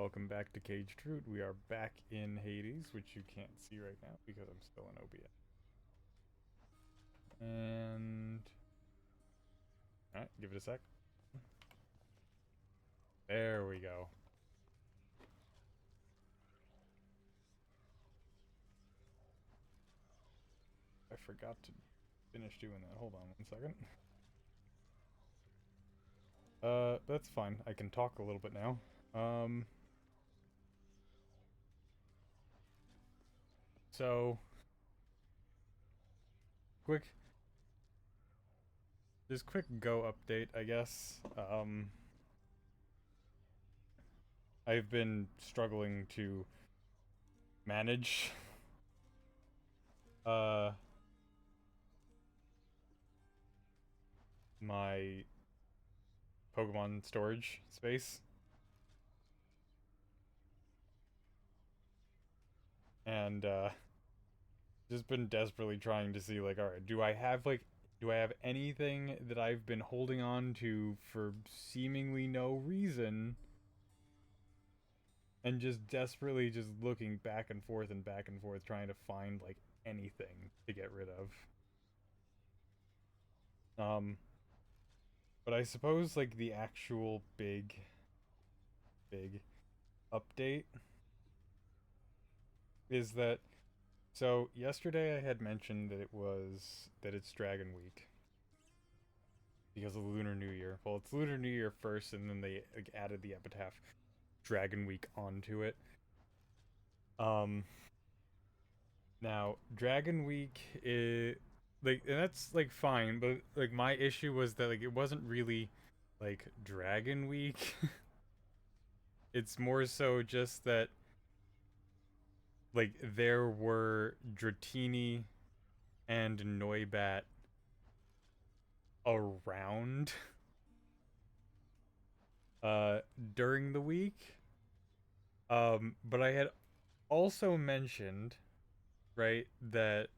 welcome back to Caged Root. We are back in Hades, which you can't see right now because I'm still in OBS. And alright, give it a sec. There we go. I forgot to finish doing that. Hold on 1 second. That's fine. I can talk a little bit now. So quick go update, I guess. I've been struggling to manage uh my Pokemon storage space. And just been desperately trying to see, like, alright, do I have anything that I've been holding on to for seemingly no reason, and just desperately just looking back and forth trying to find like anything to get rid of. But I suppose like the actual big update is that, so yesterday I had mentioned that it's Dragon Week because of the Lunar New Year. Well, it's Lunar New Year first, and then they like added the epitaph Dragon Week onto it. Now Dragon Week is like, and that's like fine, but like my issue was that like it wasn't really like Dragon Week. It's more so just that like there were Dratini and Noibat around uh during the week. But I had also mentioned, right, that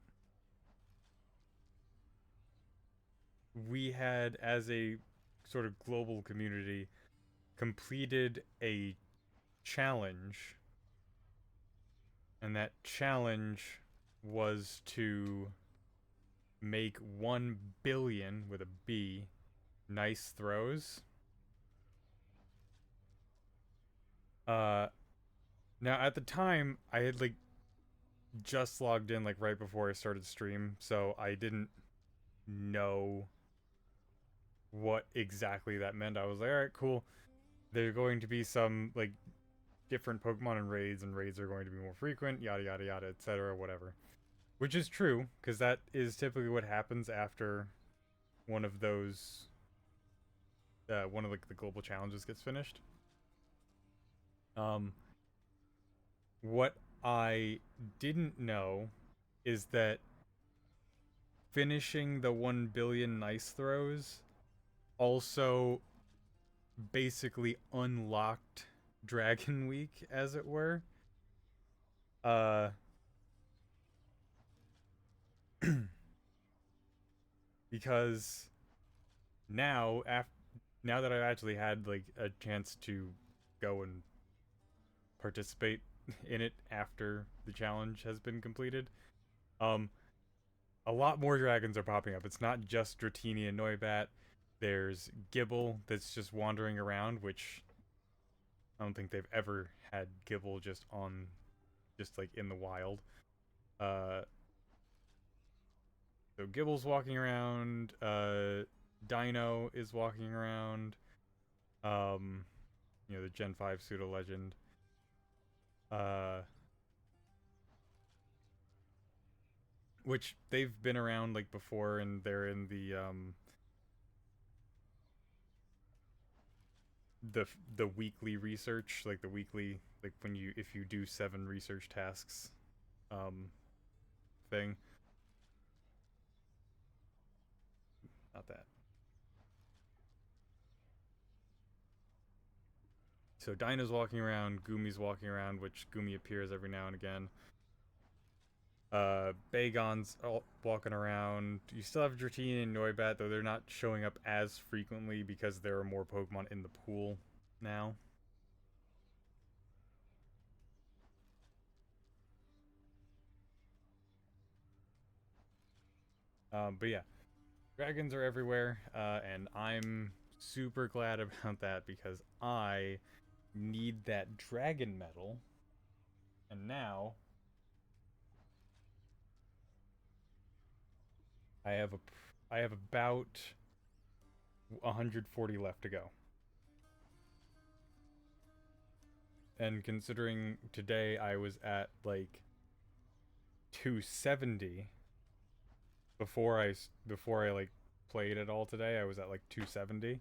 we had, as a sort of global community, completed a challenge, and that challenge was to make 1 billion with a B nice throws. Uh, Now at the time I had like just logged in like right before I started stream, so I didn't know what exactly that meant. I was like, all right, cool. There's going to be some like different Pokemon and raids are going to be more frequent, yada yada yada, etc., whatever. Which is true, because that is typically what happens after one of those, one of like the global challenges gets finished. Um, what I didn't know is that finishing the 1 billion nice throws also basically unlocked Dragon Week, as it were. Uh, because now that I've actually had like a chance to go and participate in it after the challenge has been completed, um, a lot more dragons are popping up. It's not just Dratini and Noibat. There's Gibble that's just wandering around, which I don't think they've ever had Gibble just like in the wild. Uh, so Gibble's walking around. Dino is walking around. Um, the Gen 5 pseudo legend. Uh, which they've been around like before, and they're in the the weekly research, like the weekly, like when you if you do 7 research tasks um thing. Not that. So Dinah's walking around, Gumi's walking around, which Gumi appears every now and again. Bagon's walking around. You still have Dratini and Noibat, though they're not showing up as frequently because there are more Pokemon in the pool now. But yeah, dragons are everywhere, and I'm super glad about that because I need that dragon metal, and now I have about 140 left to go. And considering today I was at like 270 before I like played it all today, I was at like 270.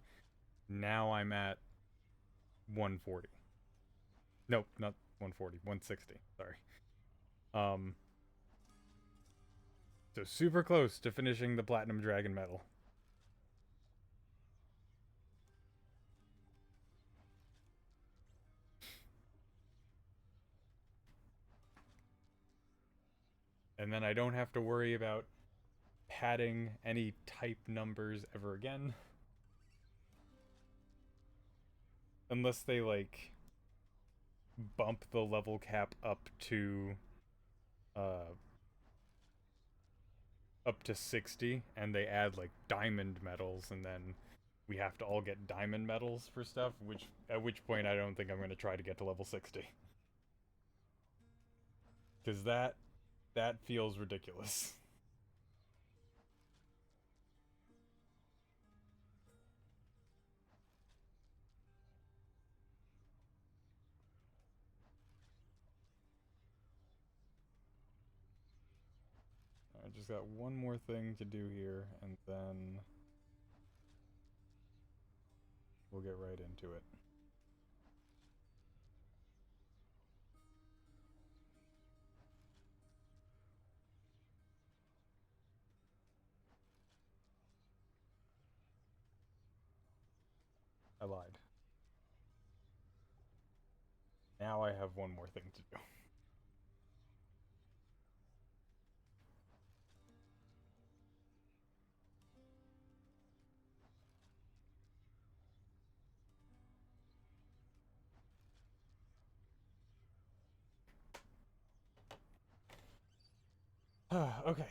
Now I'm at 140. Nope, not 140, 160. Sorry. Um so super close to finishing the platinum dragon medal. And then I don't have to worry about padding any type numbers ever again. Unless they like bump the level cap uh up to 60 and they add like diamond medals and then we have to all get diamond medals for stuff, which at which point I don't think I'm going to try to get to level 60. Cuz that feels ridiculous. I just got one more thing to do here and then we'll get right into it. I lied. Now I have one more thing to do. Okay.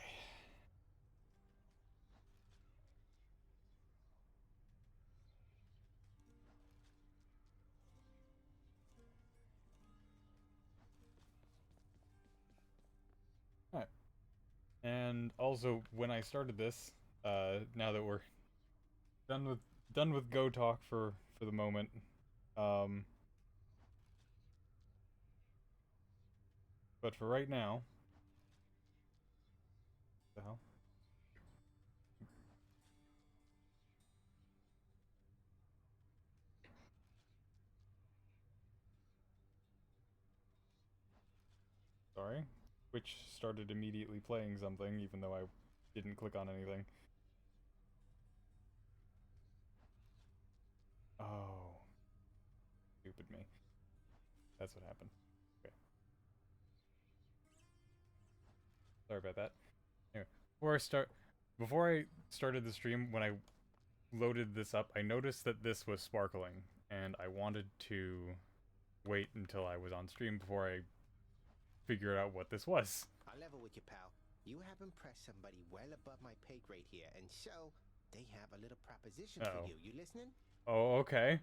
Alright. And also, when I started this, now that we're done with Go Talk for the moment, um, but for right now, the hell? Sorry, Twitch started immediately playing something, even though I didn't click on anything. Oh, stupid me. That's what happened. Okay, sorry about that. Anyway, before I started the stream, when I loaded this up, I noticed that this was sparkling, and I wanted to wait until I was on stream before I figured out what this was. I'll level with you, pal. You have impressed somebody well above my pay grade here, and so they have a little proposition for you. You listening? Oh, okay.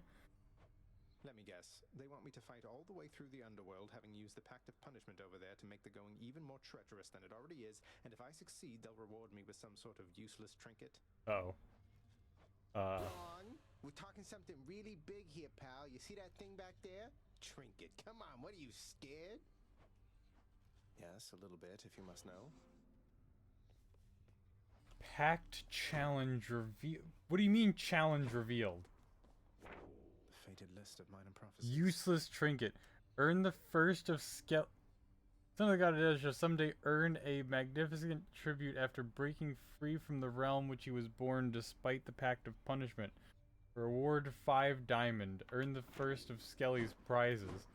Let me guess. They want me to fight all the way through the underworld, having used the Pact of Punishment over there to make the going even more treacherous than it already is, and if I succeed, they'll reward me with some sort of useless trinket. Oh. On. We're talking something really big here, pal. You see that thing back there? Trinket. Come on, what are you, scared? Yes, a little bit, if you must know. Pact challenge reveal. What do you mean challenge revealed? The fated list of minor prophecies. Useless trinket. Earn the first of Son of the God of Death shall someday earn a magnificent tribute after breaking free from the realm which he was born despite the Pact of Punishment. Reward 5 diamond. Earn the first of Skelly's prizes.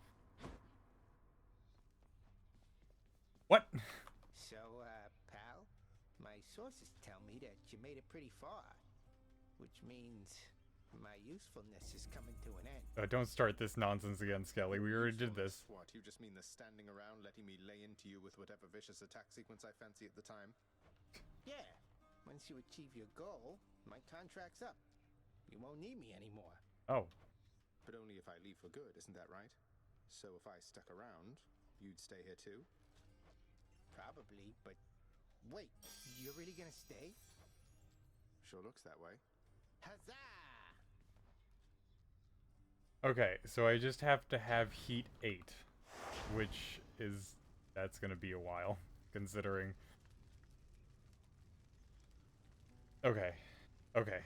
What? So, pal, my sources tell me that you made it pretty far, which means my usefulness is coming to an end. Don't start this nonsense again, Skelly. We already did this. What, you just mean the standing around letting me lay into you with whatever vicious attack sequence I fancy at the time? Yeah, Once you achieve your goal, my contract's up. You won't need me anymore. Oh, But only if I leave for good, isn't that right? So if I stuck around, you'd stay here too? Probably, but wait, you're really gonna stay? Sure looks that way. Huzzah! okay. So I just have to have heat 8, which is that's gonna be a while, considering. Okay, okay.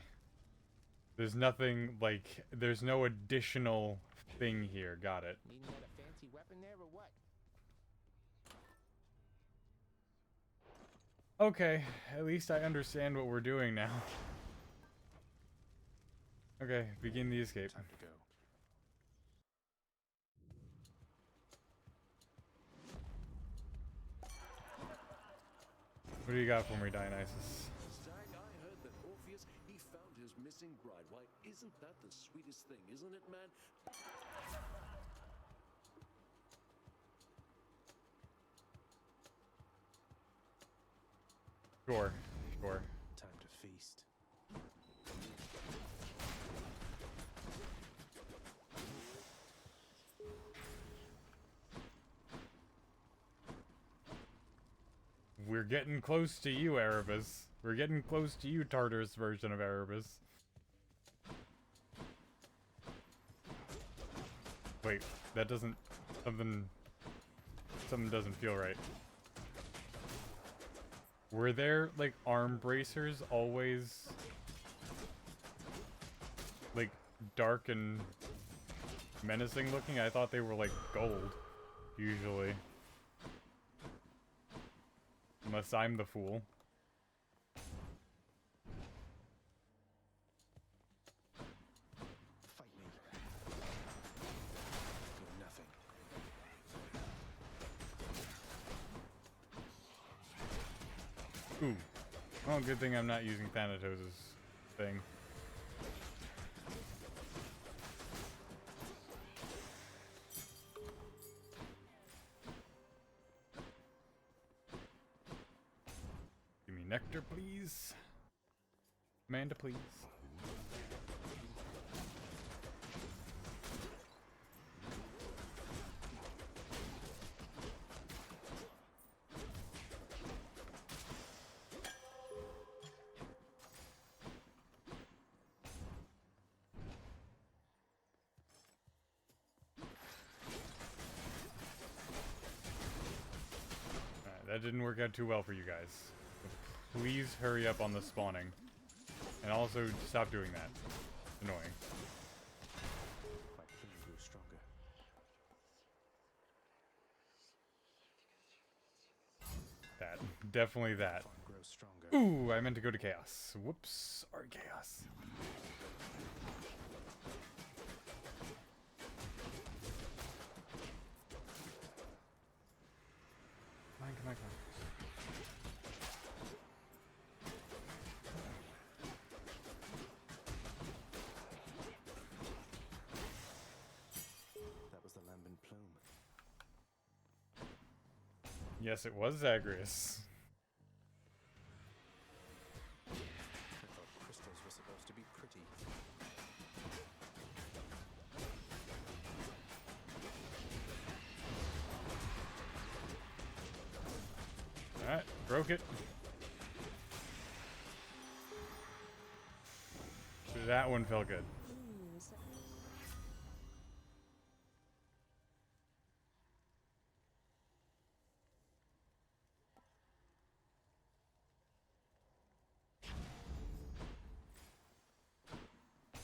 There's nothing like there's no additional thing here. Got it. Needing yet a fancy weapon there or what? Okay, at least I understand what we're doing now. Okay, begin the escape. Time to go. What do you got for me, Dionysus? Zach, I heard that Orpheus, he found his missing bride. Why, isn't that the sweetest thing, isn't it, man? Sure, sure. Time to feast. We're getting close to you, Erebus. We're getting close to you, Tartarus version of Erebus. Wait, that doesn't... Something doesn't feel right. Were there, like, arm bracers always... like, dark and menacing looking? I thought they were, like, gold, usually. Unless I'm the fool. Fight me. You're nothing. Ooh. Well, good thing I'm not using Thanatos' thing. Give me nectar, please. Amanda, please. That didn't work out too well for you guys. So please hurry up on the spawning. And also, stop doing that. Annoying. My pain grew stronger. That. Definitely that. Fun grows stronger. Ooh, I meant to go to Chaos. Whoops. Sorry, Chaos. Come on, come on, come on. That was the lambent plume. Yes, it was Zagreus. I thought crystals were supposed to be pretty. Alright, broke it. That one felt good.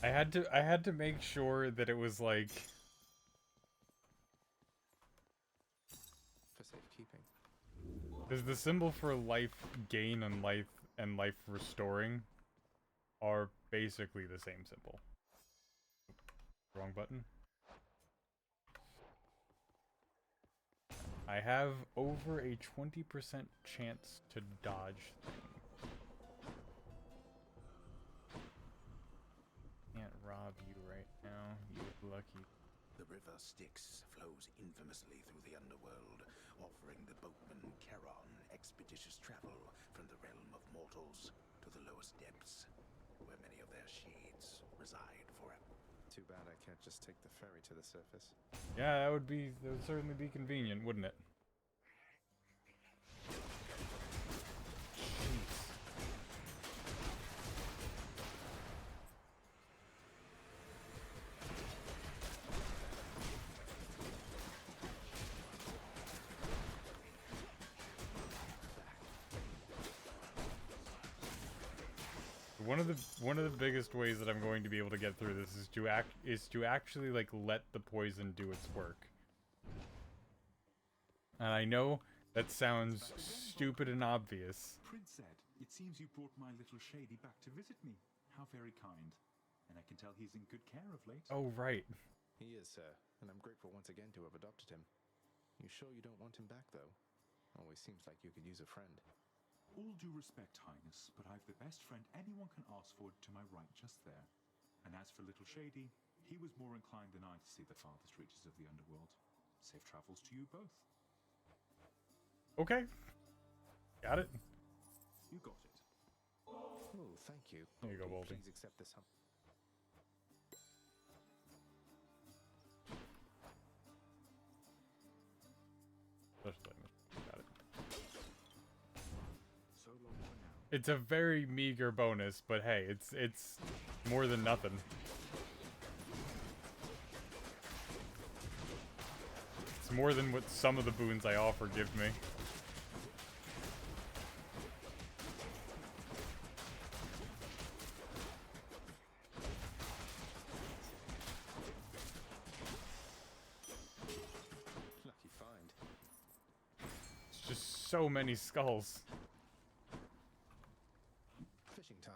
I had to make sure that it was like For safekeeping. because the symbol for life gain and life restoring are basically the same symbol. Wrong button. I have over a 20% chance to dodge thing. Can't rob you right now, you lucky The river Styx flows infamously through the underworld, offering the boatman Charon expeditious travel from the realm of mortals to the lowest depths, where many of their shades reside forever. Too bad I can't just take the ferry to the surface. Yeah, that would certainly be convenient, wouldn't it? One of the biggest ways that I'm going to be able to get through this is to actually like let the poison do its work. And I know that sounds stupid and obvious. Prince said, it seems you brought my little Shady back to visit me. How very kind. And I can tell he's in good care of late. Oh, right. He is, sir, and I'm grateful once again to have adopted him. You sure you don't want him back, though? Always seems like you could use a friend. All due respect, Highness, but I've the best friend anyone can ask for to my right just there. And as for little Shady, he was more inclined than I to see the farthest reaches of the underworld. Safe travels to you both. Okay. Got it. You got it. Oh, thank you. There you go, Baldy. Please accept this hump. Got it. So long for now. It's a very meager bonus, but hey, it's more than nothing. It's more than what some of the boons I offer give me. Lucky find. It's just so many skulls. Fishing time.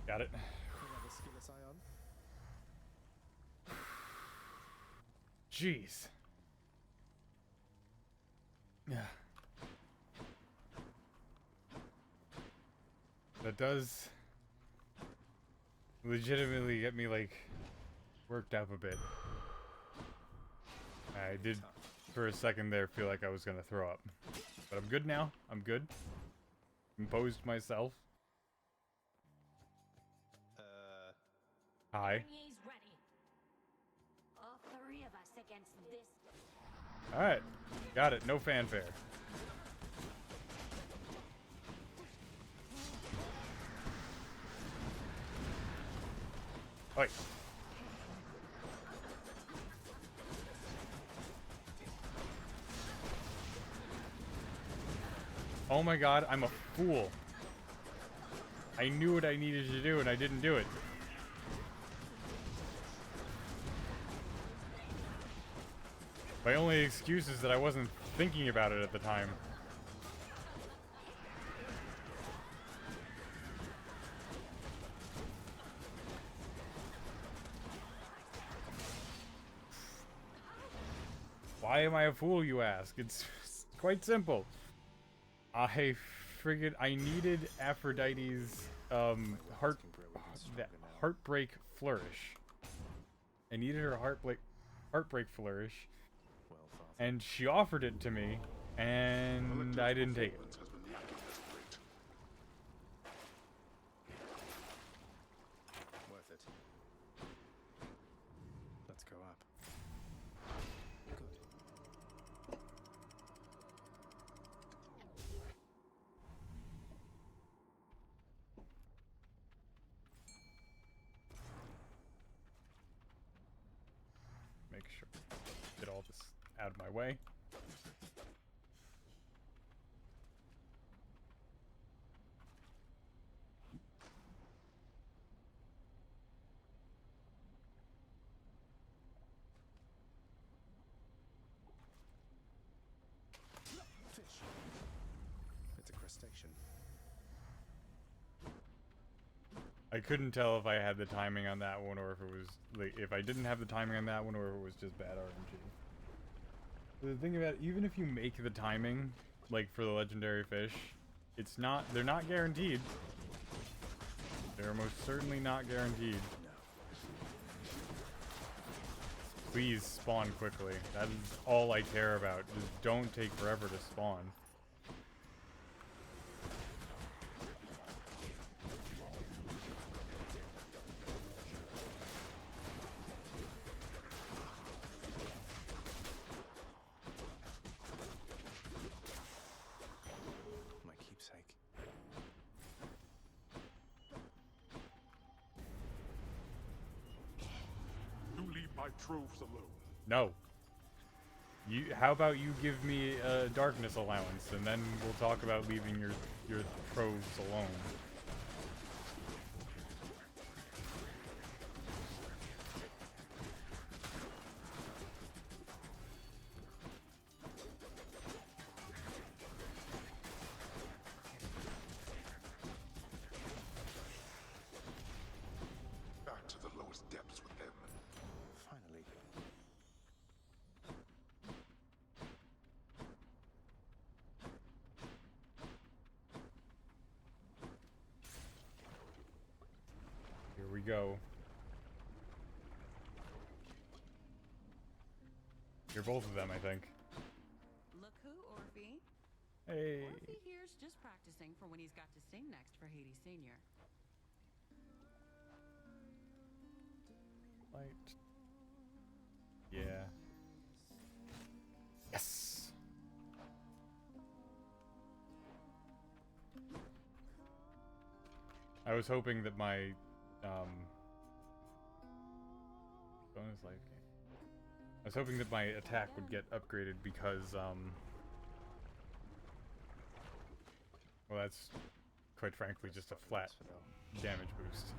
Got it. Another skilless ion. Jeez. Yeah. That does legitimately get me, like, worked up a bit. I did, for a second there, feel like I was gonna throw up. But I'm good now. I'm good. Composed myself. Hi. He's ready. All three of us against this. Alright. Got it. No fanfare. Oi. Oh my god, I'm a fool. I knew what I needed to do and I didn't do it. My only excuse is that I wasn't thinking about it at the time. Why am I a fool, you ask? It's quite simple. I figured I needed Aphrodite's heartbreak flourish. I needed her heartbreak flourish. Well, Father. And she offered it to me, and I didn't take it. Worth it. Let's go up. Good. Make sure get all this out of my way. Fish. It's a crustacean. I couldn't tell if I had the timing on that one or if it was like if I didn't have the timing on that one or if it was just bad RNG. The thing about it, even if you make the timing, like for the legendary fish, it's not, they're not guaranteed. They're most certainly not guaranteed. Please spawn quickly. That is all I care about. Just don't take forever to spawn. My keepsake. You leave my troves alone. No. How about you give me a darkness allowance, and then we'll talk about leaving your troves alone. Back to the lowest depths with them. Finally. Here we go. You're both of them, I think. Look who, Orphe. Hey. Orphe here's just practicing for when he's got to sing next for Hades Sr. Light. Yeah. Yes. I was hoping that my bonus life gain. I was hoping that my attack would get upgraded because well, that's quite frankly just a flat damage boost.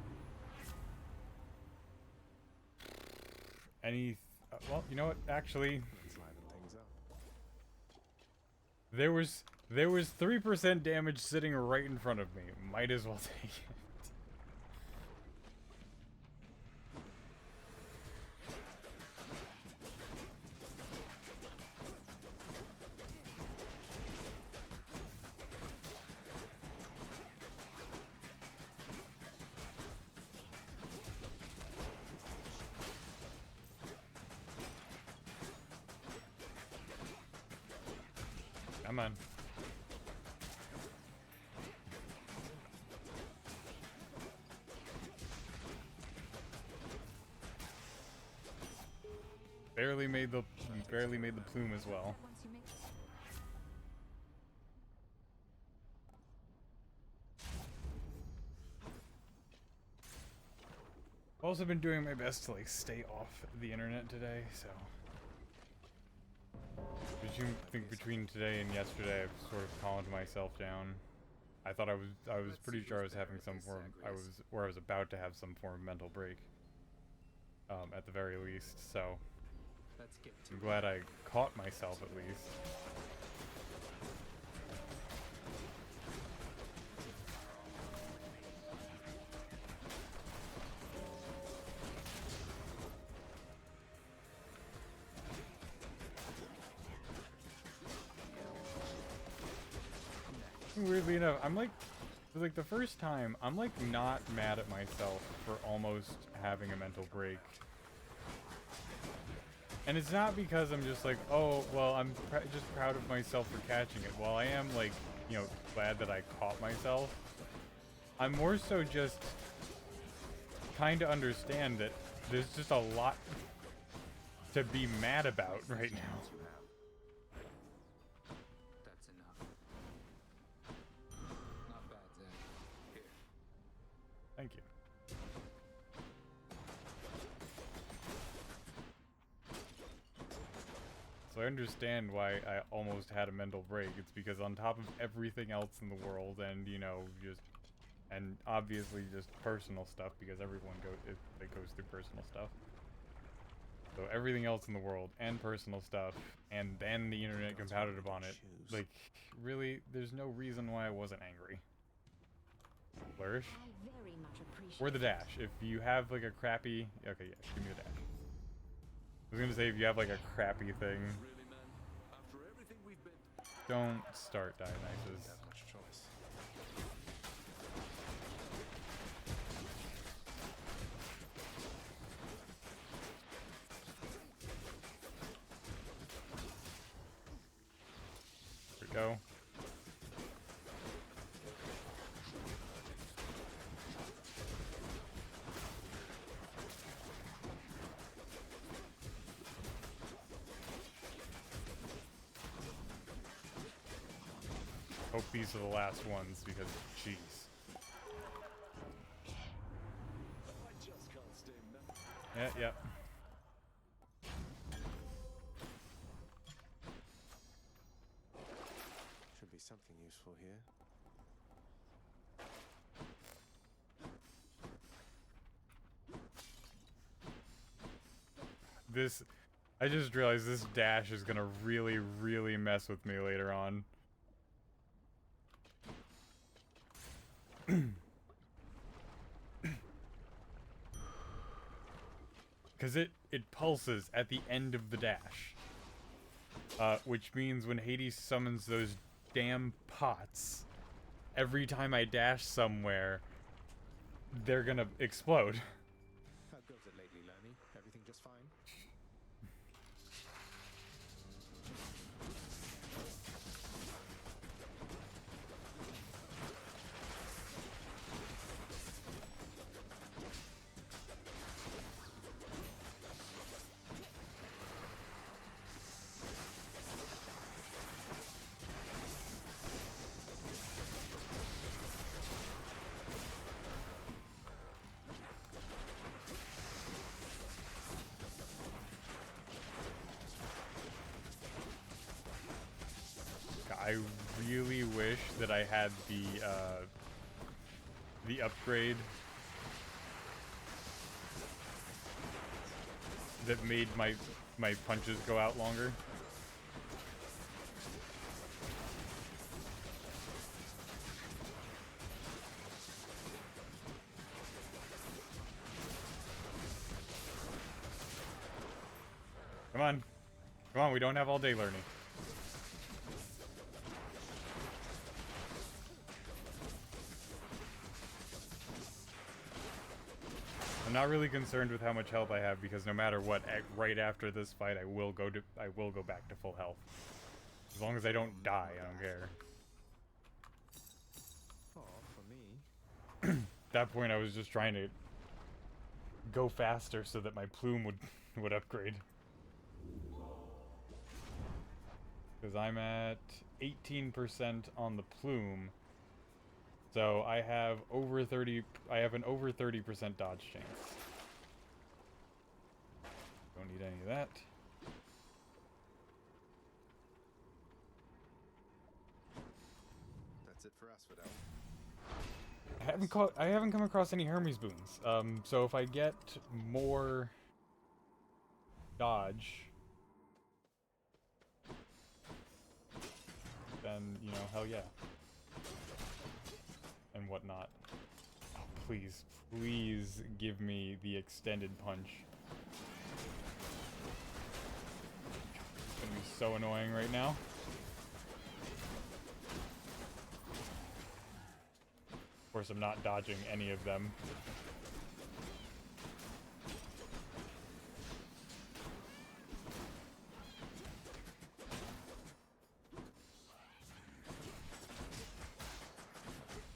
Well, you know what? Actually, Let's liven things up. there was 3% damage sitting right in front of me. Might as well take it. Come on. Barely made the plume as well. Once you make I've also been doing my best to like stay off the internet today, so between today and yesterday I've sort of calmed myself down. I thought I was pretty sure I was having some form I was about to have some form of mental break. At the very least, so Let's get to I'm glad I caught myself at least. Weirdly enough, I'm like, for like the first time, I'm like not mad at myself for almost having a mental break. And it's not because I'm just like, oh, well, I'm just proud of myself for catching it. While I am like, you know, glad that I caught myself, I'm more so just kind of understand that there's just a lot to be mad about right now. That's enough. Not bad, Zach. Here. Thank you. So I understand why I almost had a mental break. It's because on top of everything else in the world, and you know, and obviously just personal stuff, because everyone goes through personal stuff. So everything else in the world and personal stuff, and then the internet compounded upon it. Like, really, there's no reason why I wasn't angry. Flourish. I very much appreciate Or the dash. If you have like a crappy... Okay, yeah, give me the dash. I was gonna say if you have like a crappy thing, Really, man? After everything we've been... don't start Dionysus. Don't have much choice. There we go. Hope these are the last ones because, jeez. I just can't stay mad. Yeah, yeah. Should be something useful here. This, I just realized this dash is gonna really, really mess with me later on. Because it pulses at the end of the dash. Which means when Hades summons those damn pots, every time I dash somewhere, they're gonna explode. How goes it lately, Lerny? Everything just fine? I really wish that I had the upgrade that made my punches go out longer. Come on. Come on, we don't have all day learning. I'm not really concerned with how much health I have because no matter what, right after this fight, I will go back to full health. As long as I don't die, I don't care. Oh, for me. At that point, I was just trying to go faster so that my plume would upgrade. Because I'm at 18% on the plume. So I have over 30. I have an over 30% dodge chance. Don't need any of that. That's it for us, Fidel. I haven't come across any Hermes boons. So if I get more dodge, then you know, hell yeah. And whatnot. Oh, please, please give me the extended punch. It's gonna be so annoying right now. Of course, I'm not dodging any of them.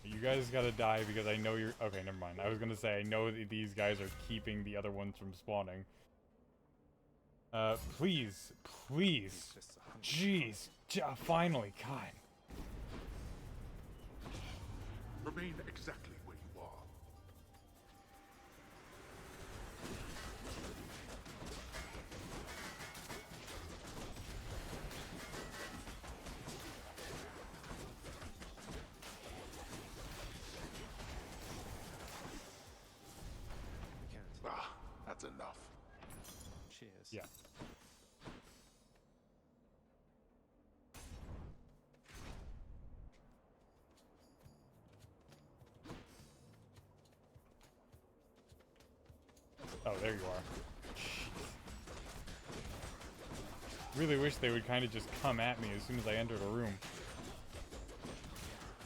You guys gotta die because I know you're... Okay, never mind. I was gonna say, I know that these guys are keeping the other ones from spawning. Please. Please. Jeez. Finally, God. Remain exactly where you are. Ah, that's enough. Cheers. Yeah. Oh, there you are. Jeez. Really wish they would kind of just come at me as soon as I entered a room.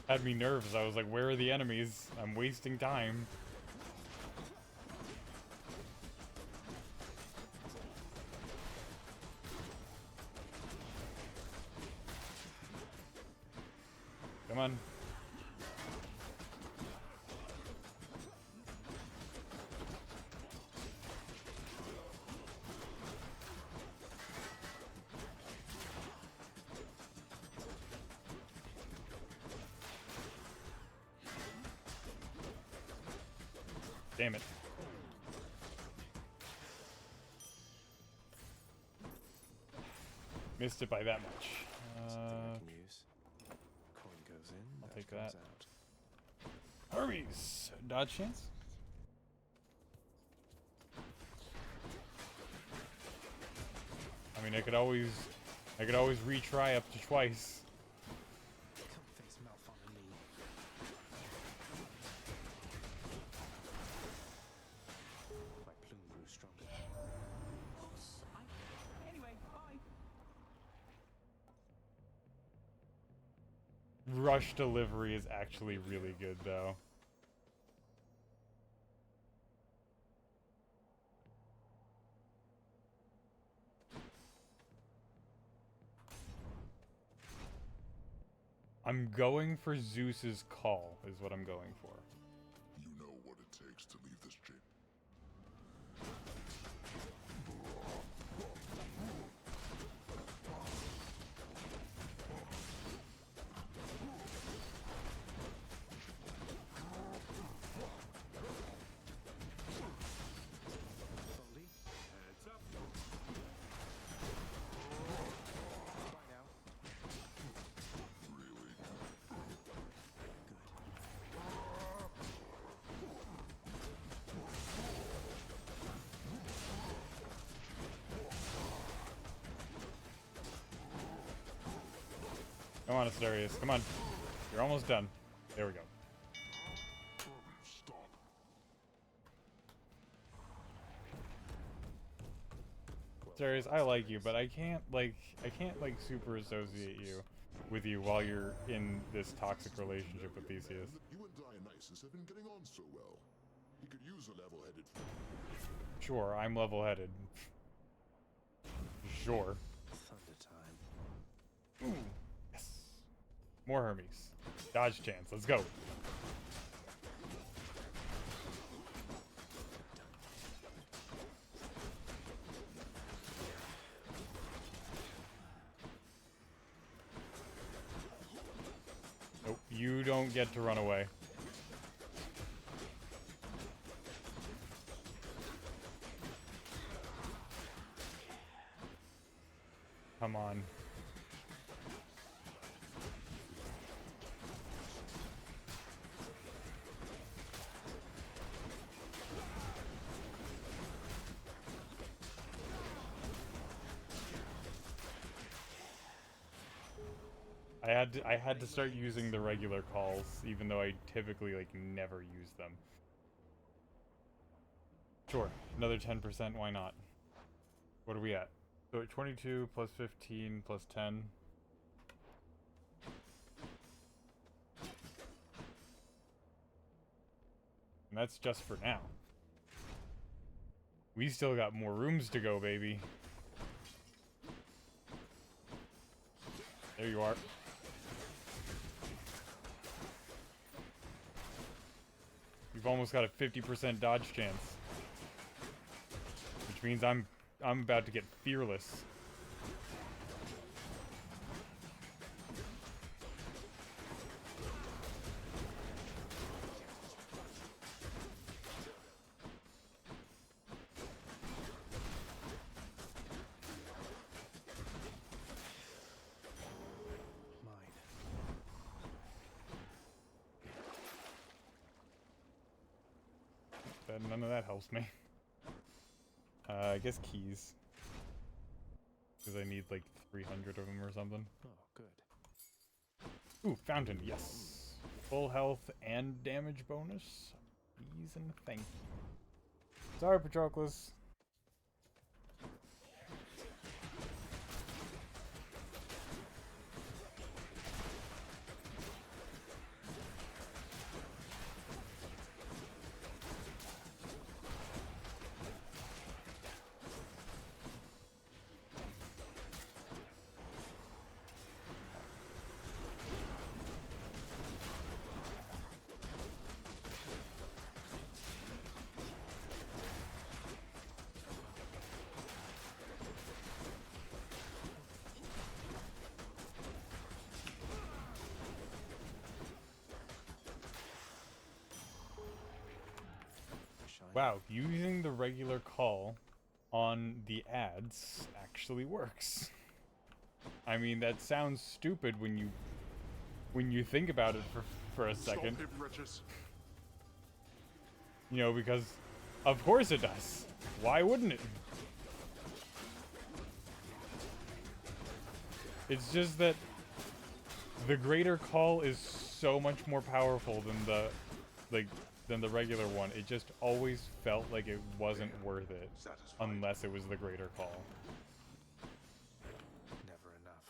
Had me nerves. I was like, where are the enemies? I'm wasting time. Come on. Damn it. Missed it by that much. Something I can use. Coin goes in, I'll that take comes that. out. Hermes! Dodge chance? I mean, I could always retry up to twice. Come face Malphon and me. My plume grew stronger. Oops. Anyway, bye. Rush delivery is actually really good, though. I'm going for Zeus's call, is what I'm going for. You know what it takes to leave this chamber. Slowly. Heads up. Bye now. Really? Come on, Asterius. Come on. You're almost done. There we go. Stop. Asterius, I like you, but I can't like super associate you with you while you're in this toxic relationship with Theseus. You and Dionysus have been getting on so well. He could use a level-headed friend. Sure, I'm level-headed. Sure. Thunder time. Yes. More Hermes. Dodge chance. Let's go. Nope, you don't get to run away. Come on. I had to start using the regular calls, even though I typically like never use them. Sure, another 10%, why not? What are we at? So at 22 plus 15 plus 10. And that's just for now. We still got more rooms to go, baby. There you are. You've almost got a 50% dodge chance. Which means I'm about to get fearless. Mine. None of that helps me. I guess keys. Because I need like 300 of them or something. Oh, good. Ooh, fountain, yes. Full health and damage bonus. Please and thank you. Sorry, Patroclus. Wow, using the regular call on the ads actually works. I mean, that sounds stupid when you think about it for a second. Stop him, wretches. You know, because of course it does. Why wouldn't it? It's just that the greater call is so much more powerful than the regular one. It just always felt like it wasn't worth it unless it was the greater call. Never enough.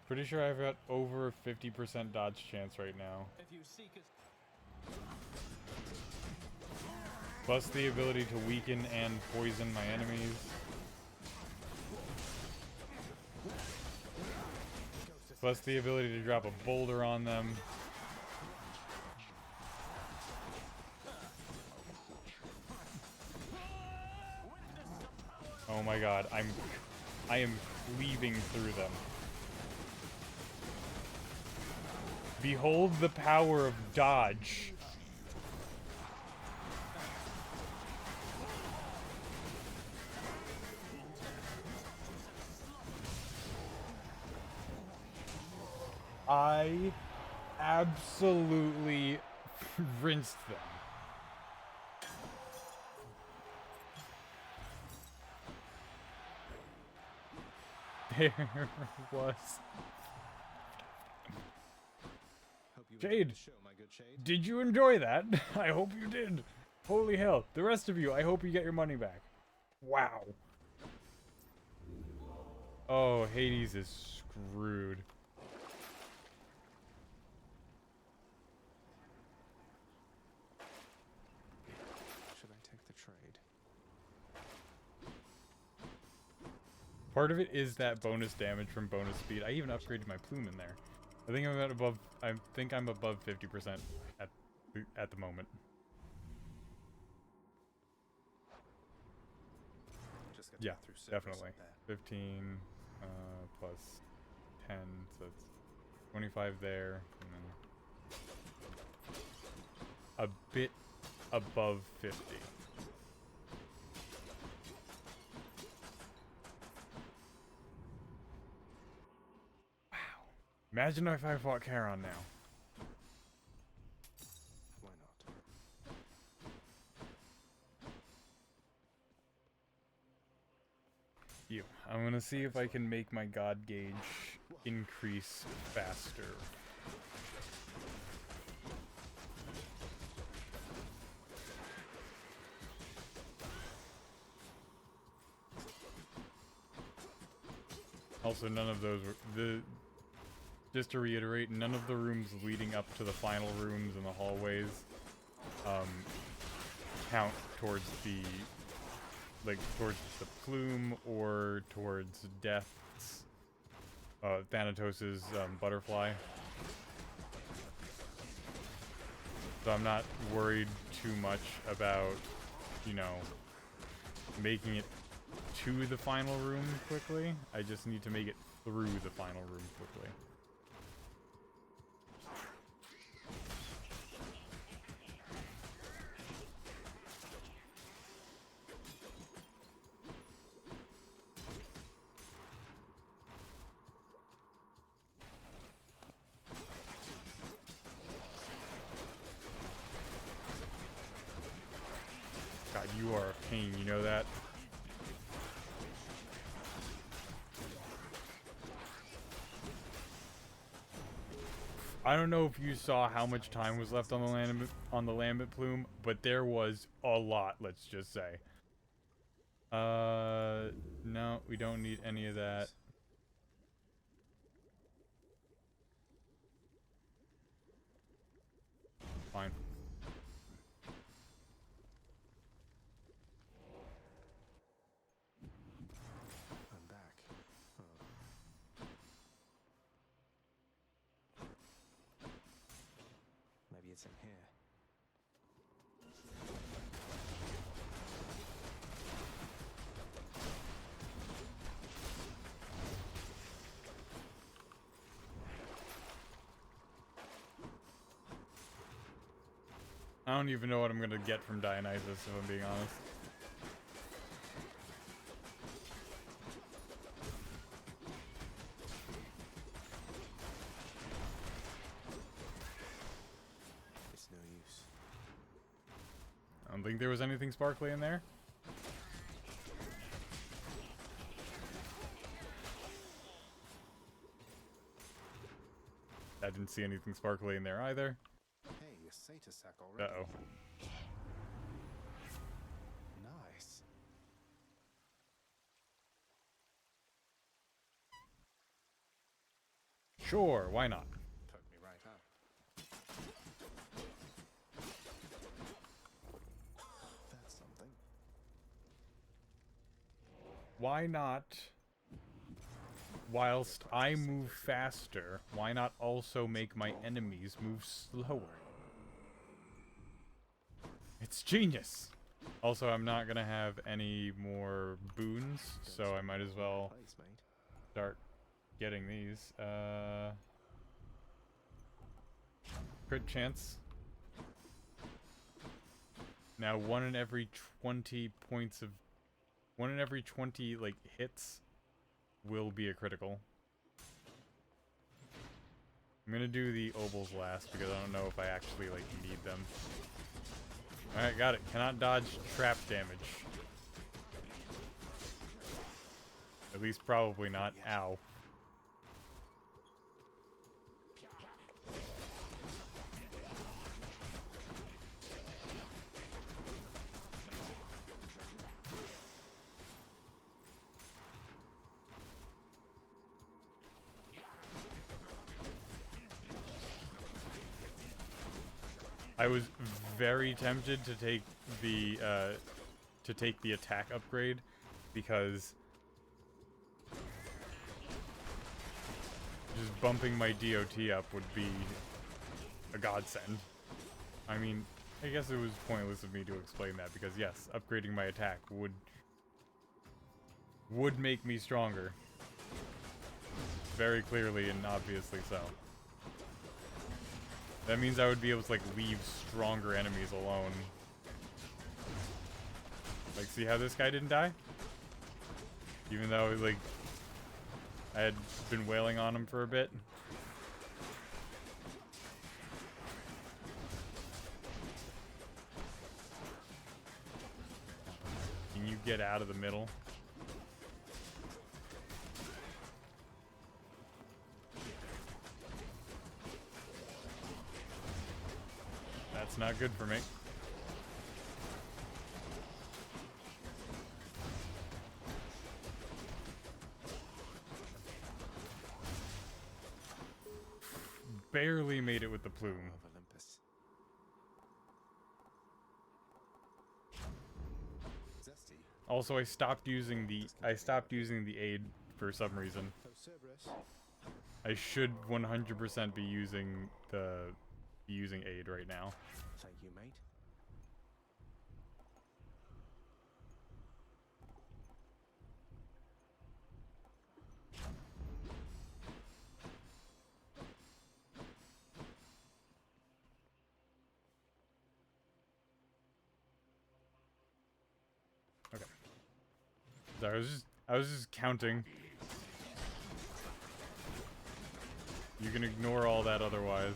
Pretty sure I've got over a 50% dodge chance right now. Plus the ability to weaken and poison my enemies. Plus the ability to drop a boulder on them. Oh my god, I am cleaving through them. Behold the power of dodge. I absolutely rinsed them. There was. Jade, did you enjoy that? I hope you did. Holy hell. The rest of you, I hope you get your money back. Wow. Oh, Hades is screwed. Should I take the trade? Part of it is that bonus damage from bonus speed. I even upgraded my plume in there. I think I'm above 50% at the moment. Yeah, definitely. 15 plus 10, so it's 25 there, and then a bit above 50. Imagine if I fought Charon now. Why not? I'm gonna see if I can make my god gauge increase faster. Also, none of those were just to reiterate, none of the rooms leading up to the final rooms and the hallways count towards towards the plume or towards Death's, Thanatos' butterfly. So I'm not worried too much about, you know, making it to the final room quickly. I just need to make it through the final room quickly. pain, you know that? I don't know if you saw how much time was left on the Lambent Plume, but there was a lot, let's just say. No, we don't need any of that. Fine. I'm back. Maybe it's in here. I don't even know what I'm gonna get from Dionysus, if I'm being honest. It's no use. I don't think there was anything sparkly in there. I didn't see anything sparkly in there either. Hey, a Satyr sack already. Uh-oh. Nice. Sure, why not? Perked me right up. That's something. Why not, whilst I move faster, why not also make my enemies move slower? It's genius! Also, I'm not gonna have any more boons, so I might as well Place, mate. start getting these. Crit chance. Now, 1 in every 20 points of... 1 in every 20, like, hits will be a critical. I'm gonna do the obols last, because I don't know if I actually, like, need them. Alright, got it. Cannot dodge trap damage. At least probably not. Ow. I was very tempted to take the attack upgrade because just bumping my DOT up would be a godsend. I mean, I guess it was pointless of me to explain that because yes, upgrading my attack would make me stronger. Very clearly and obviously so. That means I would be able to, like, leave stronger enemies alone. Like, see how this guy didn't die? Even though, like, I had been wailing on him for a bit. Can you get out of the middle? That's not good for me. Barely made it with the plume. Of Olympus. Zesty. Also, I stopped using the aid for some reason. Oh, Cerberus. I should 100% be using aid right now. Thank you, mate. Okay. So I was just counting. You can ignore all that otherwise.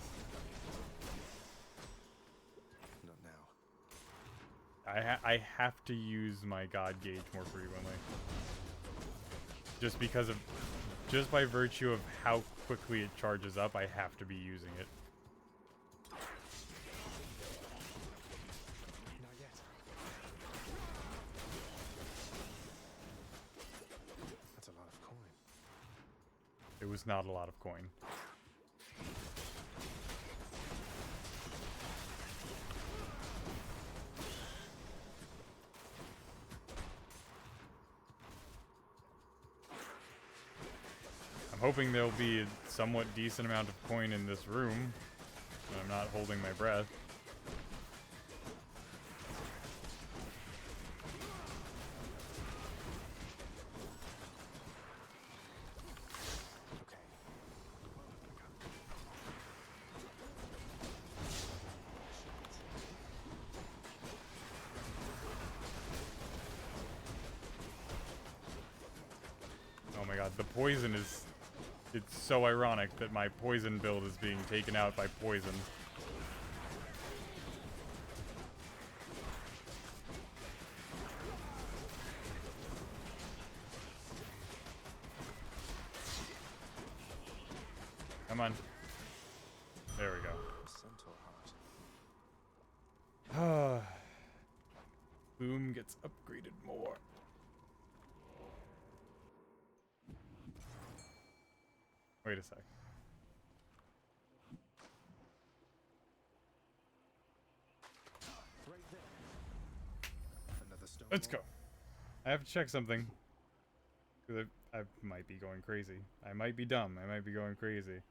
Not now. I have to use my God gauge more frequently. Just because of, just by virtue of how quickly it charges up, I have to be using it. Not yet. That's a lot of coin. It was not a lot of coin. I'm hoping there'll be a somewhat decent amount of coin in this room, and I'm not holding my breath. Okay. Oh my god, the poison is... It's so ironic that my poison build is being taken out by poison. Come on. There we go. Centaur heart. Boom gets upgraded more. Wait a sec. Right there. Another stone Let's wall. go. I have to check something. Because I might be going crazy. I might be dumb. I might be going crazy.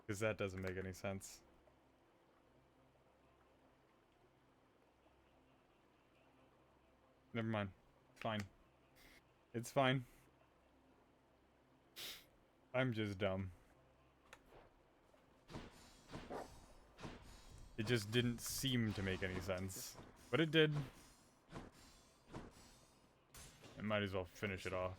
Because that doesn't make any sense. Never mind. Fine. It's fine. I'm just dumb. It just didn't seem to make any sense. But it did. I might as well finish it off.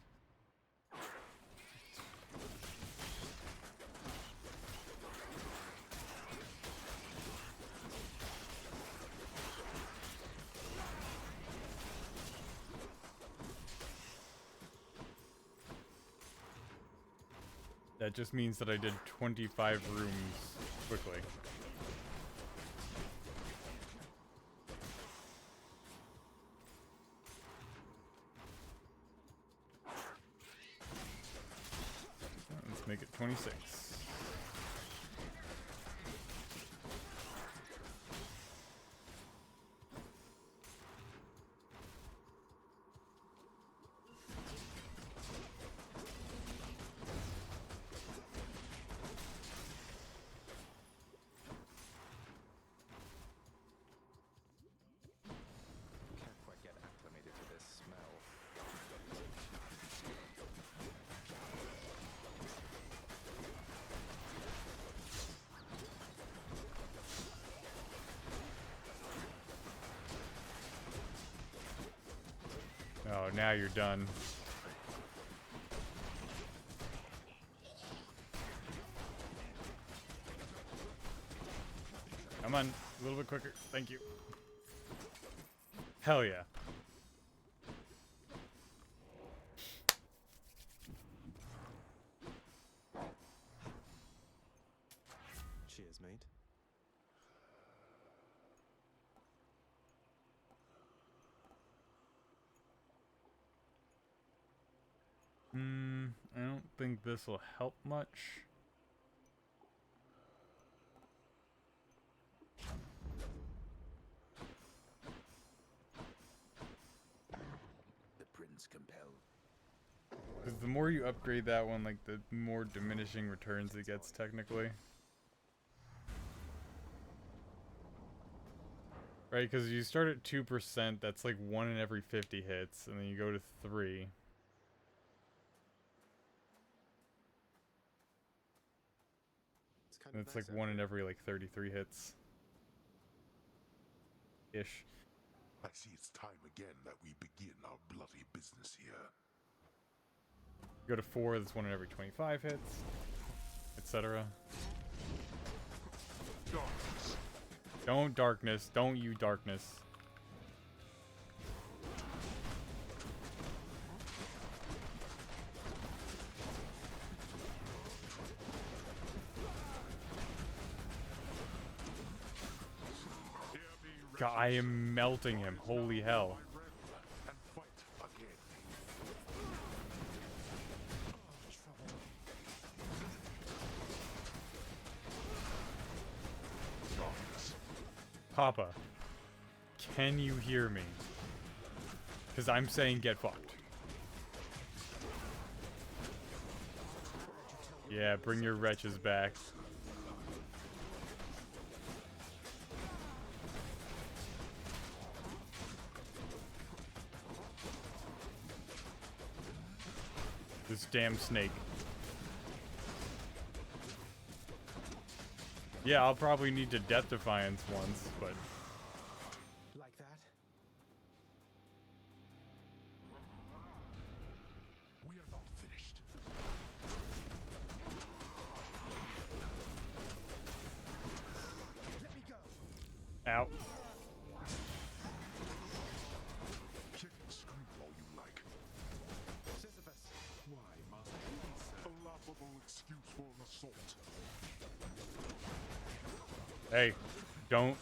That just means that I did 25 rooms quickly. Let's make it 26. Can't quite get acclimated to this smell. Oh, now you're done. Come on, a little bit quicker. Thank you. Hell yeah. Cheers, mate. I don't think this will help much. The Prince once compelled. Because the more you upgrade that one, like, the more diminishing returns it gets, technically. Right, because you start at 2%, that's like 1 in every 50 hits, and then you go to 3. And it's like 1 in every, like, 33 hits. Ish. I see it's time again that we begin our bloody business here. Go to 4, that's 1 in every 25 hits, etc. Darkness. Don't darkness, don't you darkness. God, I am melting him, holy hell. And fight again. Papa, can you hear me? Because I'm saying get fucked. Yeah, bring your wretches back. This damn snake. Yeah, I'll probably need to Death Defiance once, but... Like that? We are not finished. Let me go! Out. Kick and scream all you like. Sisyphus! Why, Master Hades, sir? A laughable excuse for an assault. Hey, don't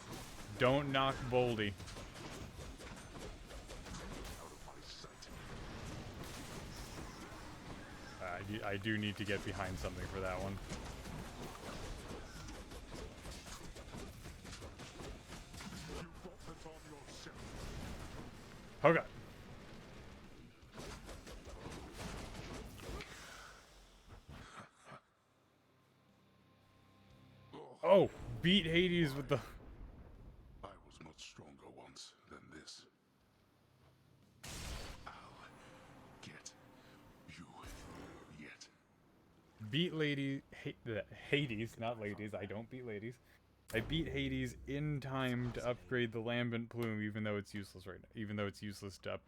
knock Boldy. Out of my sight. I do need to get behind something for that one. You brought that on yourself. Okay. Oh, beat Hades with the... I was much stronger once than this. I'll get you yet. Beat Hades, not ladies. I don't beat ladies. I beat Hades in time to upgrade the lambent plume, even though it's useless right now. Even though it's useless to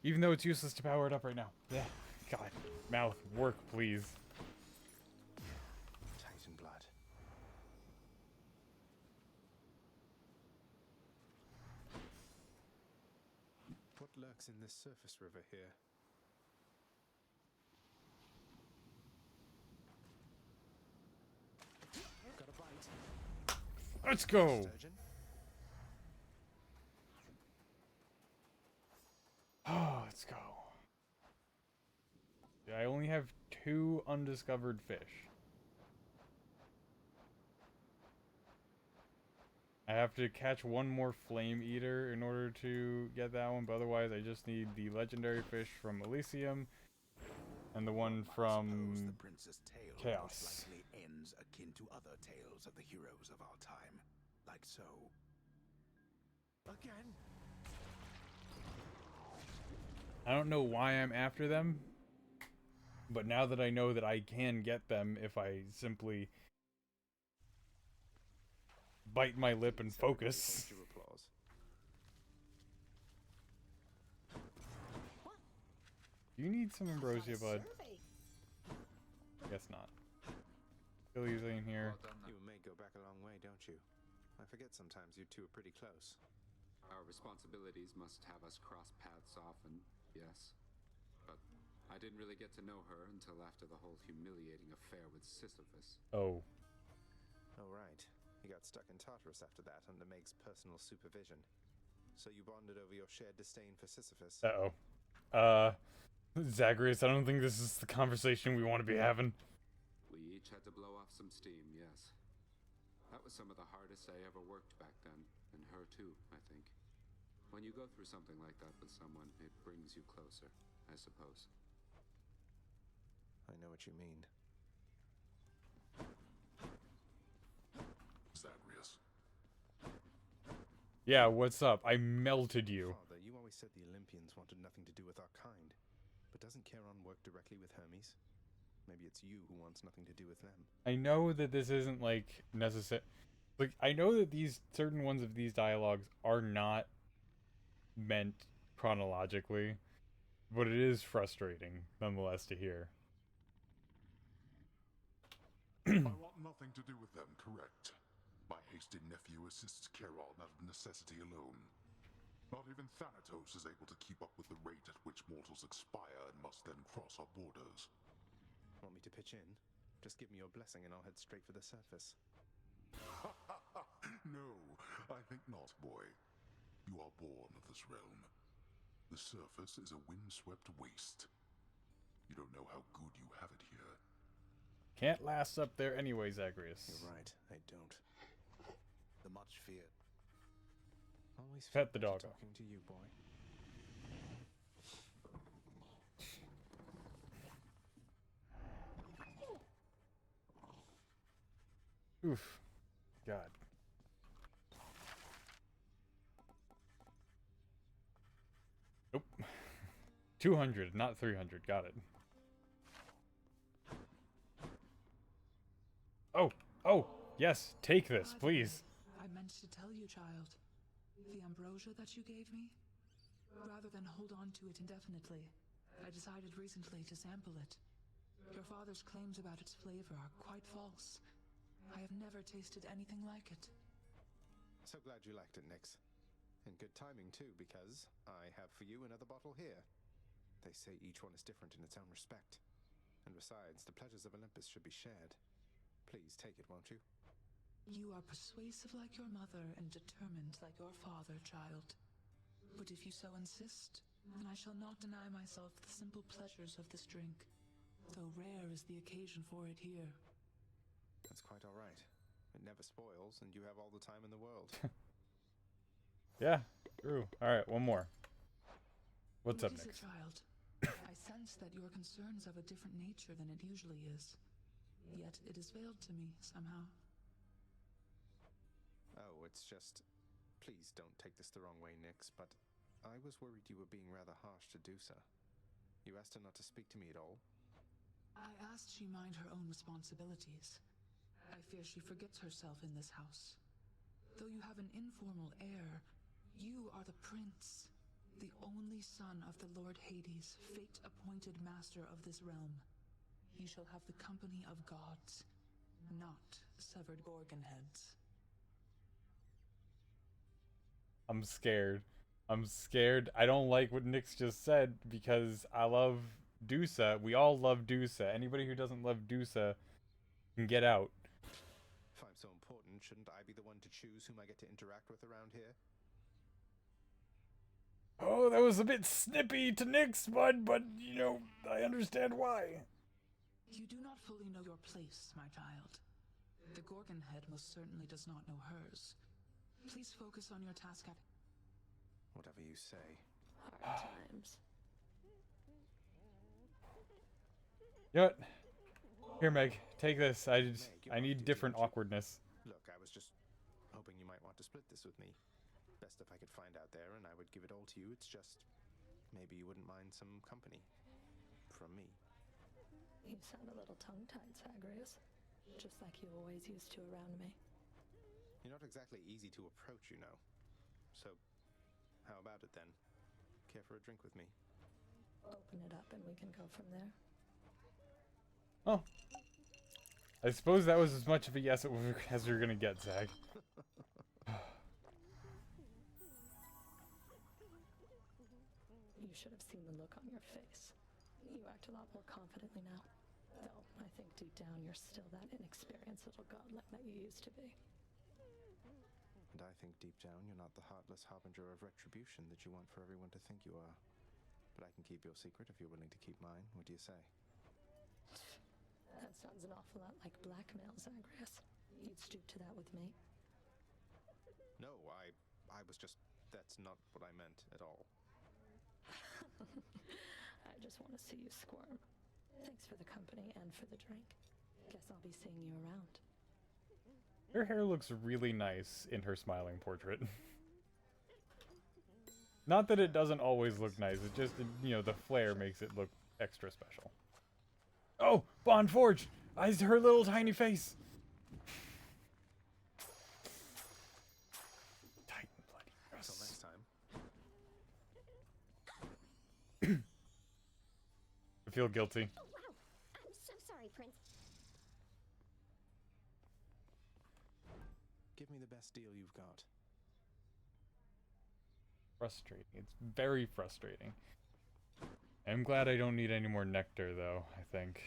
even though it's useless to power it up right now. Yeah. God. Mouth, work, please. Titan blood. What lurks in this surface river here? Got a bite. Let's go. Sturgeon? Oh, let's go. Yeah, I only have 2 undiscovered fish. I have to catch 1 more flame eater in order to get that one, but otherwise I just need the legendary fish from Elysium and the one from the Princess Tale Chaos. most likely ends akin to other tales of the heroes of our time, like so. Again? I don't know why I'm after them, but now that I know that I can get them if I simply bite my lip and focus. Your applause. Do you need some ambrosia, bud? Guess not. Still using here. Well done, You and me go back a long way, don't you? I forget sometimes you two are pretty close. Our responsibilities must have us cross paths often, yes. But I didn't really get to know her until after the whole humiliating affair with Sisyphus. Oh. Oh, right. You got stuck in Tartarus after that under Meg's personal supervision. So you bonded over your shared disdain for Sisyphus. Uh-oh. Zagreus, I don't think this is the conversation we want to be having. We each had to blow off some steam, yes. That was some of the hardest I ever worked back then, and her too, I think. When you go through something like that with someone, it brings you closer, I suppose. I know what you mean. Zagreus. Yeah, what's up? I melted you. Father, you always said the Olympians wanted nothing to do with our kind. But doesn't Charon work directly with Hermes? Maybe it's you who wants nothing to do with them. I know that this isn't like necessary. Like, I know that these certain ones of these dialogues are not meant chronologically, but it is frustrating nonetheless to hear. I want nothing to do with them, correct? My hasty nephew assists Charon out of necessity alone. Not even Thanatos is able to keep up with the rate at which mortals expire and must then cross our borders. Want me to pitch in? Just give me your blessing and I'll head straight for the surface. No, I think not, boy. You are born of this realm. The surface is a windswept waste. You don't know how good you have it here. Can't last up there anyway, Zagreus. You're right, I don't. The much feared. Always Pet the feel dog better off. talking to you, boy. Oof. God. Nope. 200, not 300. Got it. Oh, oh, yes, take this, please. I meant to tell you, child. The ambrosia that you gave me? Rather than hold on to it indefinitely, I decided recently to sample it. Your father's claims about its flavor are quite false. I have never tasted anything like it. So glad you liked it, Nyx. And good timing, too, because I have for you another bottle here. They say each one is different in its own respect. And besides, the pleasures of Olympus should be shared. Please take it, won't you? You are persuasive like your mother and determined like your father, child. But if you so insist, then I shall not deny myself the simple pleasures of this drink, though rare is the occasion for it here. That's quite all right. It never spoils, and you have all the time in the world. Yeah, true. Alright, one more. What's up What is next? it, child? I sense that your concern's of a different nature than it usually is. Yet it is veiled to me, somehow. Oh, it's just... Please don't take this the wrong way, Nyx, but I was worried you were being rather harsh to Dusa. You asked her not to speak to me at all? I asked she mind her own responsibilities. I fear she forgets herself in this house. Though you have an informal heir, you are the prince, the only son of the Lord Hades, fate-appointed master of this realm. You shall have the company of gods, not severed Gorgon heads. I'm scared. I'm scared. I don't like what Nyx just said because I love Dusa. We all love Dusa. Anybody who doesn't love Dusa can get out. If I'm so important, shouldn't I be the one to choose whom I get to interact with around here? Oh, that was a bit snippy to Nyx, bud, but, you know, I understand why. You do not fully know your place, my child. The Gorgon head most certainly does not know hers. Please focus on your task at... Whatever you say. Hard times. You know what? Here, Meg, take this. I need different awkwardness. Look, I was just hoping you might want to split this with me. Best if I could find out there, and I would give it all to you. It's just... maybe you wouldn't mind some company. From me. You sound a little tongue-tied, Zagreus. Just like you always used to around me. You're not exactly easy to approach, you know. So, how about it then? Care for a drink with me? Open it up and we can go from there. Oh. I suppose that was as much of a yes as you're gonna get, Zag. You should have seen the look on your face. You act a lot more confidently now. Though, I think deep down you're still that inexperienced little godling that you used to be. And I think deep down you're not the heartless harbinger of retribution that you want for everyone to think you are. But I can keep your secret if you're willing to keep mine. What do you say? That sounds an awful lot like blackmail, Zagreus. You'd stoop to that with me? No, I was just That's not what I meant at all. I just want to see you squirm. Thanks for the company and for the drink. Guess I'll be seeing you around. Her hair looks really nice in her smiling portrait. Not that it doesn't always look nice, it just, you know, the flare makes it look extra special. Oh! Bond Forge! Her little tiny face! Titan bloody. Until next time. I feel guilty. Oh, wow. I'm so sorry, Prince. Give me the best deal you've got. Frustrating. It's very frustrating. I'm glad I don't need any more nectar, though, I think.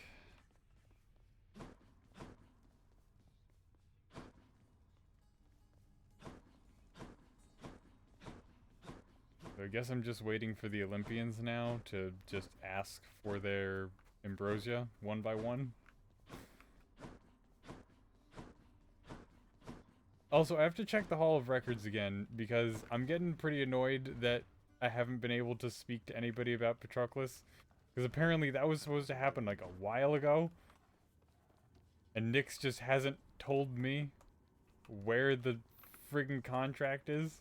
So I guess I'm just waiting for the Olympians now to just ask for their ambrosia one by one. Also, I have to check the Hall of Records again, because I'm getting pretty annoyed that I haven't been able to speak to anybody about Patroclus. Because apparently that was supposed to happen like a while ago. And Nyx just hasn't told me where the friggin' contract is.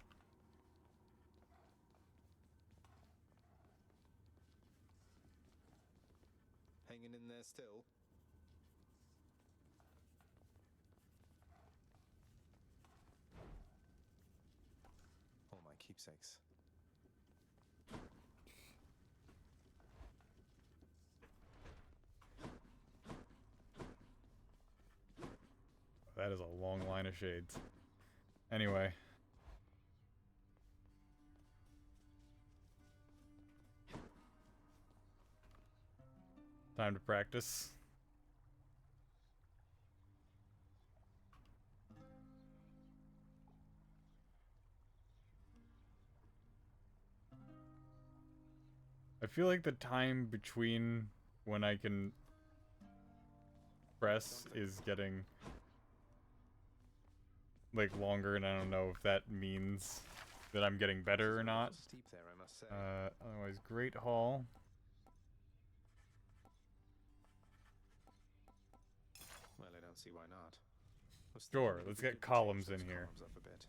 Hanging in there still? All my keepsakes. That is a long line of shades. Anyway. Time to practice. I feel like the time between when I can press is getting like longer, and I don't know if that means that I'm getting better or not. Steep there, I must say. Otherwise, Great Hall. Well, I don't see why not. Sure, let's get columns in here. Columns up a bit.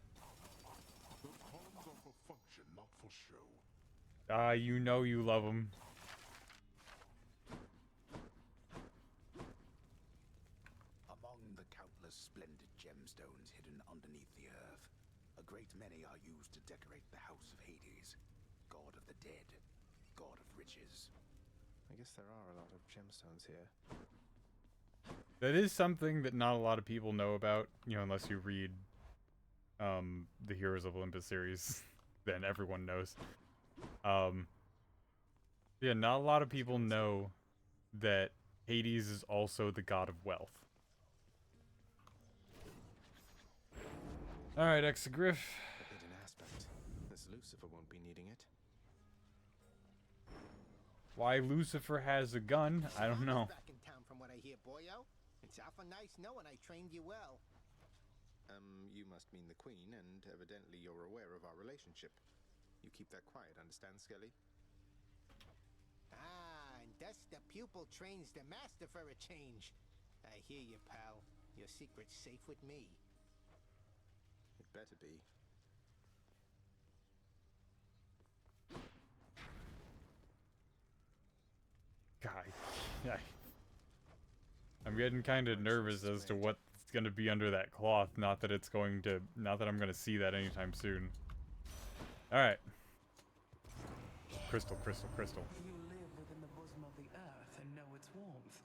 Those columns are for function, not for show. You know you love them. Among the countless splendid gemstones hidden underneath the earth, a great many are used to decorate the House of Hades, god of the dead, god of riches. I guess there are a lot of gemstones here. That is something that not a lot of people know about, you know, unless you read the Heroes of Olympus series. Then everyone knows. Yeah, not a lot of people know that Hades is also the god of wealth. Alright, Exegriff. A hidden aspect. This Lucifer won't be needing it. Why Lucifer has a gun, I don't know. Back in town from what I hear, boyo. It's awful nice knowing I trained you well. You must mean the Queen, and evidently you're aware of our relationship. You keep that quiet, understand, Skelly? Ah, and thus the pupil trains the master for a change. I hear you, pal. Your secret's safe with me. It better be. God, I'm getting kind of nervous as to what's gonna be under that cloth. Not that I'm gonna see that anytime soon. All right. Crystal, crystal, crystal. You live within the bosom of the earth and know its warmth.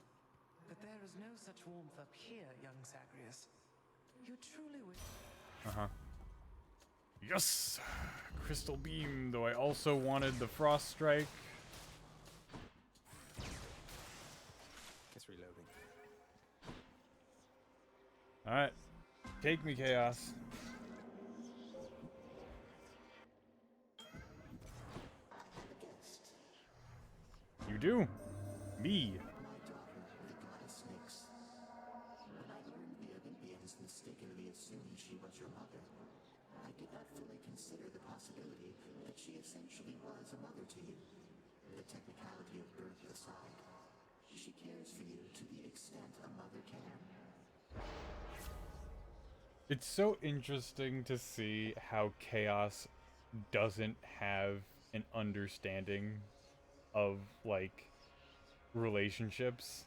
But there is no such warmth up here, young Zagreus. You truly wish... Uh-huh. Yes! Crystal Beam, though I also wanted the Frost Strike. It's reloading. Alright. Take me, Chaos. You do? Me. My daughter, the goddess Nyx. When I learned the Olympians mistakenly assumed she was your mother, I did not fully consider the possibility that she essentially was a mother to you. The technicality of birth aside, she cares for you to the extent a mother can. It's so interesting to see how Chaos doesn't have an understanding of, like, relationships.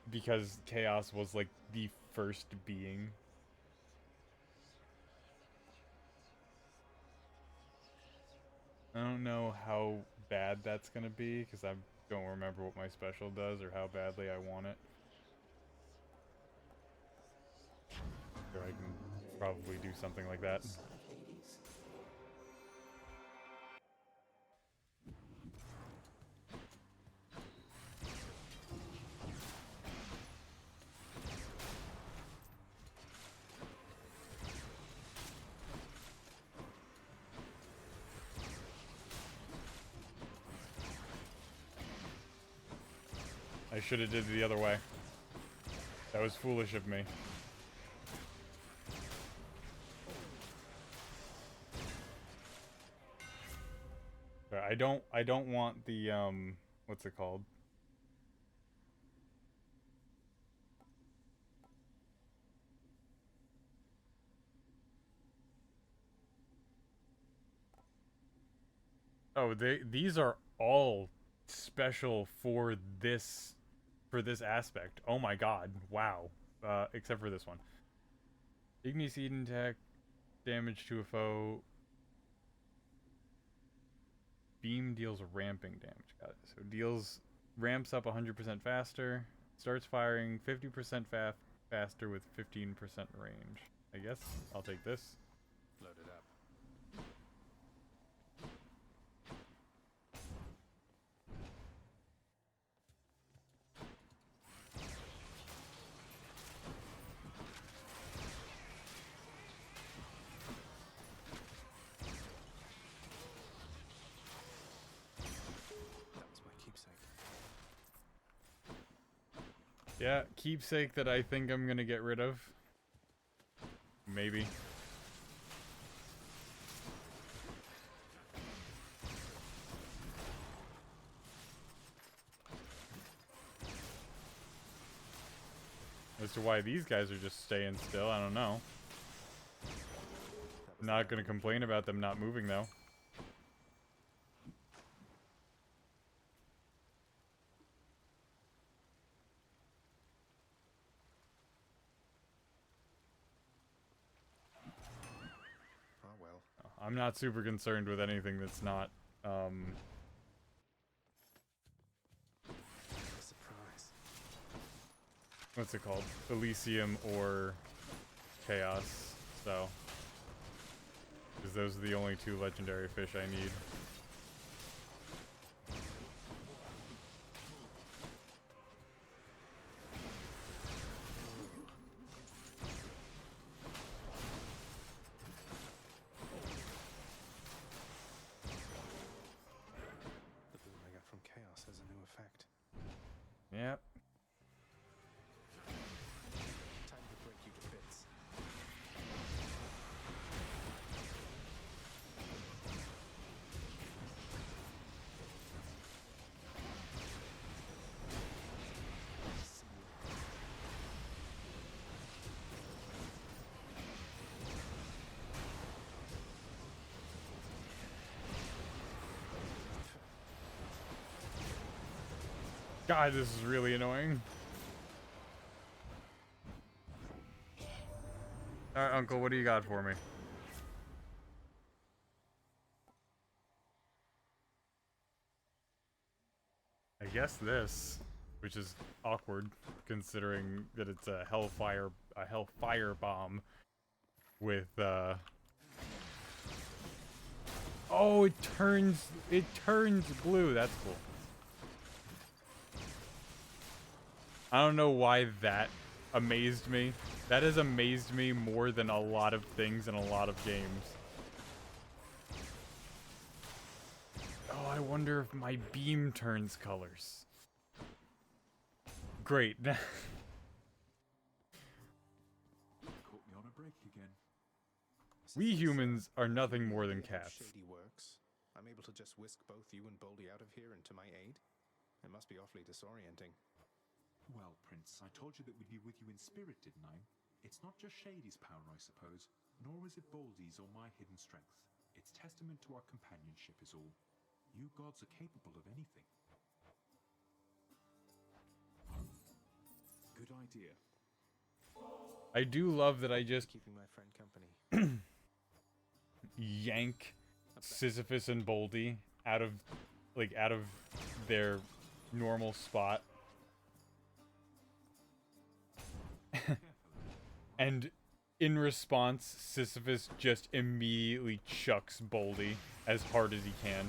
Because Chaos was, like, the first being. I don't know how bad that's gonna be, because I don't remember what my special does or how badly I want it. So I can probably do something like that. I should have did it the other way. That was foolish of me. I don't want the what's it called? Oh, these are all special for this aspect. Oh my god. Wow. Except for this one. Ignis Eden attack, damage to a foe. Beam deals ramping damage. Got it. So ramps up 100% faster. Starts firing 50% faster with 15% range. I guess I'll take this. Load it up. Yeah, keepsake that I think I'm gonna get rid of. Maybe. As to why these guys are just staying still, I don't know. Not gonna complain about them not moving though. I'm not super concerned with anything that's not, Surprise. what's it called? Elysium or Chaos, so. Because those are the only two legendary fish I need. Yep. Time to break you to bits. God, this is really annoying. Alright, Uncle, what do you got for me? I guess this, which is awkward, considering that it's a hellfire bomb with, oh, it turns blue. That's cool. I don't know why that amazed me. That has amazed me more than a lot of things in a lot of games. Oh, I wonder if my beam turns colors. Great. Caught me on a break again. We humans are nothing more than How cats. Shady works. I'm able to just whisk both you and Boldy out of here and to my aid. It must be awfully disorienting. Well, Prince, I told you that we'd be with you in spirit, didn't I? It's not just Shady's power, I suppose, nor is it Baldy's or my hidden strength. It's testament to our companionship is all. You gods are capable of anything. Good idea. I do love that I just Keeping my friend company. yank Sisyphus and Boldy out of their normal spot. And in response, Sisyphus just immediately chucks Boldy as hard as he can.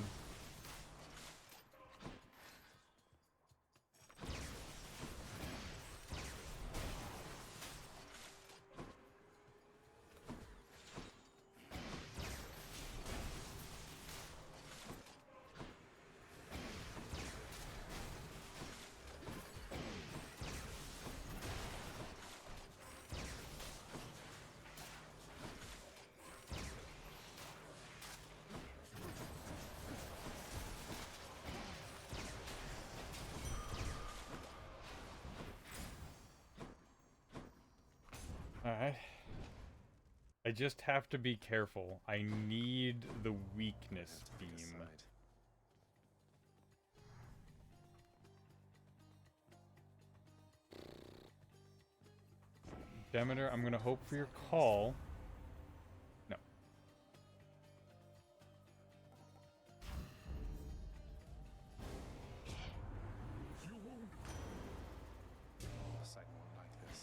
Alright. I just have to be careful. I need the weakness beam. Demeter, I'm gonna hope for your call. No. Sight won't like this.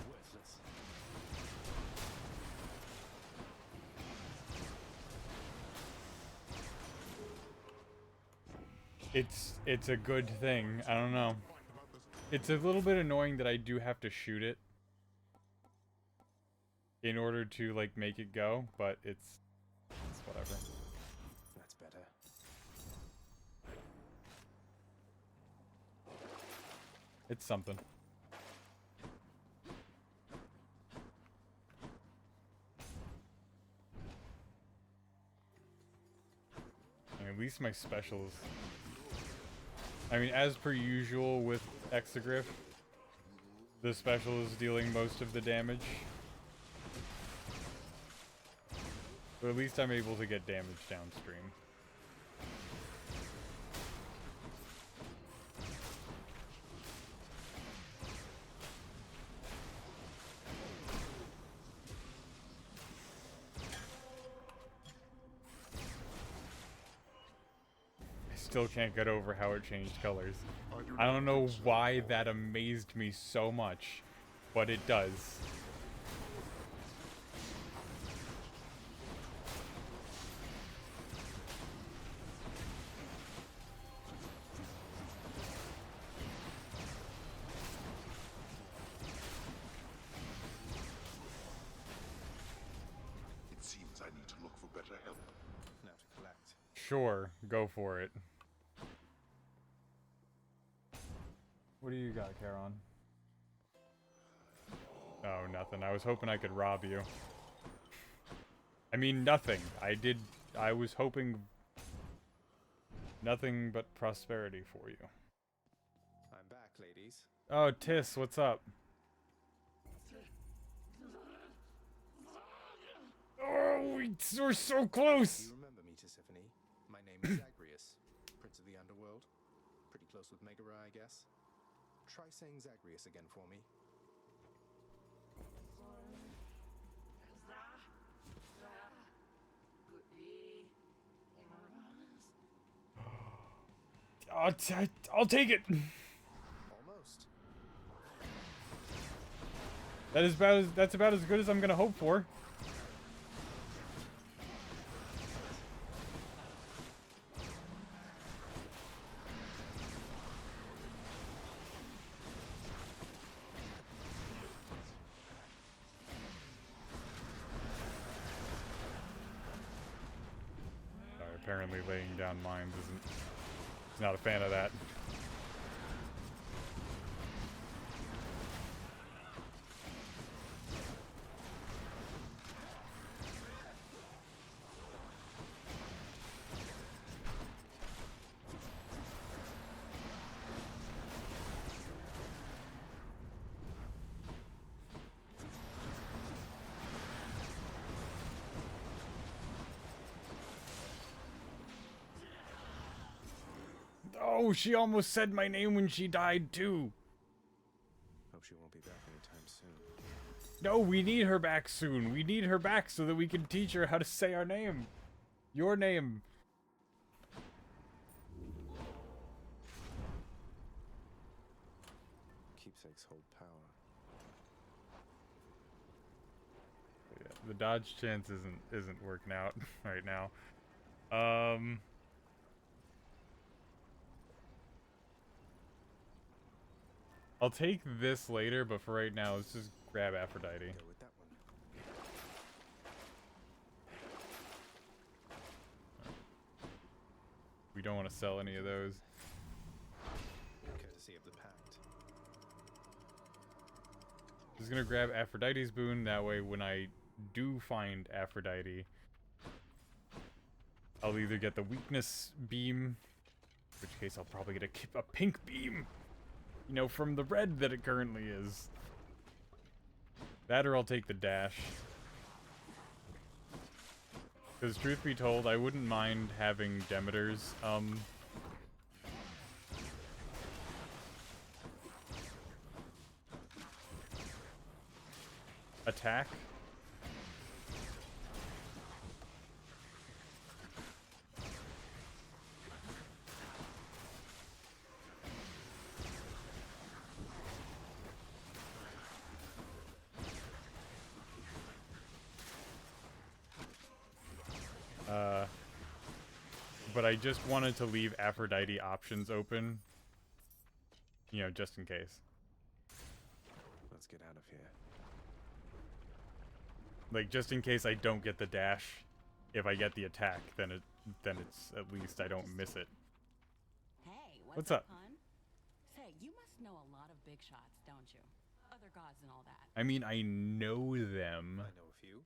Worthless. It's a good thing. I don't know. It's a little bit annoying that I do have to shoot it in order to like make it go, but it's whatever. That's better. It's something. And at least my specials. I mean, as per usual with Exegriff, the special is dealing most of the damage. But at least I'm able to get damage downstream. Still can't get over how it changed colors. I don't know why that amazed me so much, but it does. It seems I need to look for better help. Now to collect. Sure, go for it. What do you got, Charon? Oh, nothing. I was hoping I could rob you. I mean, nothing. I was hoping nothing but prosperity for you. I'm back, ladies. Oh, Tiss, what's up? Oh, we're so close! You remember me, Tisiphone? My name is Zagreus, Prince of the Underworld. Pretty close with Megara, I guess. Try saying Zagreus again for me. I'll take it! Almost. That's about as good as I'm gonna hope for. apparently laying down mines isn't... He's not a fan of that. Oh, she almost said my name when she died, too. Hope she won't be back anytime soon. No, we need her back soon. We need her back so that we can teach her how to say our name. Your name. Keepsakes hold power. Yeah, the dodge chance isn't working out right now. I'll take this later, but for right now, let's just grab Aphrodite. Go with that one. We don't want to sell any of those. Courtesy of the pact. Just gonna grab Aphrodite's boon, that way when I do find Aphrodite, I'll either get the weakness beam, in which case I'll probably get a pink beam, you know, from the red that it currently is. That or I'll take the dash. Because truth be told, I wouldn't mind having Demeter's, attack. But I just wanted to leave Aphrodite options open, you know, just in case. Let's get out of here. Like, just in case I don't get the dash, if I get the attack, then it's at least I don't miss it. Hey, What's up? Hon? Say, you must know a lot of big shots, don't you? Other gods and all that. I mean, I know them. I know a few.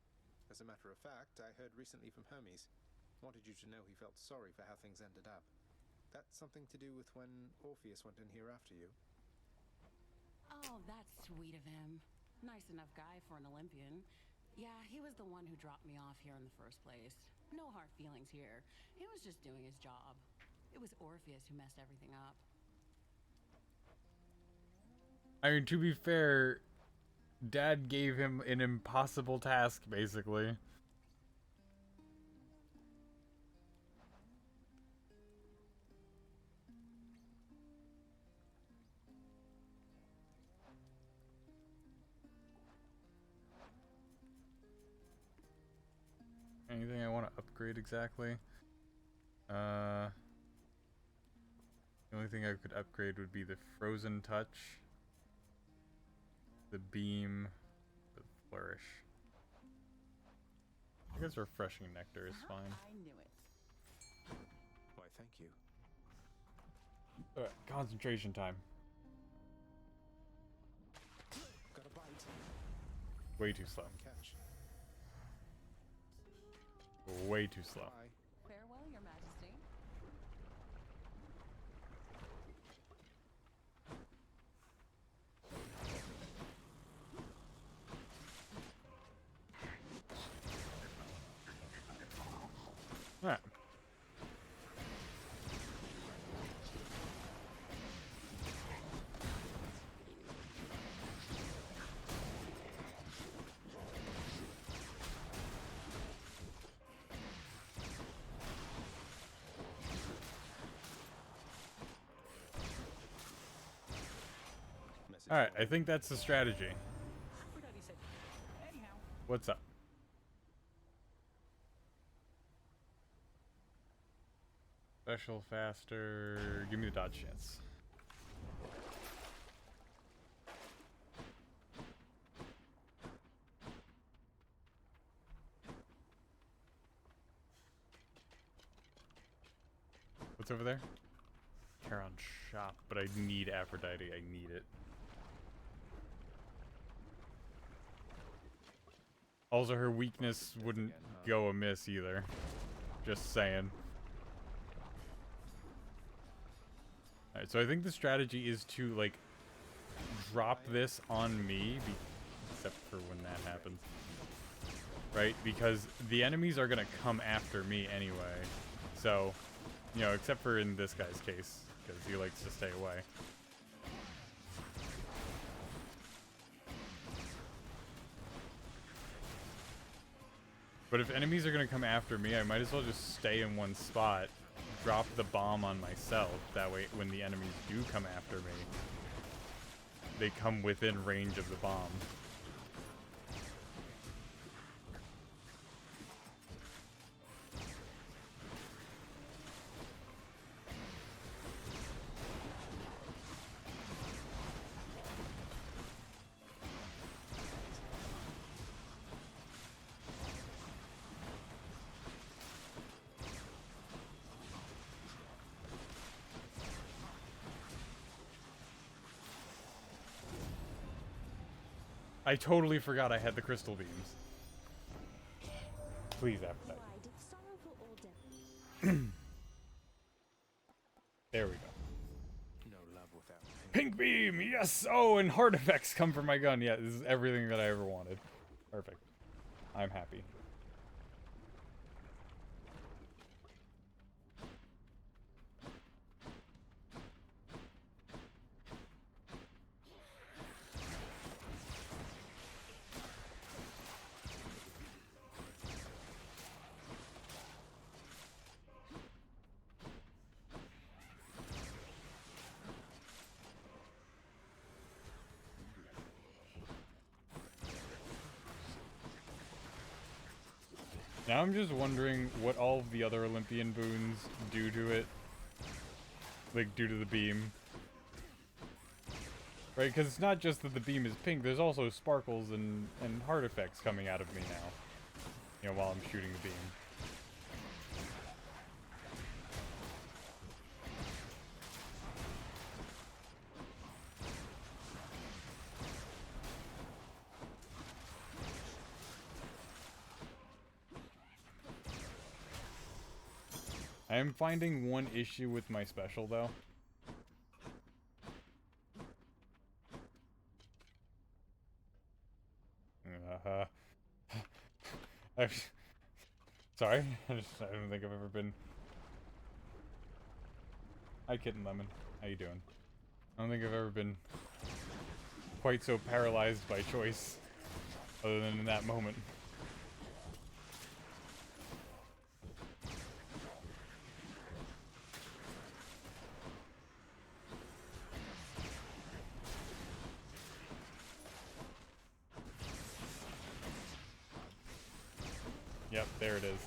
As a matter of fact, I heard recently from Hermes. Wanted you to know he felt sorry for how things ended up. That's something to do with when Orpheus went in here after you. Oh, that's sweet of him. Nice enough guy for an Olympian. Yeah, he was the one who dropped me off here in the first place. No hard feelings here. He was just doing his job. It was Orpheus who messed everything up. I mean, to be fair, Dad gave him an impossible task, basically. Anything I want to upgrade exactly? The only thing I could upgrade would be the Frozen Touch, the Beam, the Flourish. I guess Refreshing Nectar is fine. I knew it. Why, thank you. Alright, concentration time. Got a bite. Way too slow. Catch. Way too slow. Bye. Farewell, Your Majesty. Alright. Alright, I think that's the strategy. What's up? Special, faster. Give me the dodge chance. What's over there? Charon shop, but I need Aphrodite. I need it. Also, her weakness wouldn't go amiss either. Just saying. Alright, so I think the strategy is to, like, drop this on me, except for when that happens. Right? Because the enemies are gonna come after me anyway. So, you know, except for in this guy's case, because he likes to stay away. But if enemies are gonna come after me, I might as well just stay in one spot, drop the bomb on myself. That way, when the enemies do come after me, they come within range of the bomb. I totally forgot I had the crystal beams. Please, Aphrodite. There we go. No love without Pink beam, yes! Oh, and heart effects come from my gun. Yeah, this is everything that I ever wanted. Perfect. I'm happy. Now I'm just wondering what all of the other Olympian boons do to it. Like, due to the beam. Right, because it's not just that the beam is pink, there's also sparkles and heart effects coming out of me now. You know, while I'm shooting the beam. I am finding one issue with my special, though. Sorry, I don't think I've ever been... Hi, Kitten Lemon. How you doing? I don't think I've ever been quite so paralyzed by choice, other than in that moment. Yep, there it is.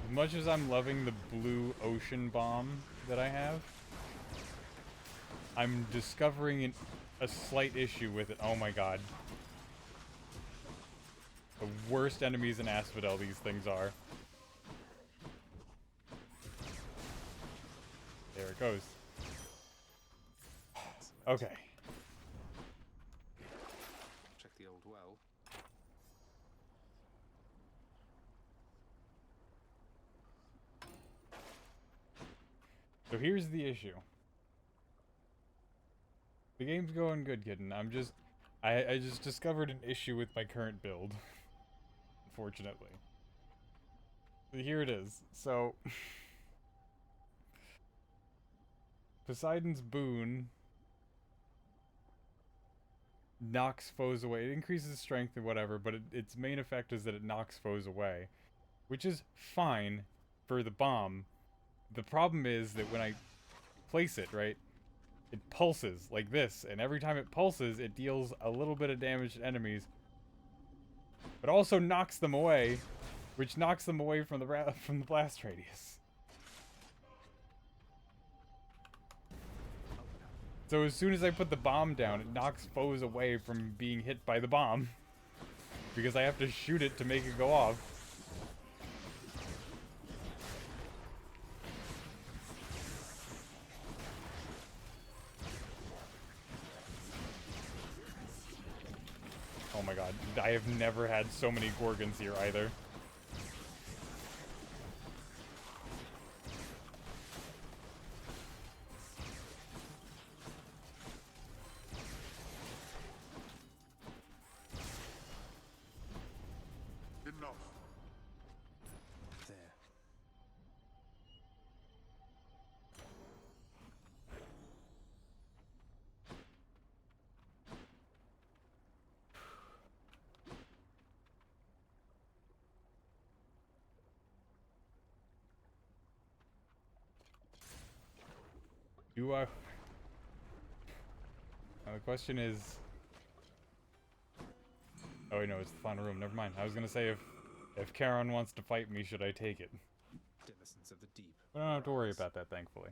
As much as I'm loving the blue ocean bomb that I have, I'm discovering a slight issue with it. Oh my god. The worst enemies in Asphodel these things are. There it goes. Okay. Check the old well. So here's the issue. The game's going good, kitten. I just discovered an issue with my current build. Unfortunately. But here it is. So Poseidon's boon knocks foes away. It increases strength and whatever, but its main effect is that it knocks foes away, which is fine for the bomb. The problem is that when I place it, right, it pulses like this, and every time it pulses, it deals a little bit of damage to enemies, but also knocks them away, which knocks them away from the blast radius. So as soon as I put the bomb down, it knocks foes away from being hit by the bomb. because I have to shoot it to make it go off. Oh my god, I have never had so many Gorgons here either. Enough. There. Do I... Now the question is... Oh wait, no, it's the final room. Never mind. I was gonna say if Charon wants to fight me, should I take it? Denizens of the deep. But I don't have to worry about that, thankfully.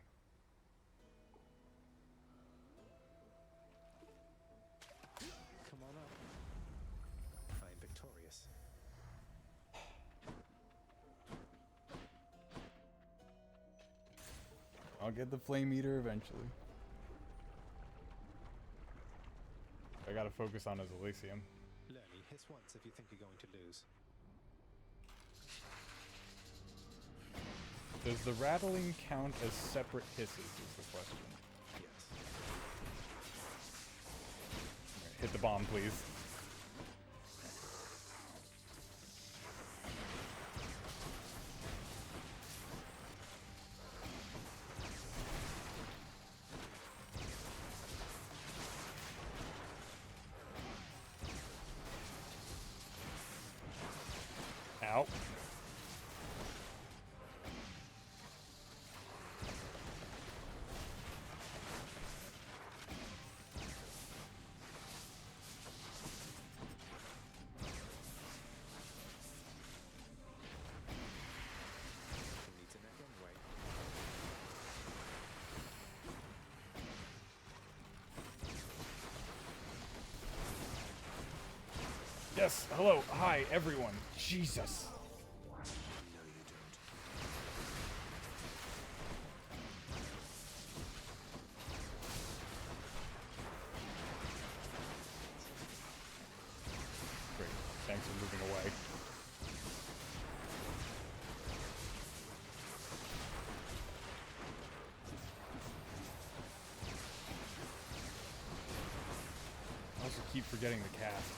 Come on up. I am victorious. I'll get the Flame Eater eventually. I gotta focus on his Elysium. Lernie, hiss once if you think you're going to lose. Does the rattling count as separate hisses is the question. Yes. Alright, hit the bomb, please. Ow. Who needs a neck anyway? Yes, hello, hi, everyone. Jesus. No, you don't. Great, thanks for moving away. I also keep forgetting the cast.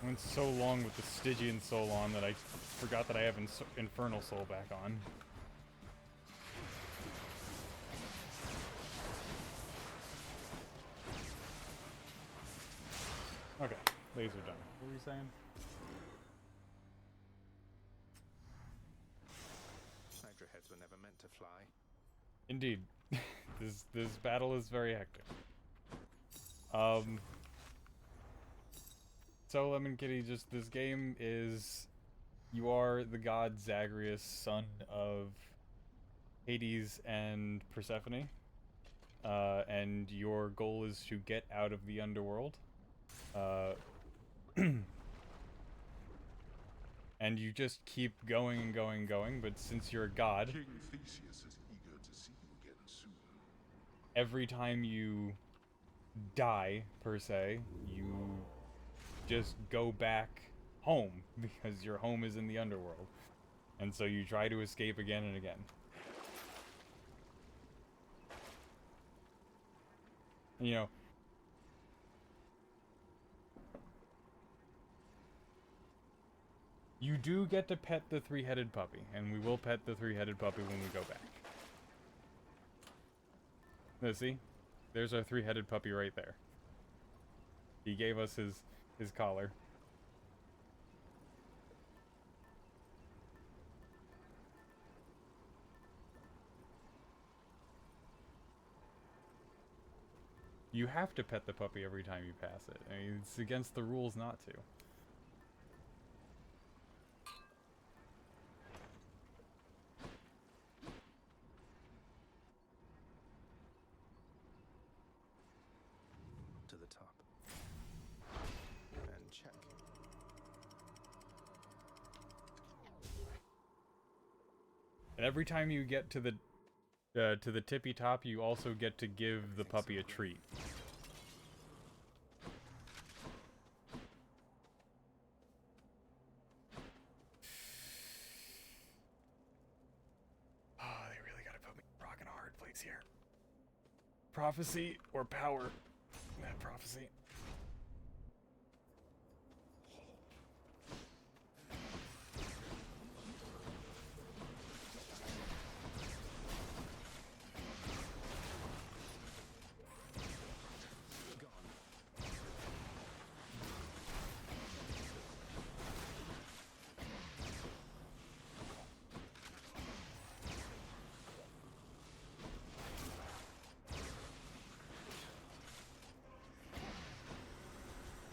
I went so long with the Stygian Soul on that I forgot that I have Infernal Soul back on. Okay, laser done. What were you saying? Hydra heads were never meant to fly. Indeed. This battle is very hectic. So Lemon Kitty, just this game is you are the god Zagreus, son of Hades and Persephone. And your goal is to get out of the underworld. And you just keep going and going and going, but since you're a god, King Theseus is eager to see you again soon. every time you die, per se, you just go back home, because your home is in the underworld. And so you try to escape again and again. You know, you do get to pet the three-headed puppy, and we will pet the three-headed puppy when we go back. Let's see. There's our three-headed puppy right there. He gave us his collar. You have to pet the puppy every time you pass it. I mean, it's against the rules not to. To the top. And check. And every time you get to the tippy top, you also get to give the puppy a treat. Oh, they really gotta put me rock in a hard place here. Prophecy or power? Prophecy.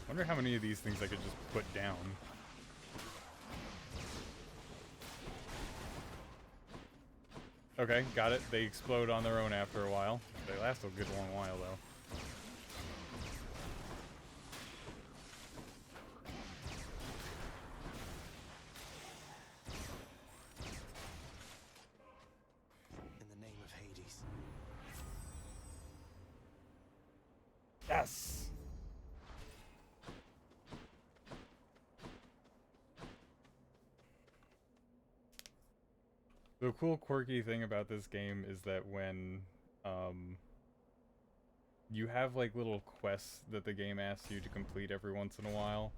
I wonder how many of these things I could just put down. Okay, got it. They explode on their own after a while. They last a good long while, though. In the name of Hades. Yes! The cool quirky thing about this game is that when you have like little quests that the game asks you to complete every once in a while,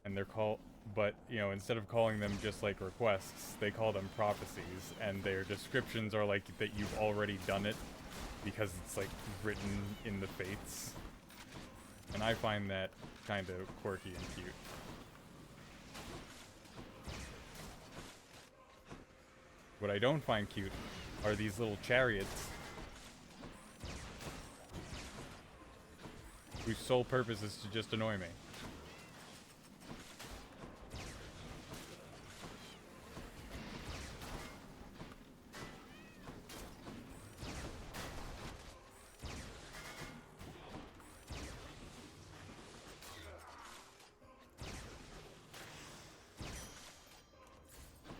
and they're called, but you know, instead of calling them just like requests, they call them prophecies, and their descriptions are like that you've already done it because it's like written in the fates. And I find that kind of quirky and cute. What I don't find cute are these little chariots whose sole purpose is to just annoy me.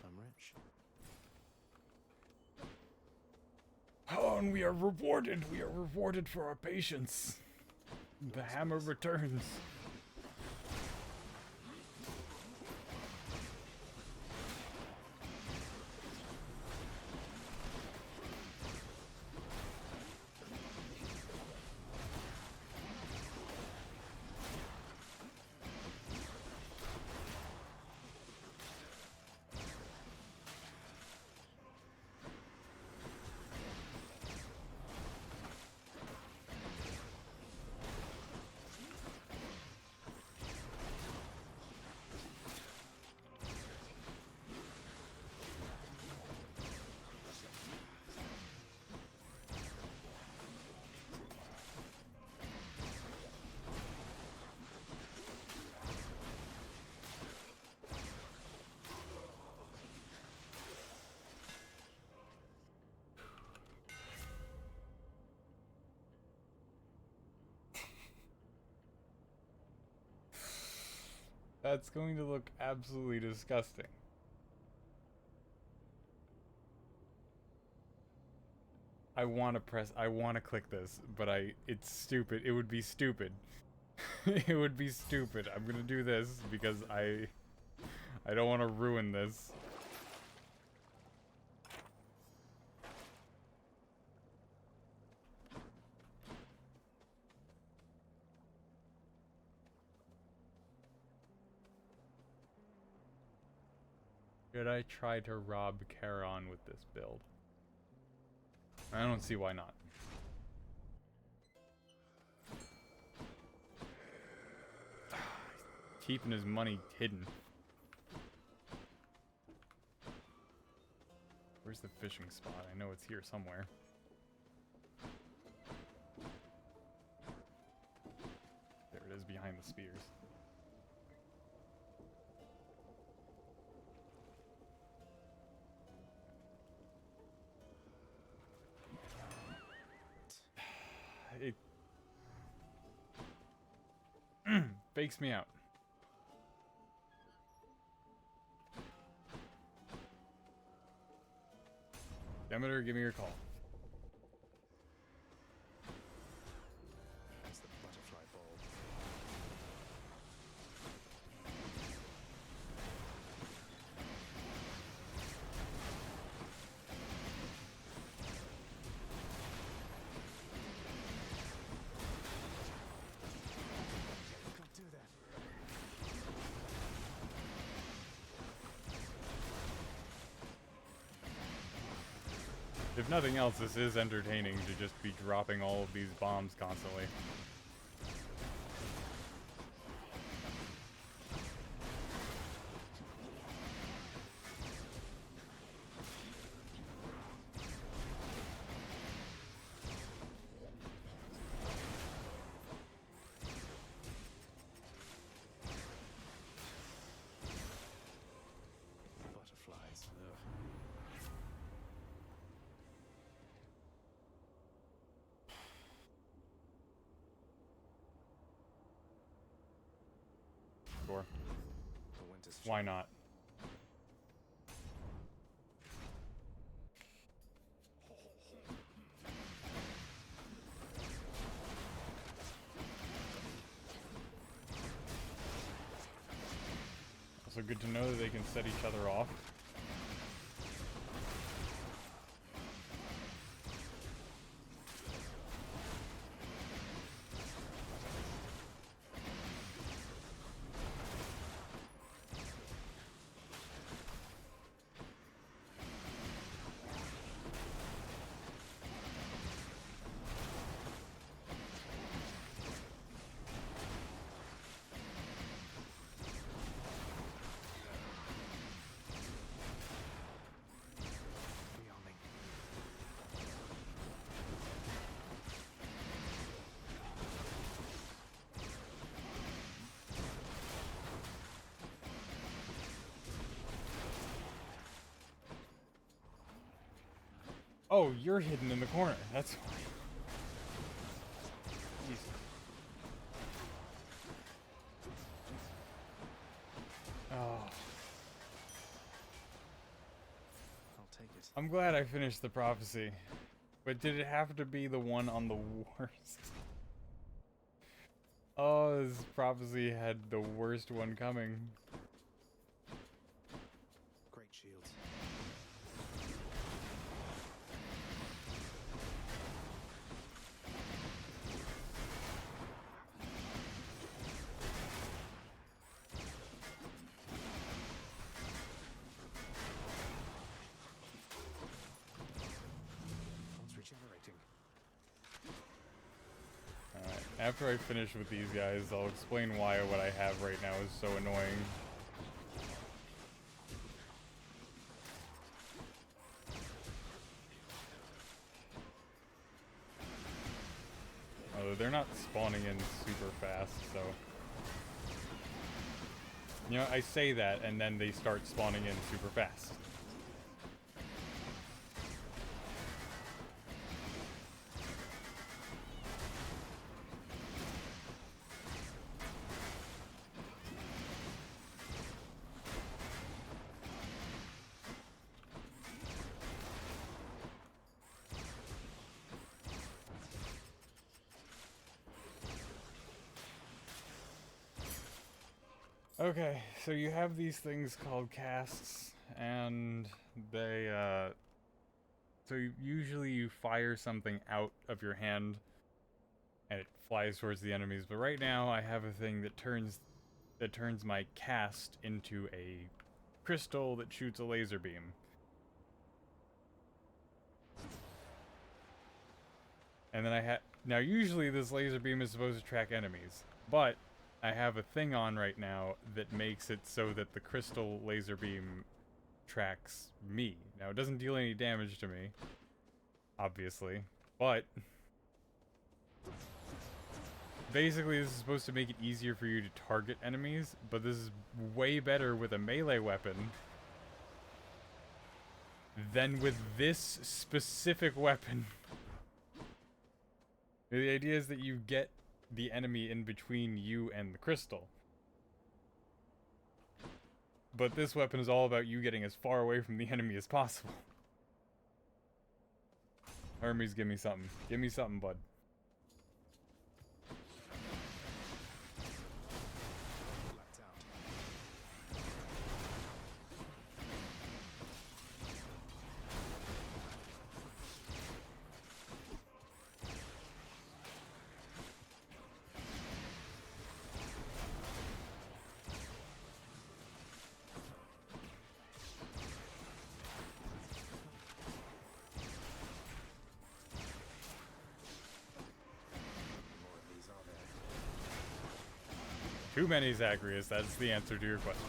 I'm rich. Oh, and we are rewarded. We are rewarded for our patience. The hammer returns. That's going to look absolutely disgusting. I want to click this, but it's stupid. It would be stupid. It would be stupid. I'm gonna do this because I don't want to ruin this. Should I try to rob Charon with this build? I don't see why not. Keeping his money hidden. Where's the fishing spot? I know it's here somewhere. There it is behind the spears. It fakes me out. Demeter, give me your call. As the butterfly ball. Can't do that. If nothing else, this is entertaining to just be dropping all of these bombs constantly. Butterflies. Ugh. Sure. The winter's Why not? Also good to know that they can set each other off. Yawning. Oh, you're hidden in the corner. That's why. Jeez. Oh. I'll take it. I'm glad I finished the prophecy. But did it have to be the one on the worst? Oh, this prophecy had the worst one coming. Great shields. Phone's regenerating. Alright, after I finish with these guys, I'll explain why what I have right now is so annoying. Although they're not spawning in super fast, so... You know, I say that, and then they start spawning in super fast. Okay, so you have these things called casts, and they, so usually you fire something out of your hand, and it flies towards the enemies, but right now I have a thing that turns my cast into a crystal that shoots a laser beam. And then now usually this laser beam is supposed to track enemies, but I have a thing on right now that makes it so that the crystal laser beam tracks me. Now, it doesn't deal any damage to me, obviously, but basically this is supposed to make it easier for you to target enemies, but this is way better with a melee weapon than with this specific weapon. The idea is that you get the enemy in between you and the crystal. But this weapon is all about you getting as far away from the enemy as possible. Hermes, give me something. Give me something, bud. Too many Zagreus, that's the answer to your question.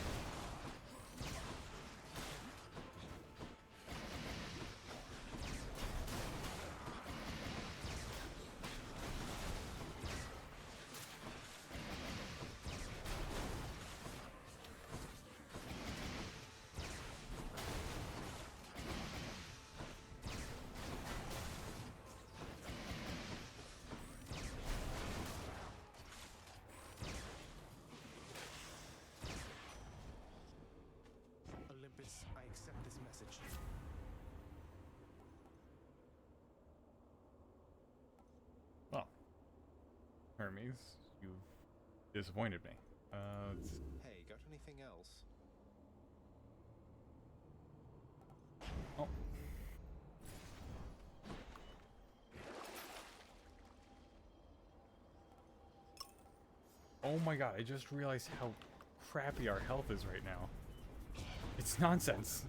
Olympus, I accept this message. Well, Hermes, you've disappointed me. Hey, got anything else? Oh. Oh my god, I just realized how crappy our health is right now. It's nonsense.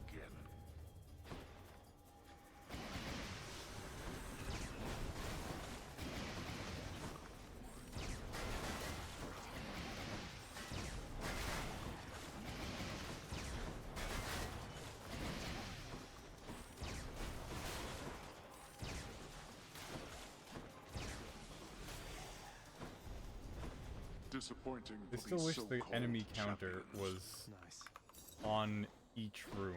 Disappointing. I still wish the enemy counter was on each room.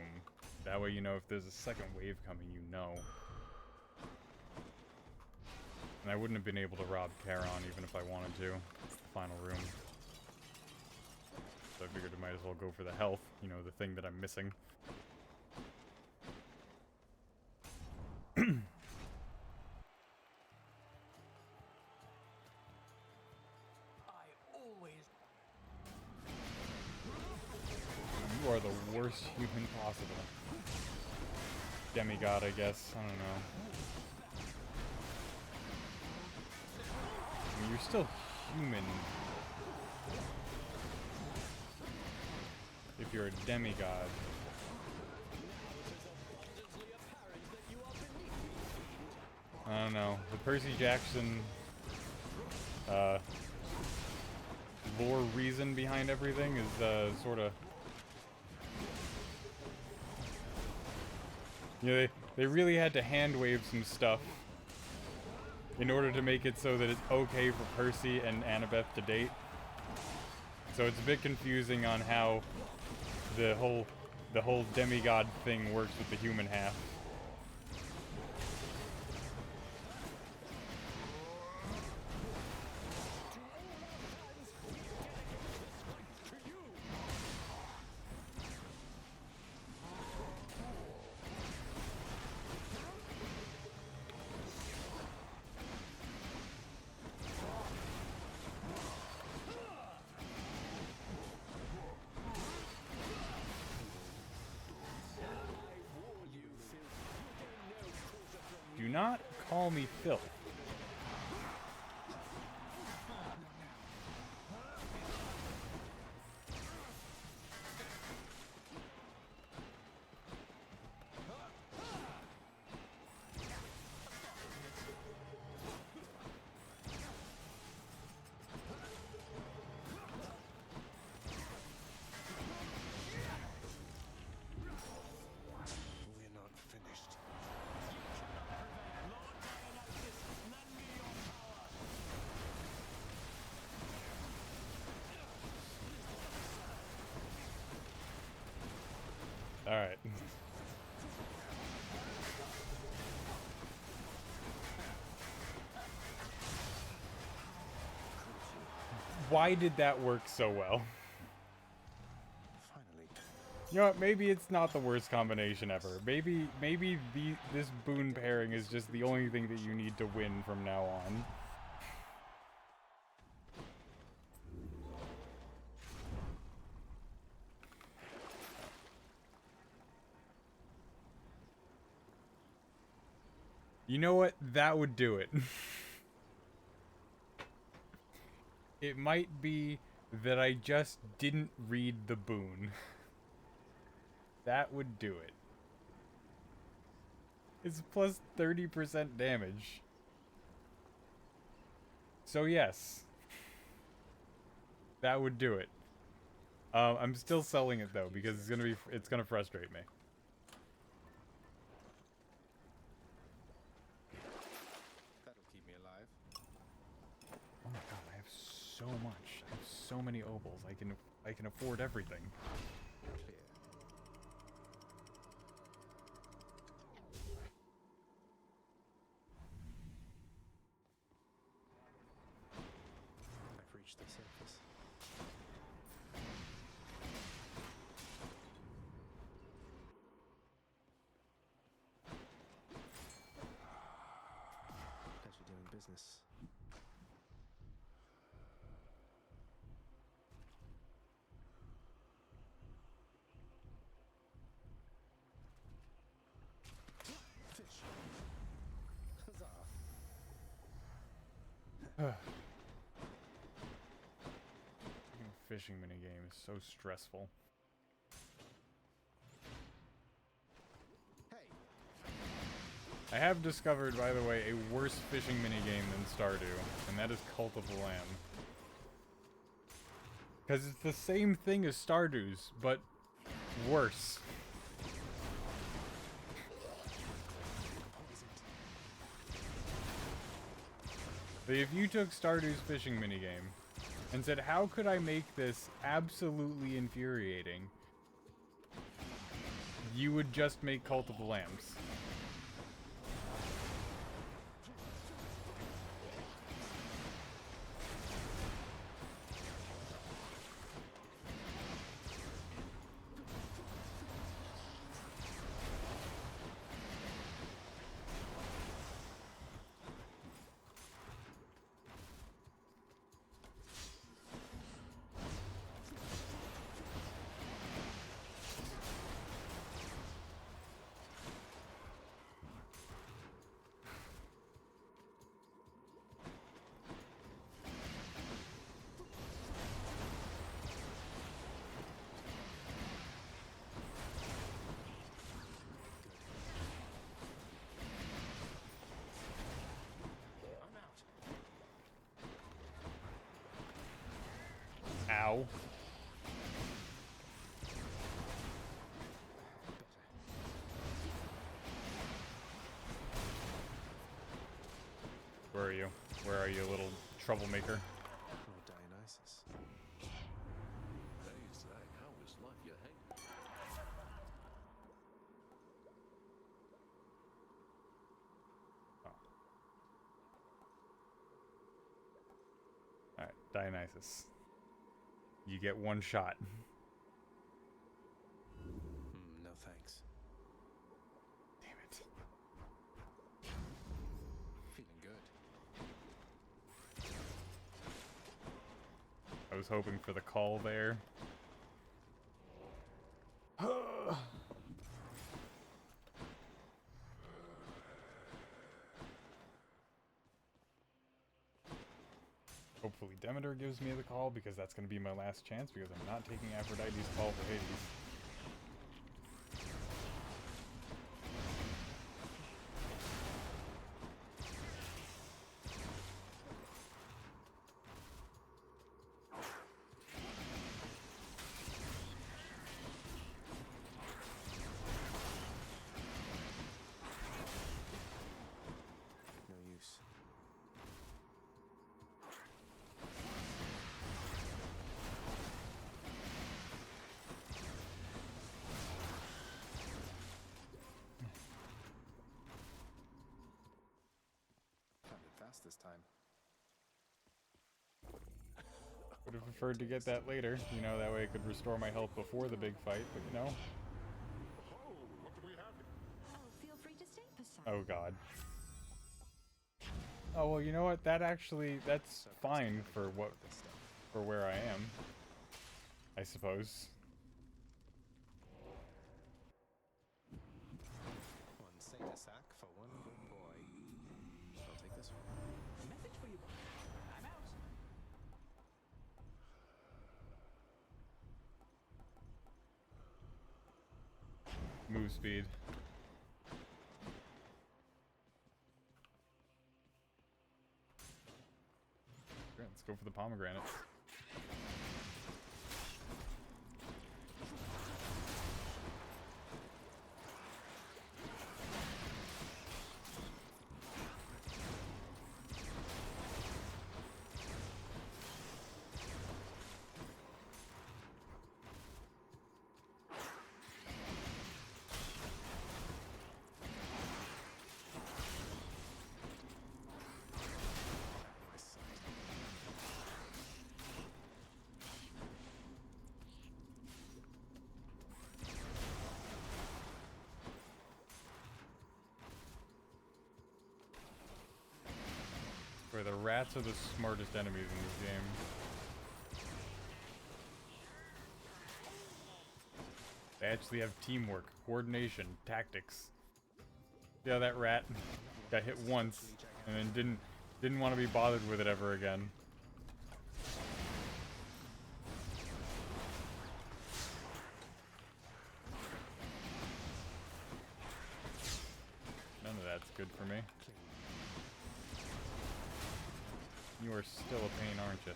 That way you know if there's a second wave coming, you know. And I wouldn't have been able to rob Charon even if I wanted to. It's the final room. So I figured I might as well go for the health, you know, the thing that I'm missing. You are the worst human possible. Demigod, I guess. I don't know. I mean, you're still human. If you're a demigod. I don't know. The Percy Jackson lore reason behind everything is sort of... You know, they really had to hand wave some stuff in order to make it so that it's okay for Percy and Annabeth to date. So it's a bit confusing on how the whole demigod thing works with the human half. Do not call me filth. We're not finished. All right. Why did that work so well? Finally. You know what? Maybe it's not the worst combination ever. Maybe this boon pairing is just the only thing that you need to win from now on. You know what? That would do it. It might be that I just didn't read the boon. That would do it. It's plus 30% damage. So yes. That would do it. I'm still selling it though because it's gonna frustrate me. That'll keep me alive. Oh my god, I have so much. I have so many opals. I can afford everything. Clear. I've reached the surface. Pleasure doing business. Fish. Huzzah. Fishing minigame is so stressful. Hey. I have discovered, by the way, a worse fishing minigame than Stardew, and that is Cult of the Lamb. Because it's the same thing as Stardew's, but worse. If you took Stardew's fishing minigame and said, how could I make this absolutely infuriating? You would just make Cult of the Lambs. Ow. Where are you? Where are you, little troublemaker? Lord Dionysus. Hey, Zach, how is life? You hang? Alright, Dionysus. You get one shot. No thanks. Damn it. Feeling good. I was hoping for the call there. Hopefully Demeter gives me the call, because that's going to be my last chance, because I'm not taking Aphrodite's call for Hades. No use. Found it fast this time. Would have preferred to get that later, you know, that way I could restore my health before the big fight, but you know. Feel free to stay, Poseidon. Oh god. Oh well, you know what? That's fine for where I am, I suppose. One Seder sack for one good boy. I'll take this one. Message for you. I'm out. Move speed. Sure, let's go for the pomegranate. Where the rats are the smartest enemies in this game. They actually have teamwork, coordination, tactics. Yeah, that rat got hit once and then didn't want to be bothered with it ever again. None of that's good for me. You are still a pain, aren't you?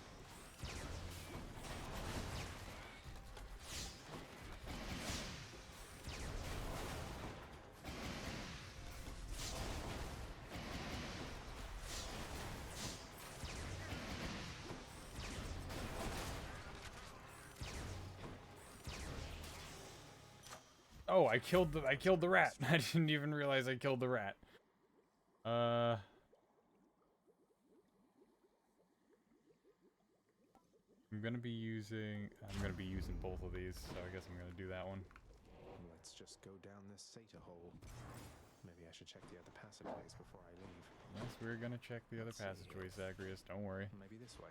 Oh, I killed the rat. I didn't even realize I killed the rat. I'm gonna be using both of these, so I guess I'm gonna do that one. Let's just go down this Sata hole. Maybe I should check the other passageways before I leave. Yes, we're gonna check the other passageways, Zagreus, don't worry. Maybe this way.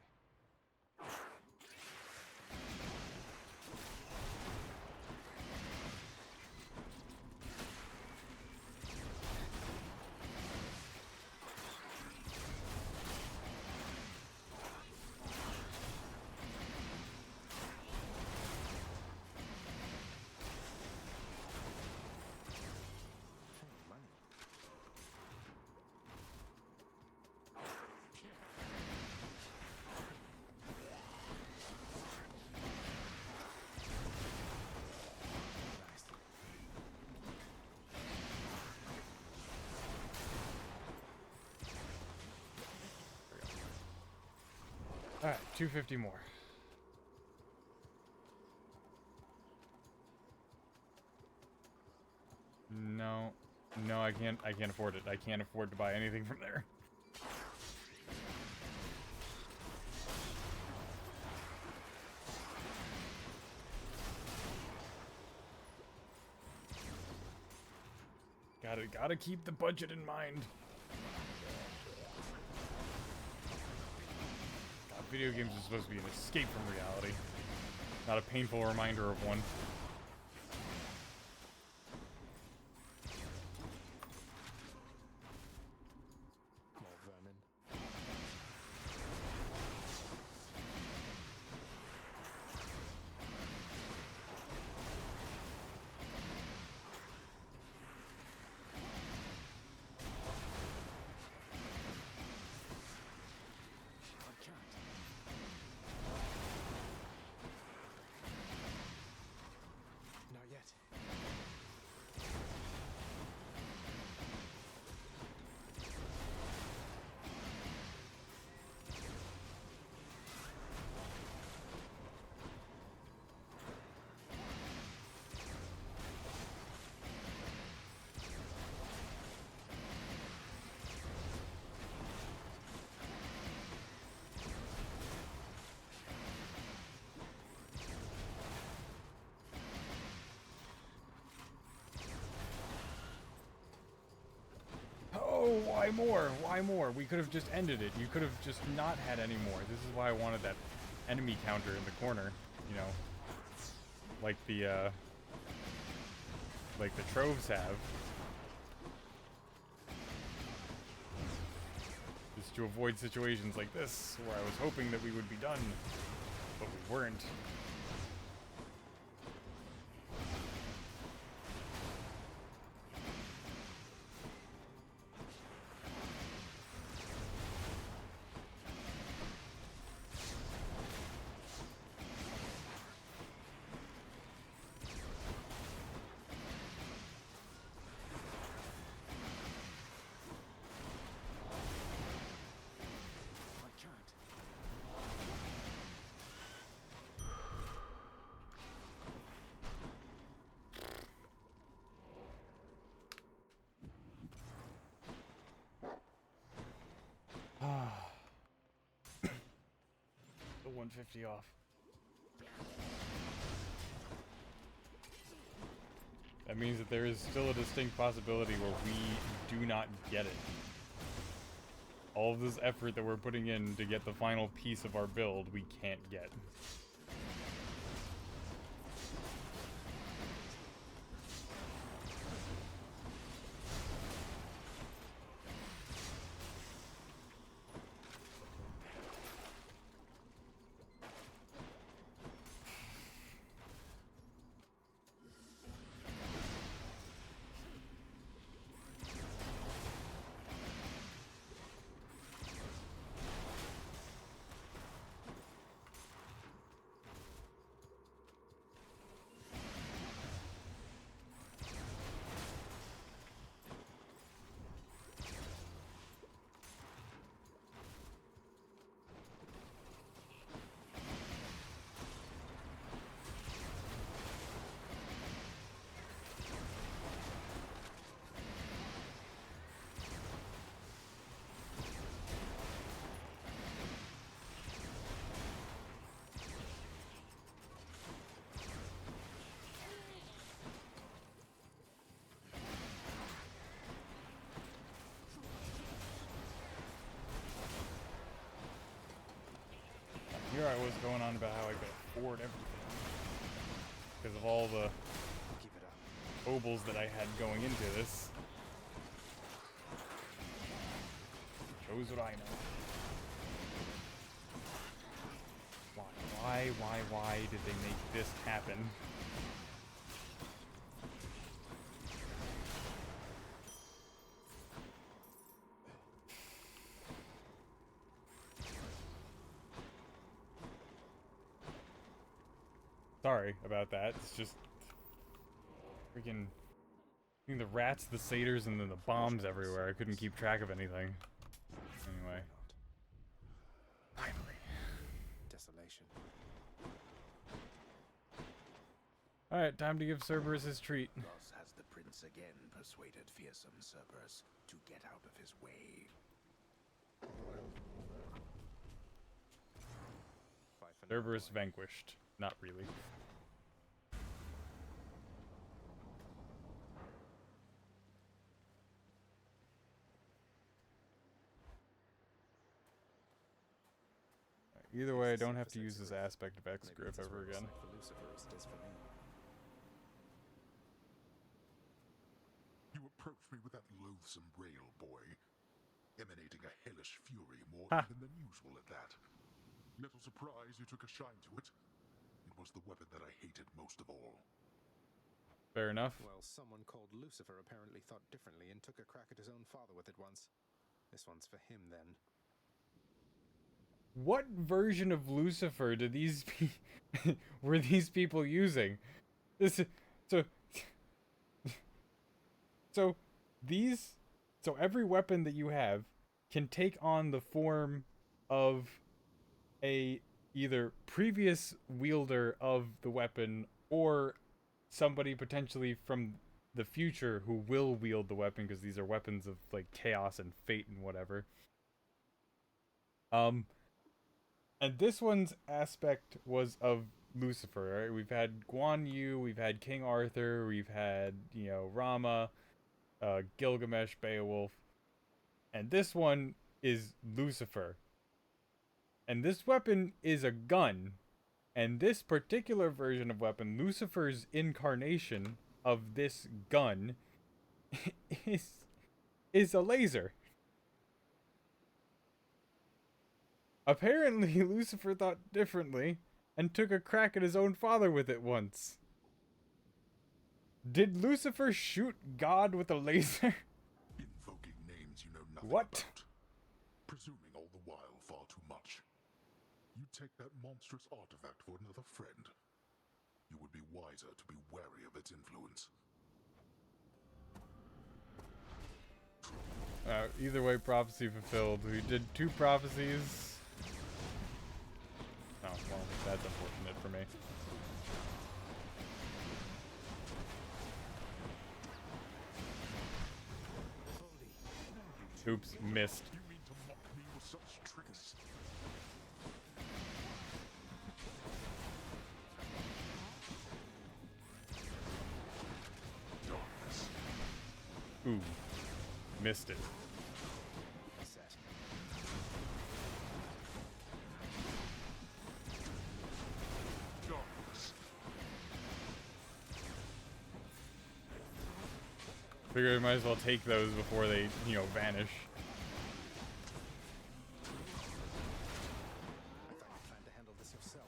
Alright, 250 more. No, I can't afford it. I can't afford to buy anything from there. Gotta keep the budget in mind. God, video games are supposed to be an escape from reality, not a painful reminder of one. More vermin. I can't. no, why more? Why more? We could have just ended it. You could have just not had any more. This is why I wanted that enemy counter in the corner, you know, like the troves have. Just to avoid situations like this, where I was hoping that we would be done, but we weren't. The 150 off. That means that there is still a distinct possibility where we do not get it. All of this effort that we're putting in to get the final piece of our build, we can't get. Here I was going on about how I could afford everything because of all the obols that I had going into this. Shows what I know. Why did they make this happen? Sorry about that. It's just freaking the rats, the satyrs, and then the bombs everywhere. I couldn't keep track of anything. Anyway. Finally. Desolation. Alright, time to give Cerberus his treat. Thus has the prince again persuaded fearsome Cerberus to get out of his way. Cerberus vanquished. Not really. Either way, I don't have to use this aspect of X-Griff ever again. For Lucifer as it is for me. You approached me with that loathsome rail, boy, emanating a hellish fury more Ha. even than usual at that. Little surprise you took a shine to it. It was the weapon that I hated most of all. Fair enough. Well, someone called Lucifer apparently thought differently and took a crack at his own father with it once. This one's for him, then. What version of Lucifer did these were these people using? So every weapon that you have can take on the form of a either previous wielder of the weapon or somebody potentially from the future who will wield the weapon, because these are weapons of like chaos and fate and whatever. And this one's aspect was of Lucifer, right? We've had Guan Yu, we've had King Arthur, we've had, Rama, Gilgamesh, Beowulf. And this one is Lucifer. And this weapon is a gun. And this particular version of weapon, Lucifer's incarnation of this gun, is a laser. Apparently, Lucifer thought differently and took a crack at his own father with it once. Did Lucifer shoot God with a laser? Invoking names you know nothing What? about. Presuming all the while far too much. You take that monstrous artifact for another friend. You would be wiser to be wary of its influence. Either way, prophecy fulfilled. We did 2 prophecies. Oh, well, that's unfortunate for me. Oops, missed. You mean to mock me with such tricks? Darkness. Ooh, missed it. Set. Darkness. Figure I might as well take those before they, you know, vanish. I thought you planned to handle this yourself.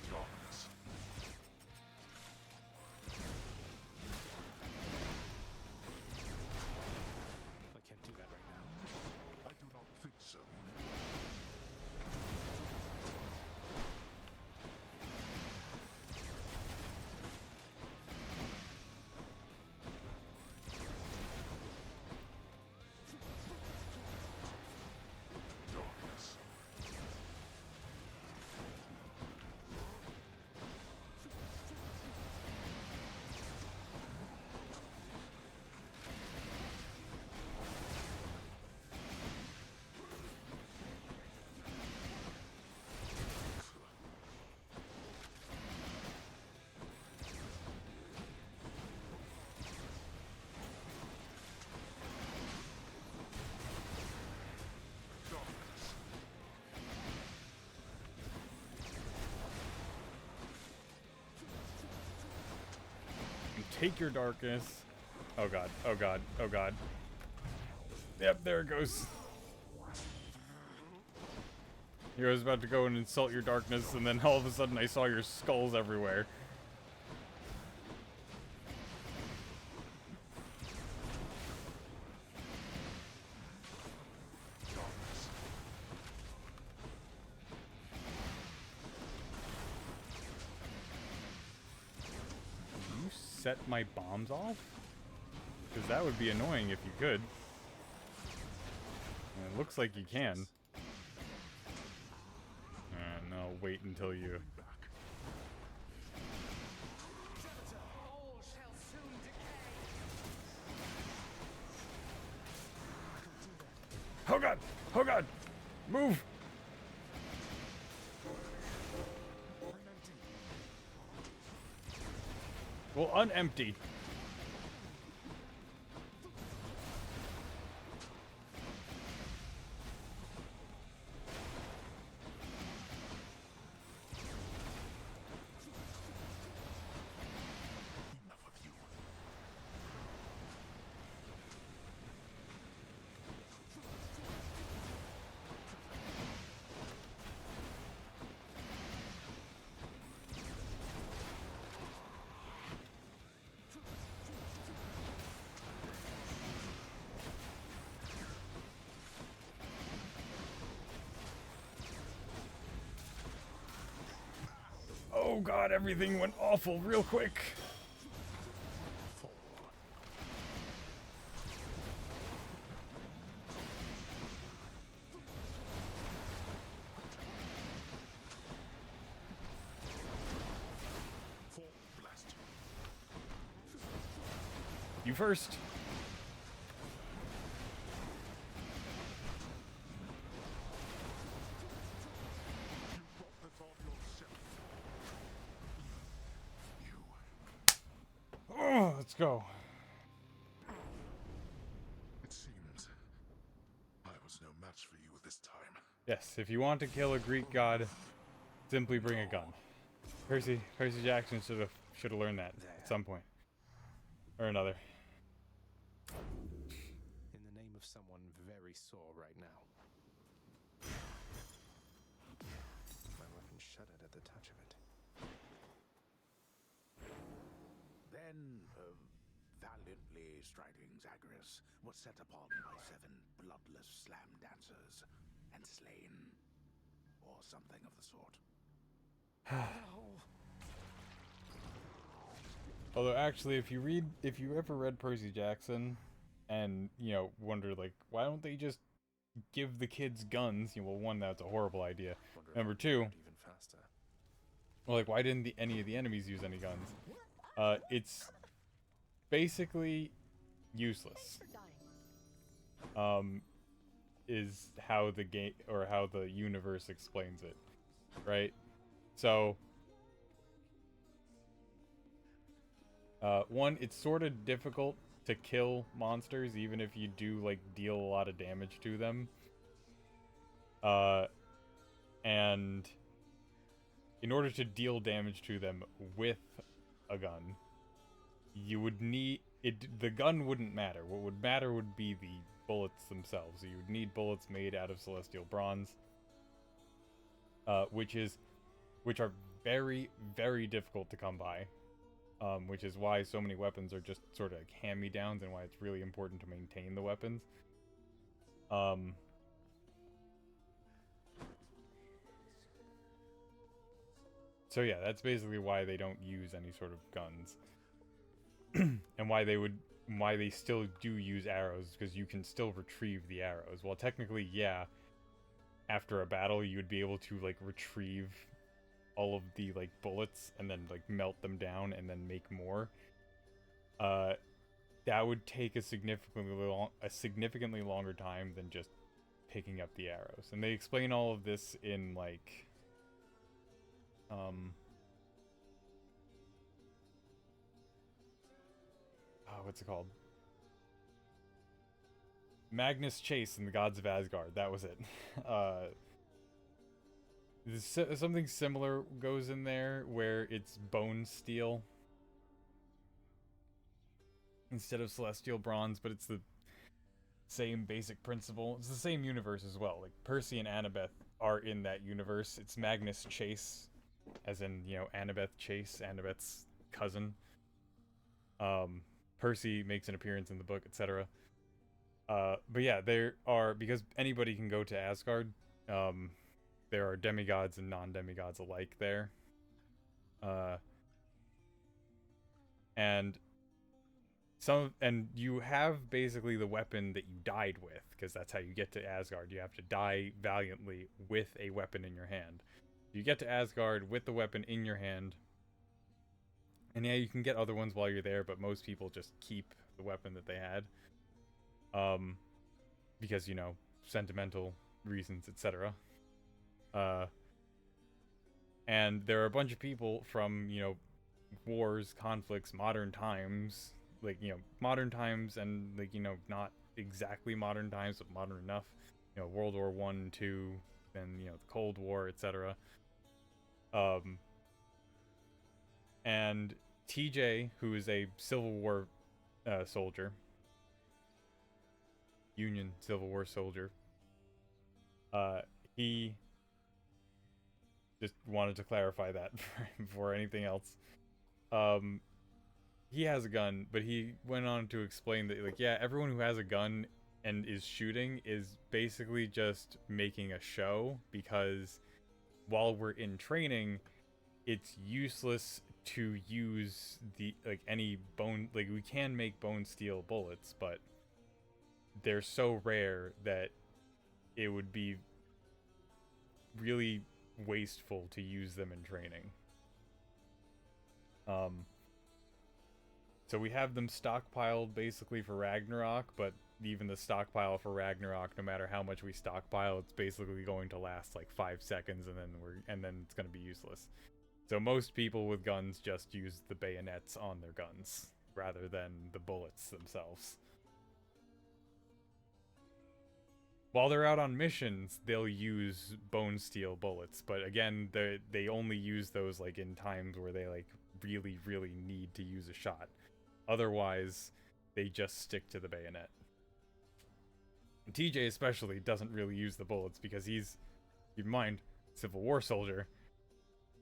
Darkness. I can't do that right now. I do not think so. Darkness. Darkness. Take your darkness. Oh god, oh god, oh god. Yep, there it goes. I was about to go and insult your darkness, and then all of a sudden I saw your skulls everywhere. Darkness. Can you set my bombs off? Because that would be annoying if you could. And it looks like you can. No, wait until you... All shall soon decay. Oh god! Oh god! Move! Well, unempty. Enough of you. Oh god, everything went awful real quick. Fall blast. You first. You brought this on yourself. go. It seems I was no match for you this time. Yes, if you want to kill a Greek god, simply bring a gun. Percy Jackson should have learned that at some point or another. In the name of someone very sore right now. My weapon shuddered at the touch of it. Then, valiantly striding Zagreus was set upon by 7 bloodless slam dancers and slain, or something of the sort. Although actually, if you ever read Percy Jackson, and you know wonder like why don't they just give the kids guns? You know, well, one, that's a horrible idea. Number two, Even faster. well, like why didn't any of the enemies use any guns? It's basically useless. Is how the game or how the universe explains it, right? So, one, it's sort of difficult to kill monsters, even if you do like deal a lot of damage to them. And in order to deal damage to them with a gun, you would need it. The gun wouldn't matter. What would matter would be the bullets themselves. So you would need bullets made out of celestial bronze, which are very, very difficult to come by. Which is why so many weapons are just sort of like hand-me-downs, and why it's really important to maintain the weapons. So yeah, that's basically why they don't use any sort of guns, and why they still do use arrows, because you can still retrieve the arrows. Well, technically, yeah, after a battle, you would be able to like retrieve all of the like bullets and then like melt them down and then make more. That would take a significantly longer time than just picking up the arrows. And they explain all of this in like what's it called? Magnus Chase and the Gods of Asgard. That was it. Something similar goes in there where it's bone steel instead of celestial bronze, but it's the same basic principle. It's the same universe as well. Like Percy and Annabeth are in that universe. It's Magnus Chase, as in, you know, Annabeth Chase, Annabeth's cousin. Percy makes an appearance in the book, etc. But yeah, there are, because anybody can go to Asgard, there are demigods and non-demigods alike there. And you have basically the weapon that you died with, because that's how you get to Asgard. You have to die valiantly with a weapon in your hand. You get to Asgard with the weapon in your hand. And yeah, you can get other ones while you're there, but most people just keep the weapon that they had. Because, you know, sentimental reasons, etc. And there are a bunch of people from, you know, wars, conflicts, modern times, like, you know, modern times and, like, you know, not exactly modern times, but modern enough, you know, World War I, II, then, you know, the Cold War, etc. And TJ, who is a Civil War soldier, Union Civil War soldier, he just wanted to clarify that before anything else. He has a gun, but he went on to explain that, like, yeah, everyone who has a gun and is shooting is basically just making a show, because while we're in training, it's useless to use the, like, any bone, like, we can make bone steel bullets, but they're so rare that it would be really wasteful to use them in training. So we have them stockpiled basically for Ragnarok, but even the stockpile for Ragnarok, no matter how much we stockpile, it's basically going to last like 5 seconds, and then it's going to be useless. So most people with guns just use the bayonets on their guns, rather than the bullets themselves. While they're out on missions, they'll use bone steel bullets, but again, they only use those like in times where they like really, really need to use a shot. Otherwise, they just stick to the bayonet. And TJ especially doesn't really use the bullets because he's, keep in mind, Civil War soldier.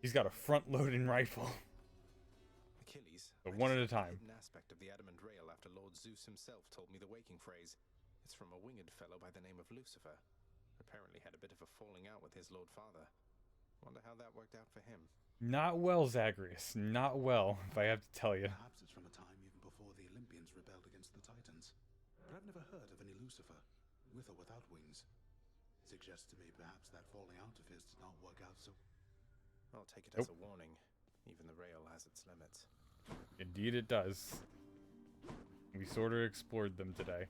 He's got a front-loading rifle. Achilles. But one at a time. Hidden aspect of the adamant rail after Lord Zeus himself told me the waking phrase. It's from a winged fellow by the name of Lucifer. Apparently had a bit of a falling out with his Lord Father. Wonder how that worked out for him. Not well, Zagreus. Not well, if I have to tell you. Perhaps it's from a time even before the Olympians rebelled against the Titans. But I've never heard of any Lucifer, with or without wings. Suggests to me perhaps that falling out of his did not work out so... I'll take it as a warning. Even the rail has its limits. Indeed it does. We sort of explored them today.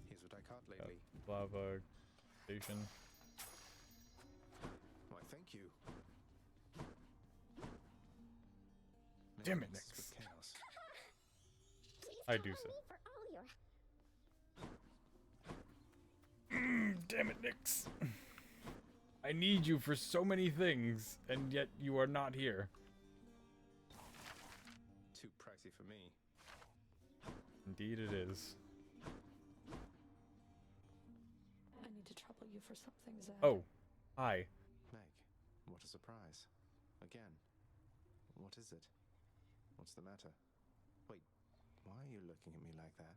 Here's what I caught lately. Lava station. Why, thank you. Damn it, Mixed Nyx. with chaos. I do so. Damn it, Nyx. I need you for so many things, and yet you are not here. Too pricey for me. Indeed it is. I need to trouble you for something, Zag. Oh, hi. Meg, what a surprise. Again. What is it? What's the matter? Wait, why are you looking at me like that?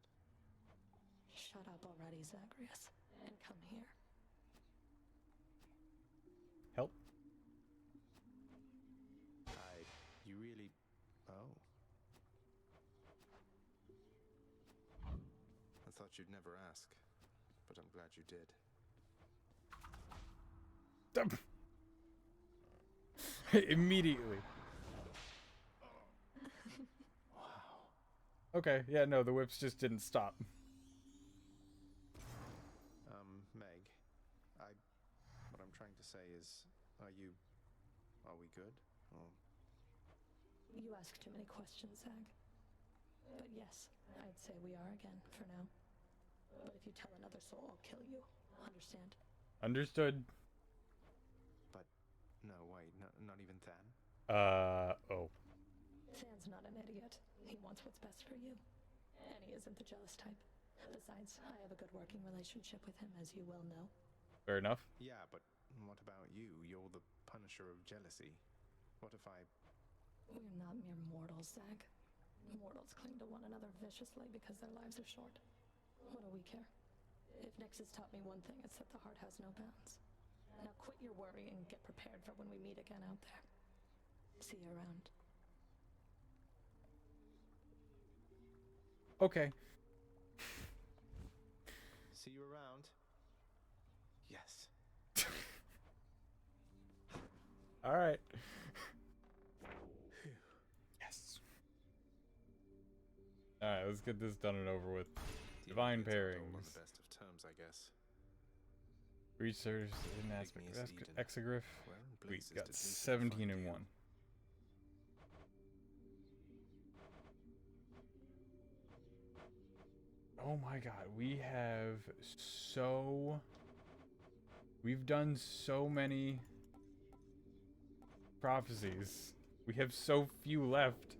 Shut up already, Zagreus, and come here. Help? You really... Oh. I thought you'd never ask, but I'm glad you did. Immediately. Okay, yeah, no, the whips just didn't stop. Meg, what I'm trying to say is, are we good? Or... You ask too many questions, Zag. But yes, I'd say we are again, for now. But if you tell another soul, I'll kill you. Understand? Understood. But, no, wait, not even Than? Oh. Than's not an idiot. He wants what's best for you. And he isn't the jealous type. Besides, I have a good working relationship with him, as you well know. Fair enough. Yeah, but what about you? You're the punisher of jealousy. What if I... We're not mere mortals, Zag. Mortals cling to one another viciously because their lives are short. What do we care? If Nyx has taught me one thing, it's that the heart has no bounds. Now quit your worrying and get prepared for when we meet again out there. See you around. Okay. See you around? Yes. Alright. Yes. Alright, let's get this done and over with. Divine pairings. On the best of terms, I guess. Research in aspect of Exegriff. We got 17 and 1. Oh my god, we've done so many prophecies. We have so few left.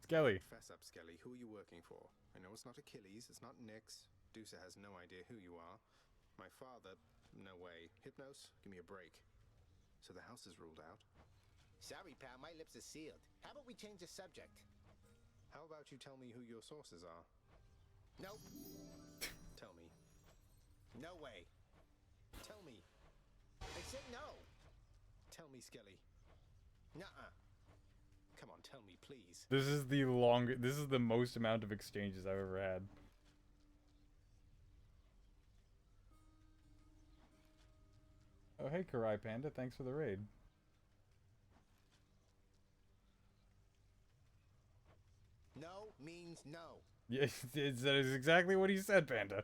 Skelly. Fess up, Skelly. Who are you working for? I know it's not Achilles, it's not Nyx. Dusa has no idea who you are. My father, no way. Hypnos, give me a break. So the house is ruled out? Sorry, pal, my lips are sealed. How about we change the subject? How about you tell me who your sources are? Nope. Tell me. No way. Tell me. I said no. Tell me, Skelly. Nuh-uh. Come on, tell me, please. This is the most amount of exchanges I've ever had. Oh, hey, Karai Panda, thanks for the raid. No means no. Yeah, that is exactly what he said, Panda.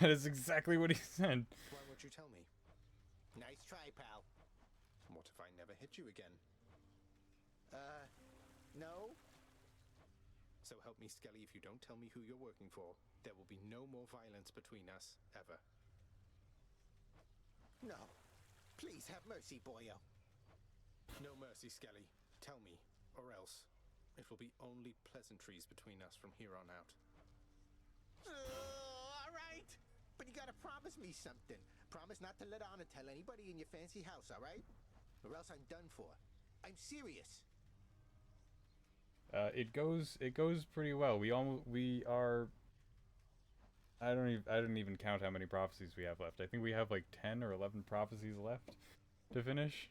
That is exactly what he said. Why won't you tell me? Nice try, pal. What if I never hit you again? No? So help me, Skelly, if you don't tell me who you're working for, there will be no more violence between us, ever. No. Please have mercy, boyo. No mercy, Skelly. Tell me, or else it will be only pleasantries between us from here on out. All right. But you gotta promise me something. Promise not to let on and tell anybody in your fancy house, all right? Or else I'm done for. I'm serious. It goes pretty well. We are. I didn't even count how many prophecies we have left. I think we have like 10 or 11 prophecies left to finish.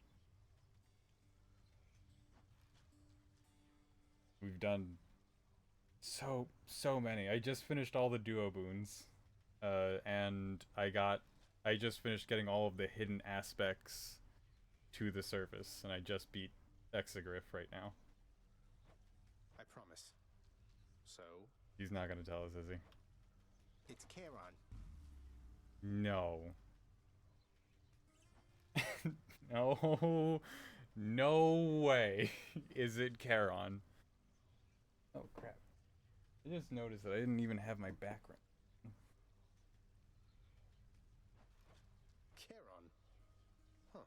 We've done so many. I just finished all the duo boons, and I just finished getting all of the hidden aspects to the surface, and I just beat Exegriff right now. I promise. So? He's not gonna tell us, is he? It's Charon. No. No. No way is it Charon. Oh crap. I just noticed that I didn't even have my background. Charon? Huh.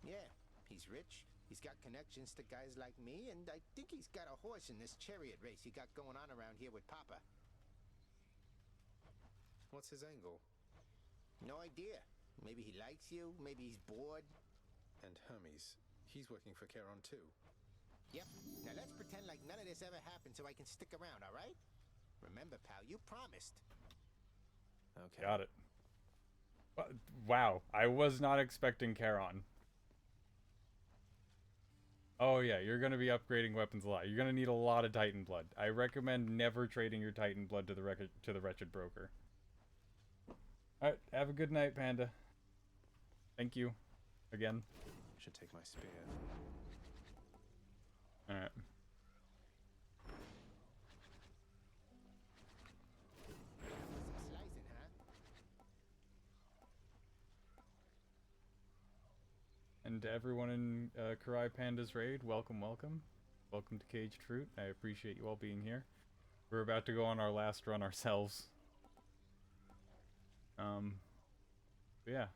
Yeah, he's rich. He's got connections to guys like me, and I think he's got a horse in this chariot race he got going on around here with Papa. What's his angle? No idea. Maybe he likes you, maybe he's bored. And Hermes, he's working for Charon too. Yep. Now let's pretend like none of this ever happened so I can stick around, all right? Remember, pal, you promised. Okay. Got it. Wow, I was not expecting Charon. Oh yeah, you're gonna be upgrading weapons a lot. You're gonna need a lot of Titan blood. I recommend never trading your Titan blood to the wretched broker. Alright, have a good night, Panda. Thank you. Again. Should take my spear. Alright. Slicing, huh? And to everyone in Karai Panda's raid, welcome, welcome. Welcome to Caged Fruit. I appreciate you all being here. We're about to go on our last run ourselves. But yeah,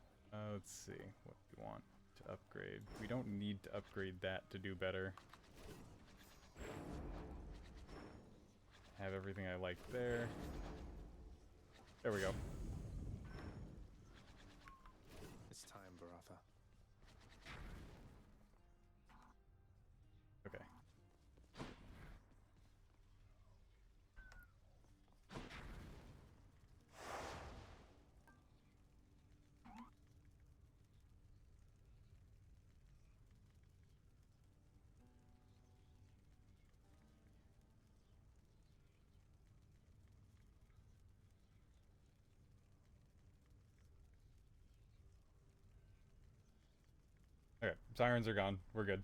let's see what we want to upgrade. We don't need to upgrade that to do better. Have everything I like there. There we go. It's time, Baratha. Okay. Okay, sirens are gone. We're good.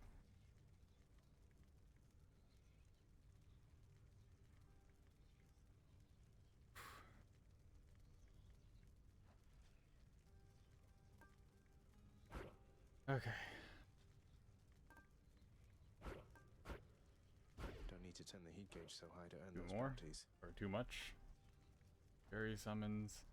Okay. Don't need to turn the heat gauge so high to earn Two those more? bounties. Or too much? Fairy summons.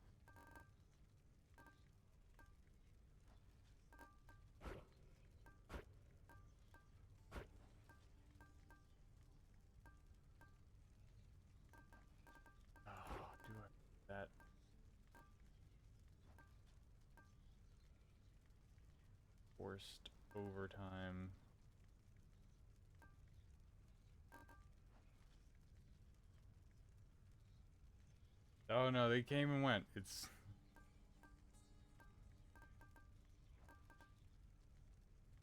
Oh, do it. That. Forced overtime. Oh no, they came and went. It's...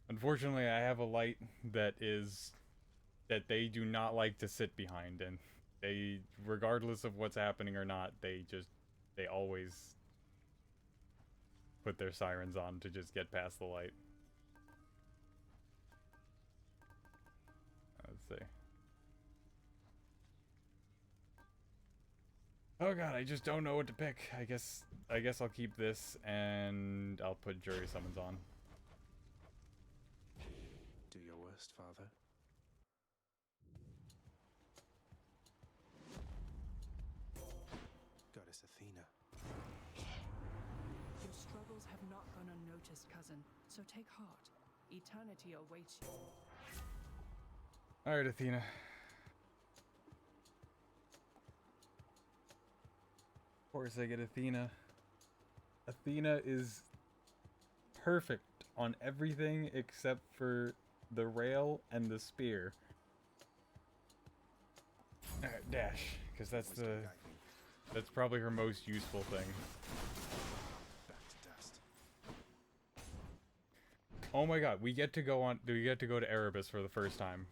Unfortunately, I have a light that they do not like to sit behind, and they, regardless of what's happening or not, they always put their sirens on to just get past the light. Let's see. Oh god, I just don't know what to pick. I guess I'll keep this and I'll put jury summons on. Do your worst, Father. Goddess Athena. Your struggles have not gone unnoticed, cousin, so take heart. Eternity awaits you. Alright, Athena. Of course I get Athena. Athena is perfect on everything except for the rail and the spear. Alright, dash, because that's probably her most useful thing. Back to dust. Oh my god, we get to go to Erebus for the first time.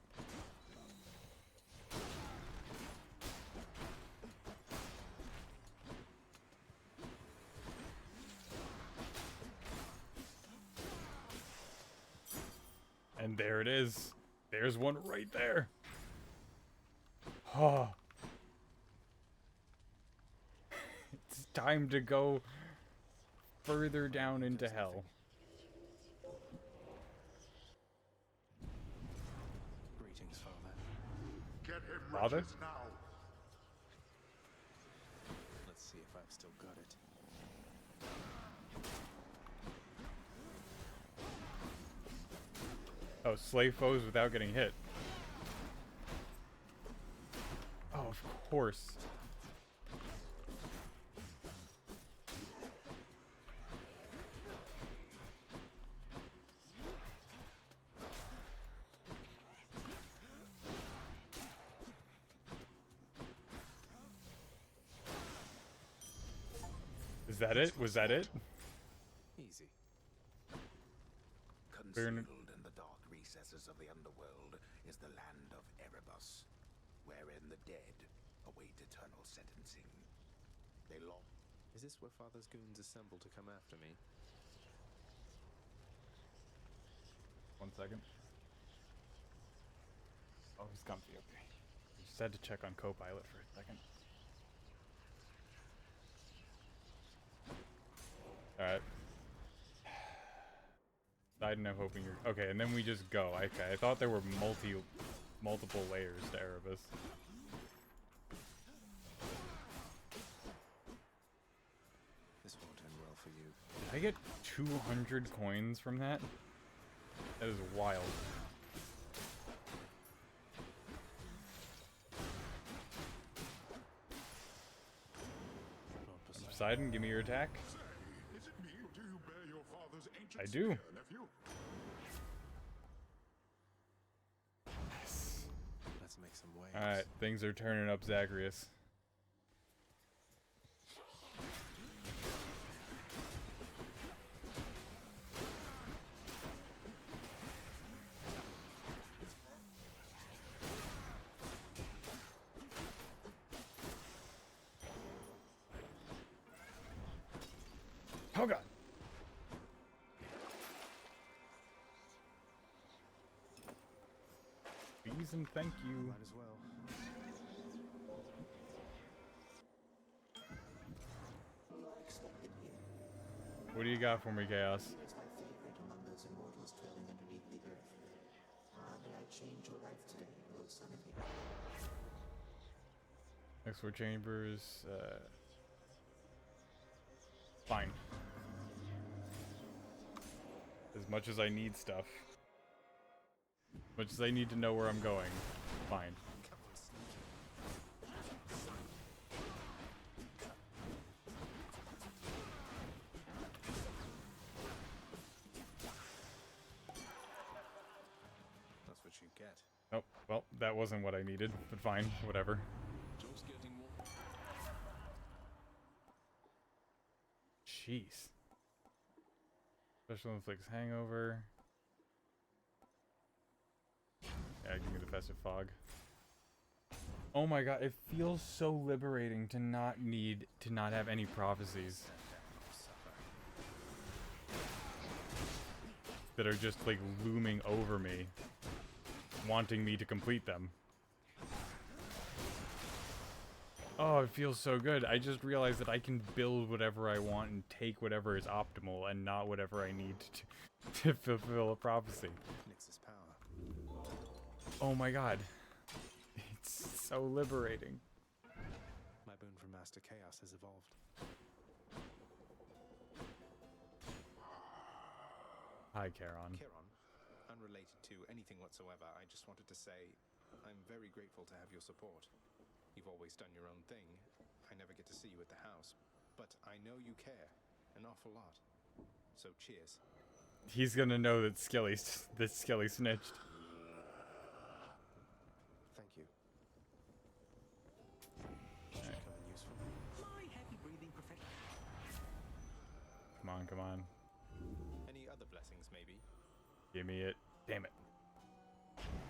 And there it is. There's one right there. Oh. It's time to go further down into hell. Greetings, Father. Get him, Father? riches now. Let's see if I've still got it. Oh, slay foes without getting hit. Oh, of course. Is that it? Was that it? Easy. Concealed in the dark recesses of the underworld is the land of Erebus, wherein the dead await eternal sentencing. They long. Is this where Father's goons assemble to come after me? 1 second. Oh, he's comfy. Okay. Just had to check on Copilot for a second. Alright. Siding, I'm hoping you're... Okay, and then we just go. Okay, I thought there were multiple layers to Erebus. This won't end well for you. Did I get 200 coins from that? That is wild. Poseidon, give me your attack. Is it me, or do you bear your father's ancient I do. spear, nephew? Let's make some waves. Alright, things are turning up, Zagreus. Oh god. Please and thank you. Might as well. What do you got for me, Chaos? It's my favorite among those immortals dwelling underneath the earth. May I change your life today, O son of the earth. X4 chambers, fine. As much as I need stuff. As much as I need to know where I'm going. Fine. That's what you get. Oh, well, that wasn't what I needed, but fine, whatever. Just getting more. Jeez. Special inflicts hangover. Yeah, give me the festive fog. Oh my god, it feels so liberating to not have any prophecies. That are just like looming over me, wanting me to complete them. Oh, it feels so good. I just realized that I can build whatever I want and take whatever is optimal and not whatever I need to fulfill a prophecy. Nyx's power. Oh my god. It's so liberating. My boon from Master Chaos has evolved. Hi, Charon. Charon, unrelated to anything whatsoever, I just wanted to say I'm very grateful to have your support. You've always done your own thing. I never get to see you at the house, but I know you care an awful lot. So cheers. He's gonna know that Skelly snitched. Thank you. Should come in useful. My heavy breathing perfect. Come on, come on. Any other blessings, maybe? Give me it. Damn it.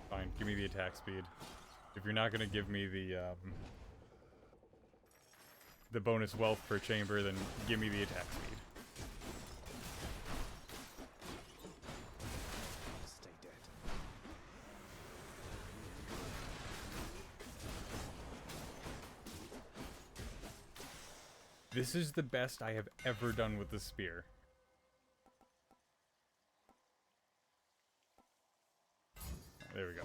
Fine, give me the attack speed. If you're not gonna give me the bonus wealth per chamber, then give me the attack speed. Stay dead. This is the best I have ever done with the spear. There we go.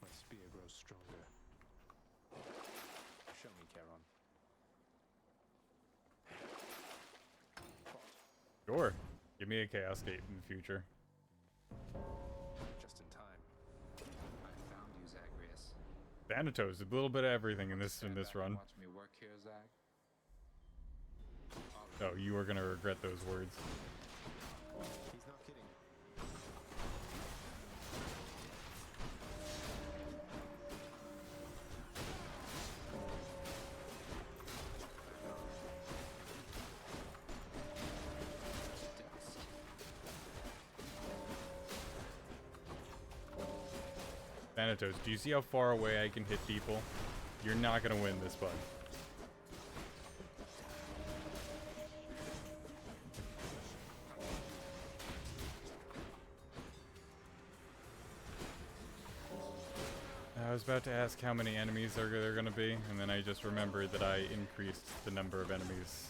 My spear grows stronger. Show me, Charon. Sure. Give me a Chaos Gate in the future. Just in time. I found you, Zagreus. Thanatos, a little bit of everything in this run. Watch me work here, Zag. Oh, you are gonna regret those words. He's not kidding. Thanatos, do you see how far away I can hit people? You're not gonna win this, bud. I was about to ask how many enemies there gonna be, and then I just remembered that I increased the number of enemies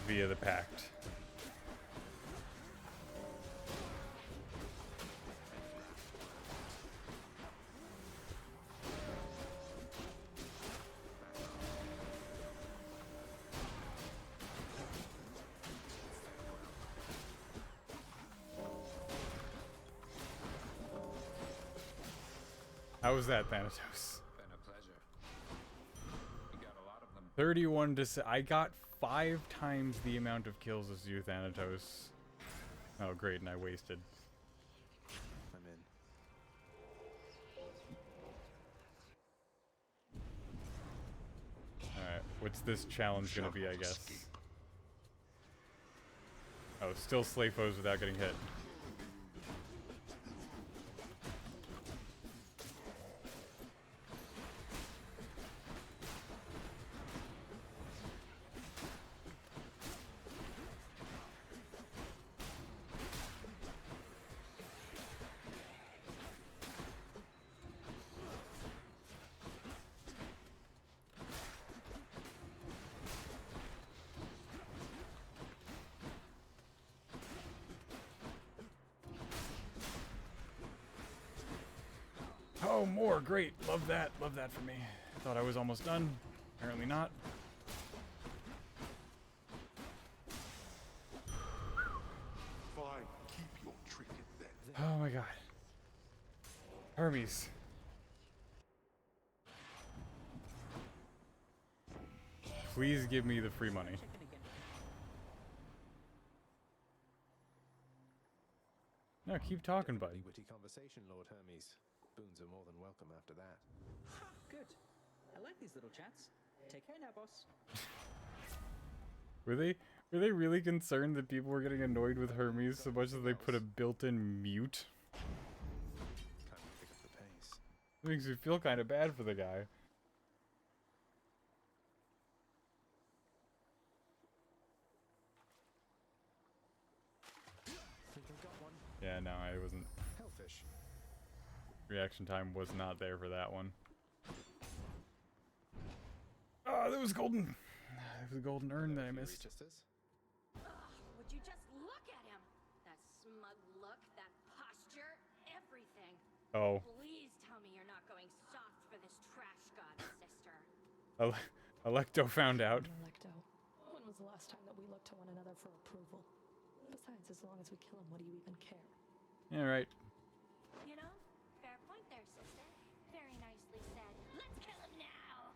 via the pact. How was that, Thanatos? Been a pleasure. You got a lot of them. 31 to... I got 5 times the amount of kills as you, Thanatos. Oh, great, and I wasted. I'm in. Alright, what's this challenge gonna be, I guess? Oh, still slay foes without getting hit. Oh, more. Great. Love that. Love that for me. I thought I was almost done. Apparently not. Fine, keep your trinket then. Oh my god. Hermes. Please give me the free money. No, keep talking, buddy. Witty conversation, Lord Hermes. Boons are more than welcome after that. Good. I like these little chats. Take care now, boss. Were they really concerned that people were getting annoyed with Hermes so much that they put a built-in mute? Time to pick up the pace. It makes me feel kind of bad for the guy. Think I got one. Yeah, no, I wasn't. Hellfish. Reaction time was not there for that one. Ah, that was golden. That was a golden urn that I missed. Would you just look at him? That smug look, that posture, everything. Oh. Please tell me you're not going soft for this trash god, sister. Electo found out. Electo, when was the last time that we looked to one another for approval? Besides, as long as we kill him, what do you even care? Yeah, right. You know, fair point there, sister. Very nicely said. Let's kill him now.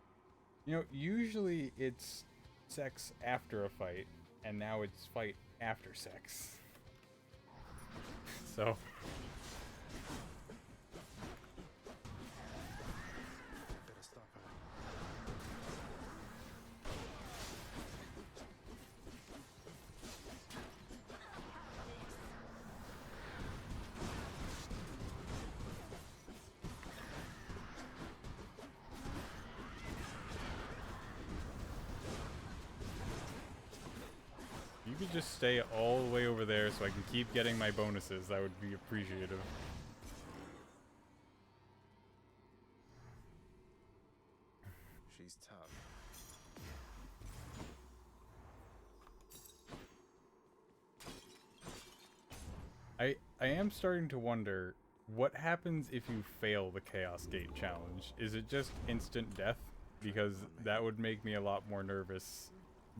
You know, usually it's sex after a fight, and now it's fight after sex. So. Better stop her. You could just stay all the way over there so I can keep getting my bonuses. That would be appreciative. She's tough. I am starting to wonder what happens if you fail the Chaos Gate challenge. Is it just instant death? Because that would make me a lot more nervous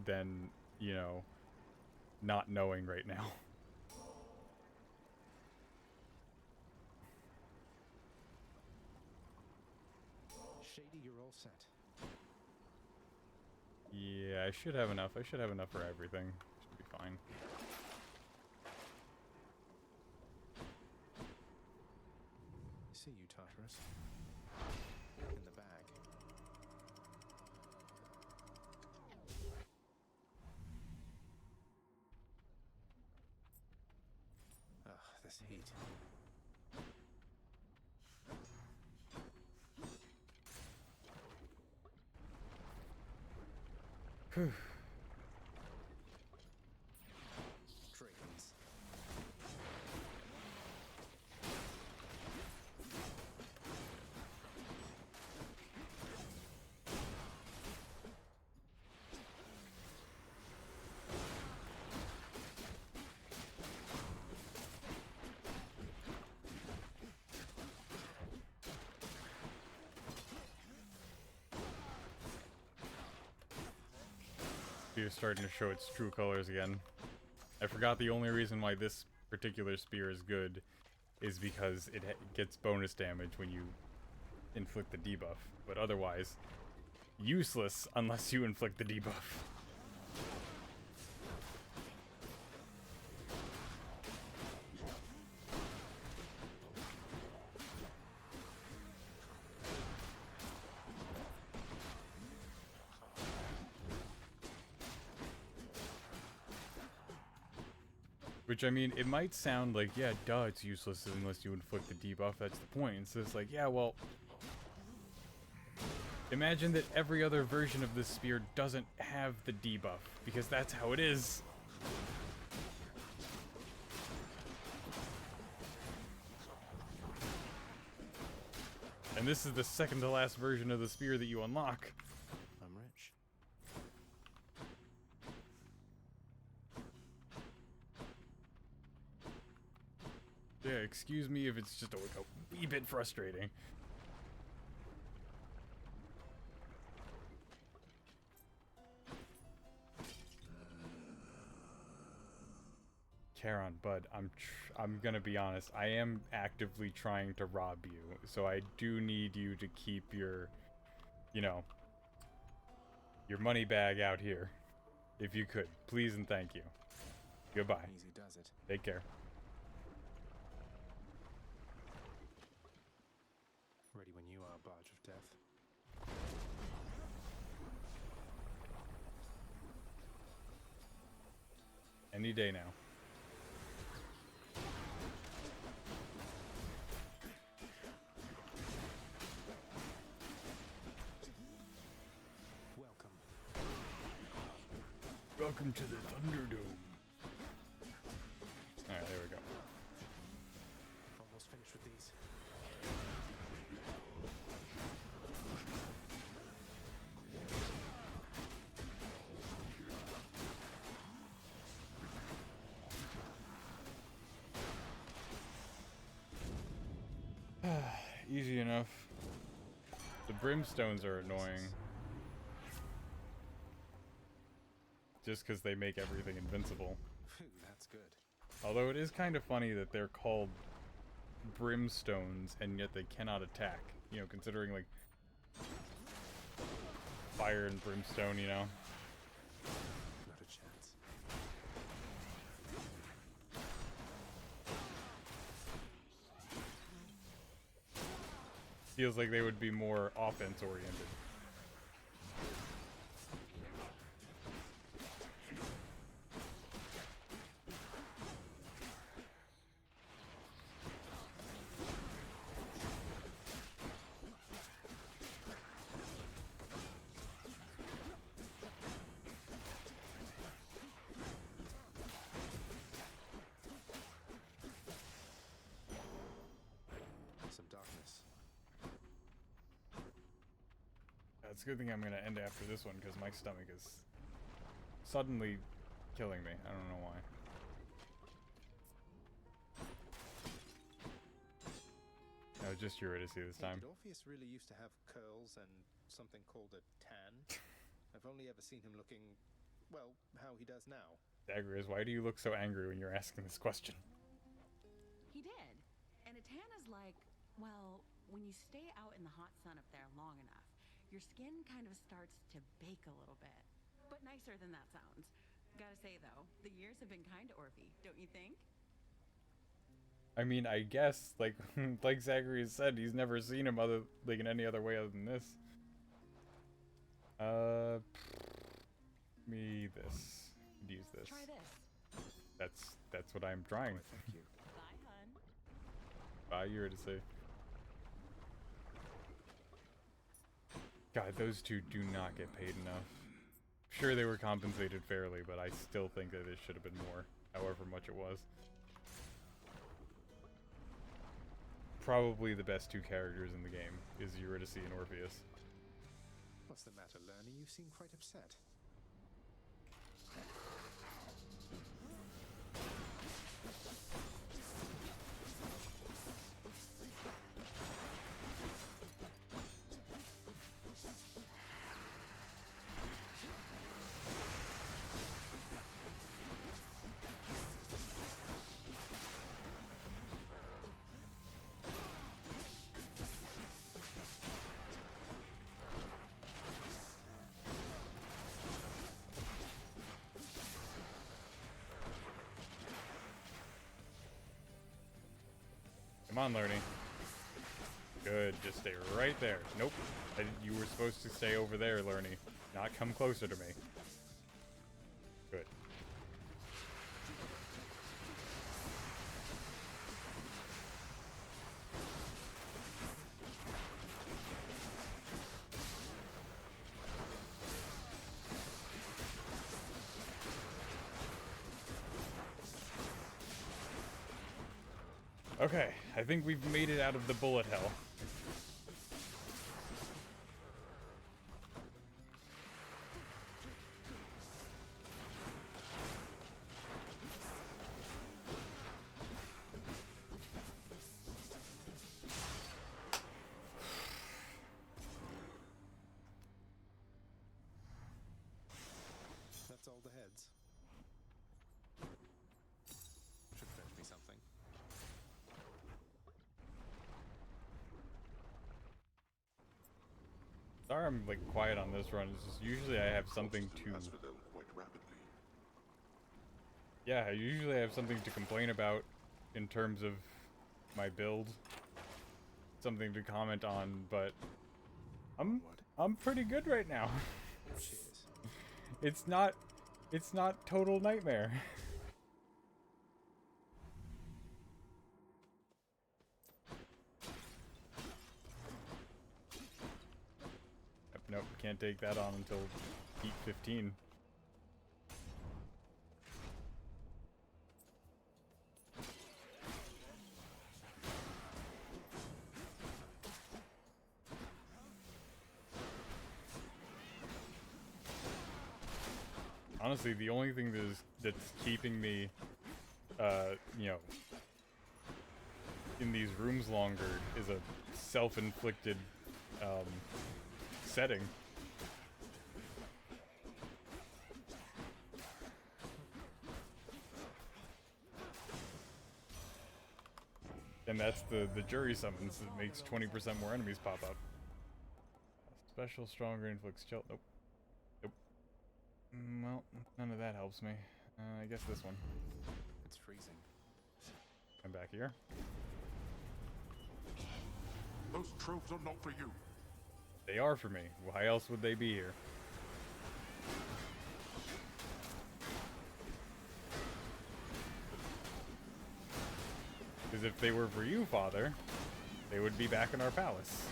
than, you know, not knowing right now. Shady, you're all set. Yeah, I should have enough. I should have enough for everything. Should be fine. See you, Tartarus. In the bag. Ugh, this heat. Whew. Dragons. Spear's starting to show its true colors again. I forgot the only reason why this particular spear is good is because it gets bonus damage when you inflict the debuff, but otherwise useless unless you inflict the debuff. Which, I mean, it might sound like, yeah, duh, it's useless unless you inflict the debuff, that's the point. So it's like, yeah, well, imagine that every other version of this spear doesn't have the debuff, because that's how it is. And this is the second to last version of the spear that you unlock. I'm rich. Yeah, excuse me if it's just a wee bit frustrating. Charon, bud, I'm gonna be honest. I am actively trying to rob you, so I do need you to keep your, you know, your money bag out here, if you could, please and thank you. Goodbye. Easy does it. Take care. Ready when you are, Barge of Death. Any day now. Welcome. Welcome to the Thunderdome. Alright, there we go. Almost finished with these. brimstones are annoying. Just because they make everything invincible. Phew, that's good. Although it is kind of funny that they're called brimstones and yet they cannot attack. You know, considering like fire and brimstone, you know. Not a chance. Feels like they would be more offense oriented. Some darkness. It's a good thing I'm gonna end after this one because my stomach is suddenly killing me. I don't know why. No, just Eurydice this time. Did Orpheus really used to have curls and something called a tan? I've only ever seen him looking, well, how he does now. Zagreus, why do you look so angry when you're asking this question? He did. And a tan is like, well, when you stay out in the hot sun up there long enough, your skin kind of starts to bake a little bit. But nicer than that sounds. Gotta say though, the years have been kind to Orphe, don't you think? I mean, I guess, like, like Zagreus said, he's never seen him in any other way other than this. Me this. Use this. Try this. That's what I'm trying. Oh, thank you. Bye, hun. Bye, Eurydice. God, those two do not get paid enough. Sure, they were compensated fairly, but I still think that it should have been more, however much it was. Probably the best two characters in the game is Eurydice and Orpheus. What's the matter, Lernie? You seem quite upset. Come on, Lernie. Good, just stay right there. Nope. You were supposed to stay over there, Lernie. Not come closer to me. Good. Okay, I think we've made it out of the bullet hell. That's all the heads. Should fetch me something. Sorry I'm like quiet on this run. It's just usually I have something to... Quite rapidly. Yeah, I usually have something to complain about in terms of my build. Something to comment on, but I'm pretty good right now. It's not total nightmare. Nope, can't take that on until heat 15. Honestly, the only thing that's keeping me, you know, in these rooms longer is a self-inflicted setting. And that's the jury summons that makes 20% more enemies pop up. Special, stronger, inflicts chill. Nope. Nope. Well, none of that helps me. I guess this one. It's freezing. Come back here. Those tropes are not for you. They are for me. Why else would they be here? Because if they were for you, Father, they would be back in our palace.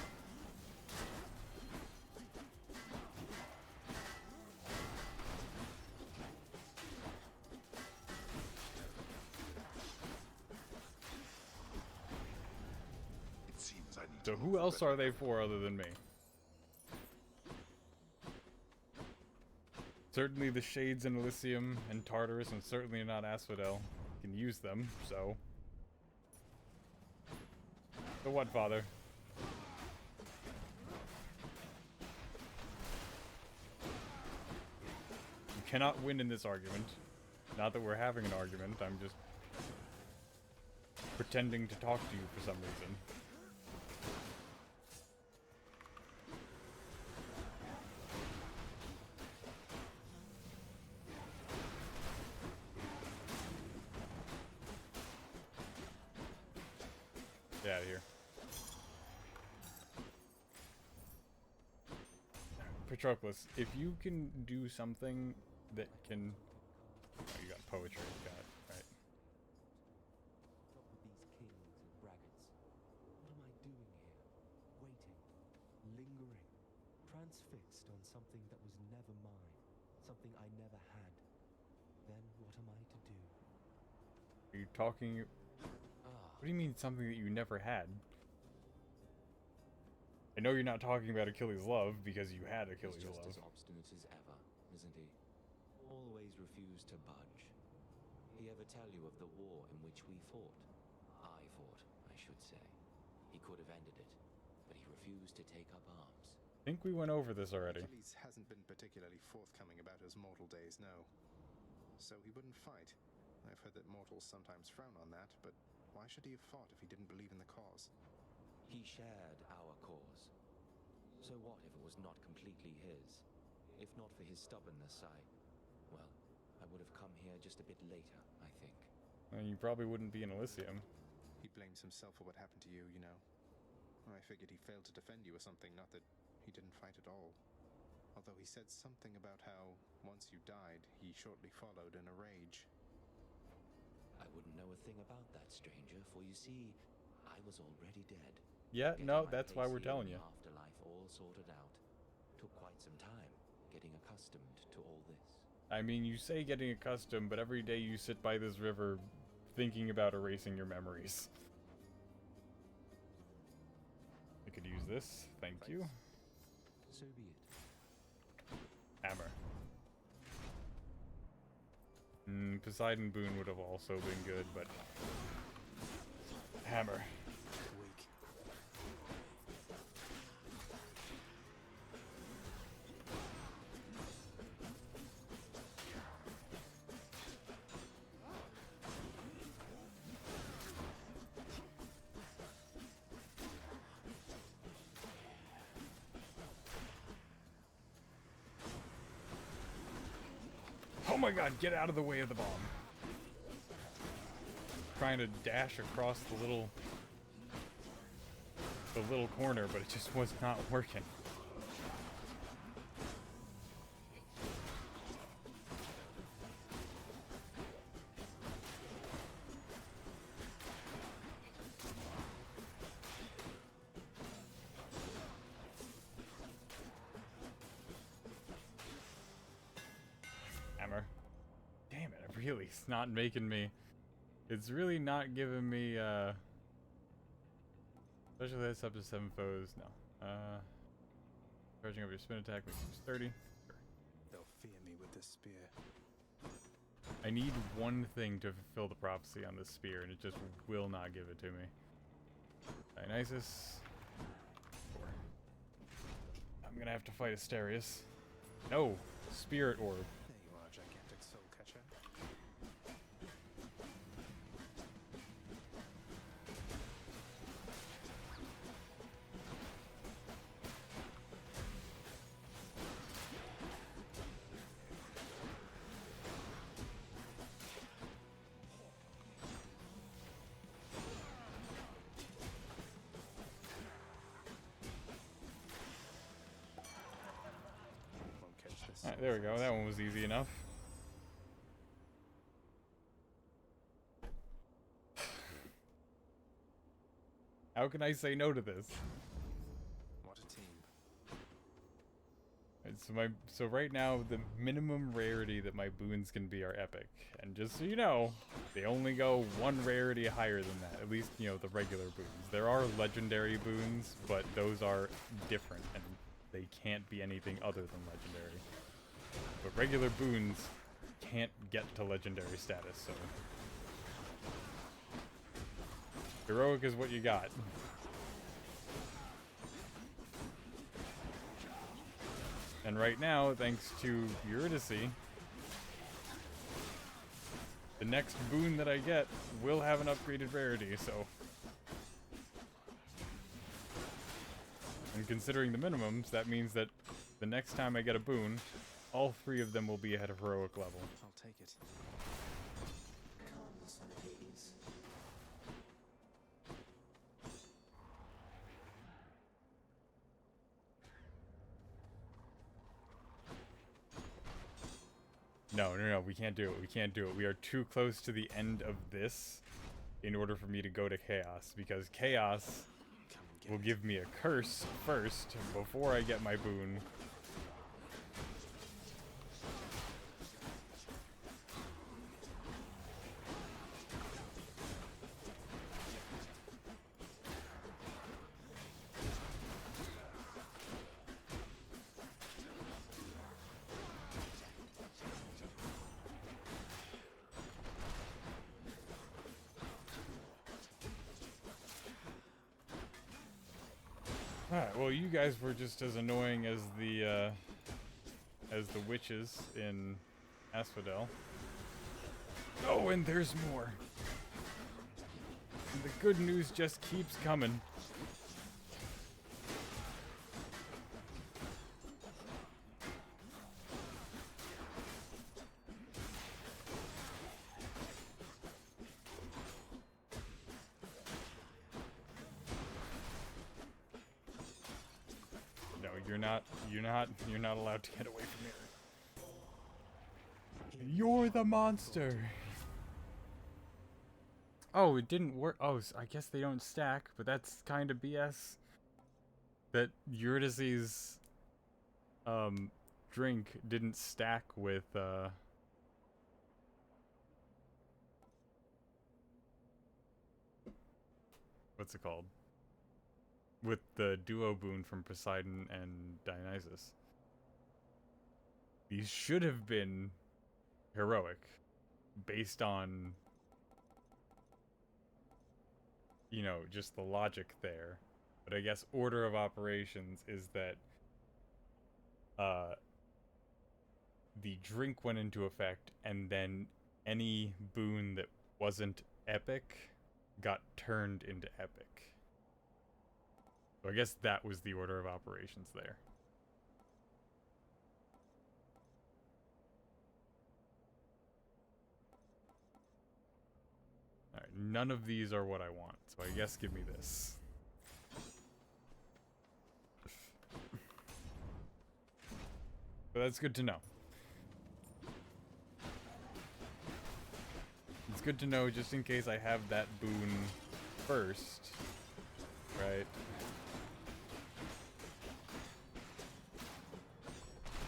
It seems I need So who else are they for other than me? Certainly the Shades in Elysium and Tartarus, and certainly not Asphodel can use them, so... So what, Father? You cannot win in this argument. Not that we're having an argument, I'm just pretending to talk to you for some reason. Get out of here. Patroclus, if you can do something that can... Oh, you got poetry, got it, right. Stop with these kings and braggarts. What am I doing here? Waiting, lingering, transfixed on something that was never mine, something I never had. Then what am I to do? Are you talking... What do you mean something that you never had? I know you're not talking about Achilles' love, because you had Achilles' He's just love. as obstinate as ever, isn't he? Always refused to budge. He ever tell you of the war in which we fought? I fought, I should say. He could have ended it, but he refused to take up arms. I think we went over this already. Achilles hasn't been particularly forthcoming about his mortal days, no. So he wouldn't fight. I've heard that mortals sometimes frown on that, but why should he have fought if he didn't believe in the cause? He shared our cause. So what if it was not completely his? If not for his stubbornness, well, I would have come here just a bit later, I think. And you probably wouldn't be in Elysium. He blames himself for what happened to you, you know. I figured he failed to defend you or something, not that he didn't fight at all. Although he said something about how, once you died, he shortly followed in a rage. I wouldn't know a thing about that, stranger, for you see, I was already dead. Yeah, Getting no, my that's why place we're here telling in you. the afterlife all sorted out. Took quite some time, getting accustomed to all this. I mean, you say getting accustomed, but every day you sit by this river thinking about erasing your memories. I could use this. Thank you. So be it. Hammer. Poseidon Boon would have also been good, but... Hammer. Oh my god, get out of the way of the bomb. Trying to dash across the little corner, but it just was not working. Hammer. Damn it, really, it's not making me... It's really not giving me, Especially that's up to 7 foes, no. Charging up your spin attack makes you 30. They'll fear me with this spear. I need one thing to fulfill the prophecy on this spear, and it just will not give it to me. Dionysus. 4. I'm gonna have to fight Asterius. No! Spirit Orb. There you are, gigantic soul catcher. Won't catch this. Alright, there we go. That one was easy enough. How can I say no to this? What a team. So right now the minimum rarity that my boons can be are epic, and just so you know, they only go one rarity higher than that. At least, you know, the regular boons. There are legendary boons, but those are different and they can't be anything other than legendary. But regular boons can't get to legendary status, so heroic is what you got. And right now, thanks to Eurydice, the next boon that I get will have an upgraded rarity, so. And considering the minimums, that means that the next time I get a boon, all 3 of them will be at a heroic level. I'll take it. Come, son of Hades. No, we can't do it. We can't do it. We are too close to the end of this in order for me to go to Chaos, because Chaos will give me a curse first before I get my boon. Alright, well, you guys were just as annoying as the witches in Asphodel. Oh, and there's more. And the good news just keeps coming. You're not allowed to get away from here. You're the monster. Oh, it didn't work. Oh, I guess they don't stack, but that's kind of BS. That Eurydice's drink didn't stack with what's it called? With the duo boon from Poseidon and Dionysus. These should have been heroic, based on, you know, just the logic there. But I guess order of operations is that the drink went into effect, and then any boon that wasn't epic got turned into epic. So I guess that was the order of operations there. Alright, none of these are what I want, so I guess give me this. But that's good to know. It's good to know just in case I have that boon first, right?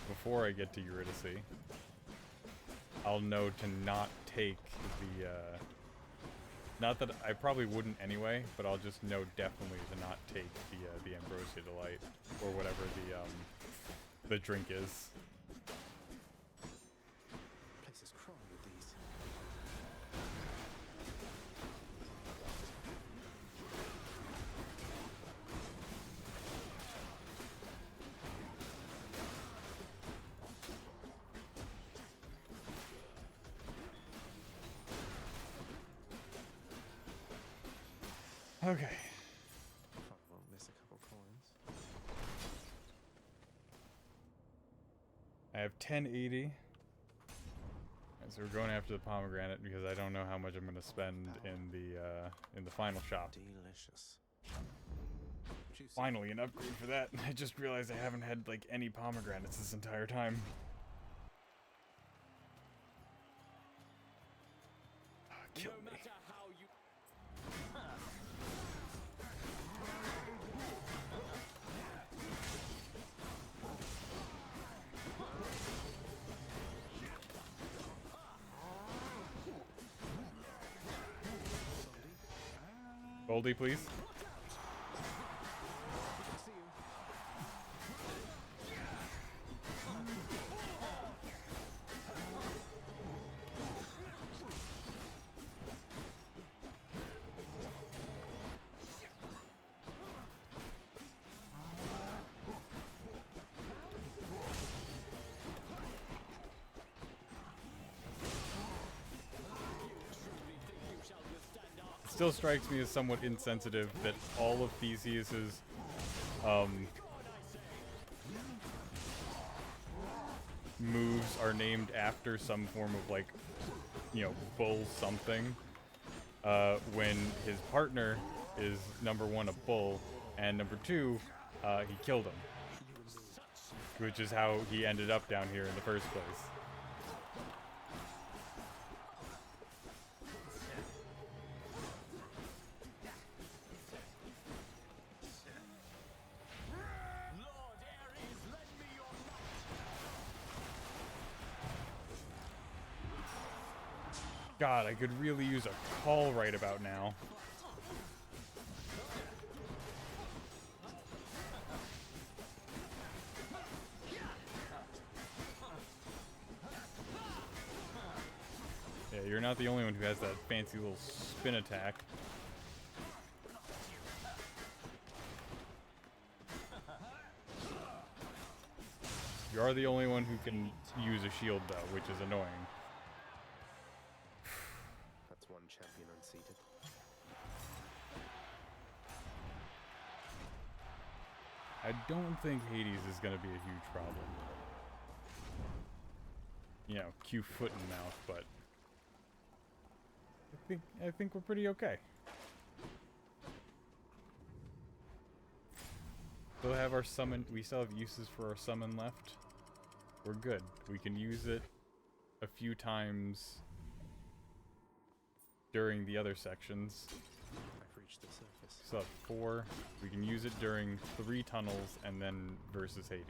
Before I get to Eurydice, I'll know to not take the, not that I probably wouldn't anyway, but I'll just know definitely to not take the Ambrosia Delight, or whatever the drink is. Place is crawling with these. Okay. Probably won't miss a couple coins. I have 1080. And so we're going after the pomegranate because I don't know how much I'm going to spend in the final shop. Delicious. Finally, an upgrade for that. I just realized I haven't had like any pomegranates this entire time. Kill me. Goldie, please. Still strikes me as somewhat insensitive that all of Theseus's moves are named after some form of like, you know, bull something, when his partner is number one a bull and number two he killed him, which is how he ended up down here in the first place. God, I could really use a call right about now. Yeah, you're not the only one who has that fancy little spin attack. You are the only one who can use a shield though, which is annoying. That's one champion unseated. I don't think Hades is going to be a huge problem. You know, cue foot and mouth, but I think we're pretty okay. Still have our summon. We still have uses for our summon left. We're good. We can use it a few times during the other sections. I've reached the surface. So 4. We can use it during 3 tunnels and then versus Hades.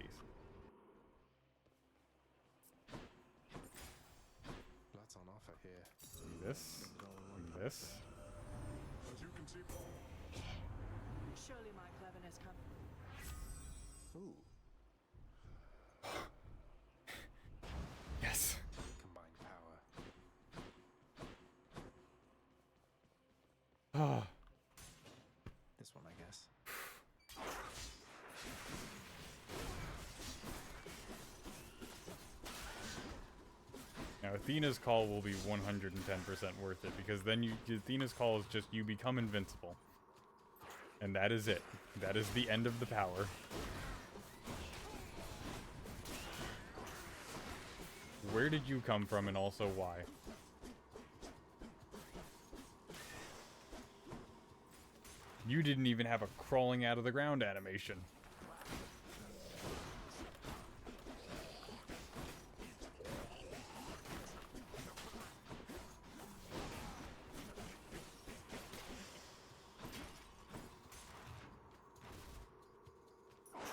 Lots on offer here. This. And this. As you can see. Surely my cleverness comes. Ooh. Yes. Combined power. Ah. This one, I guess. Now Athena's call will be 110% worth it, because then Athena's call is just you become invincible. And that is it. That is the end of the power. Where did you come from and also why? You didn't even have a crawling out of the ground animation.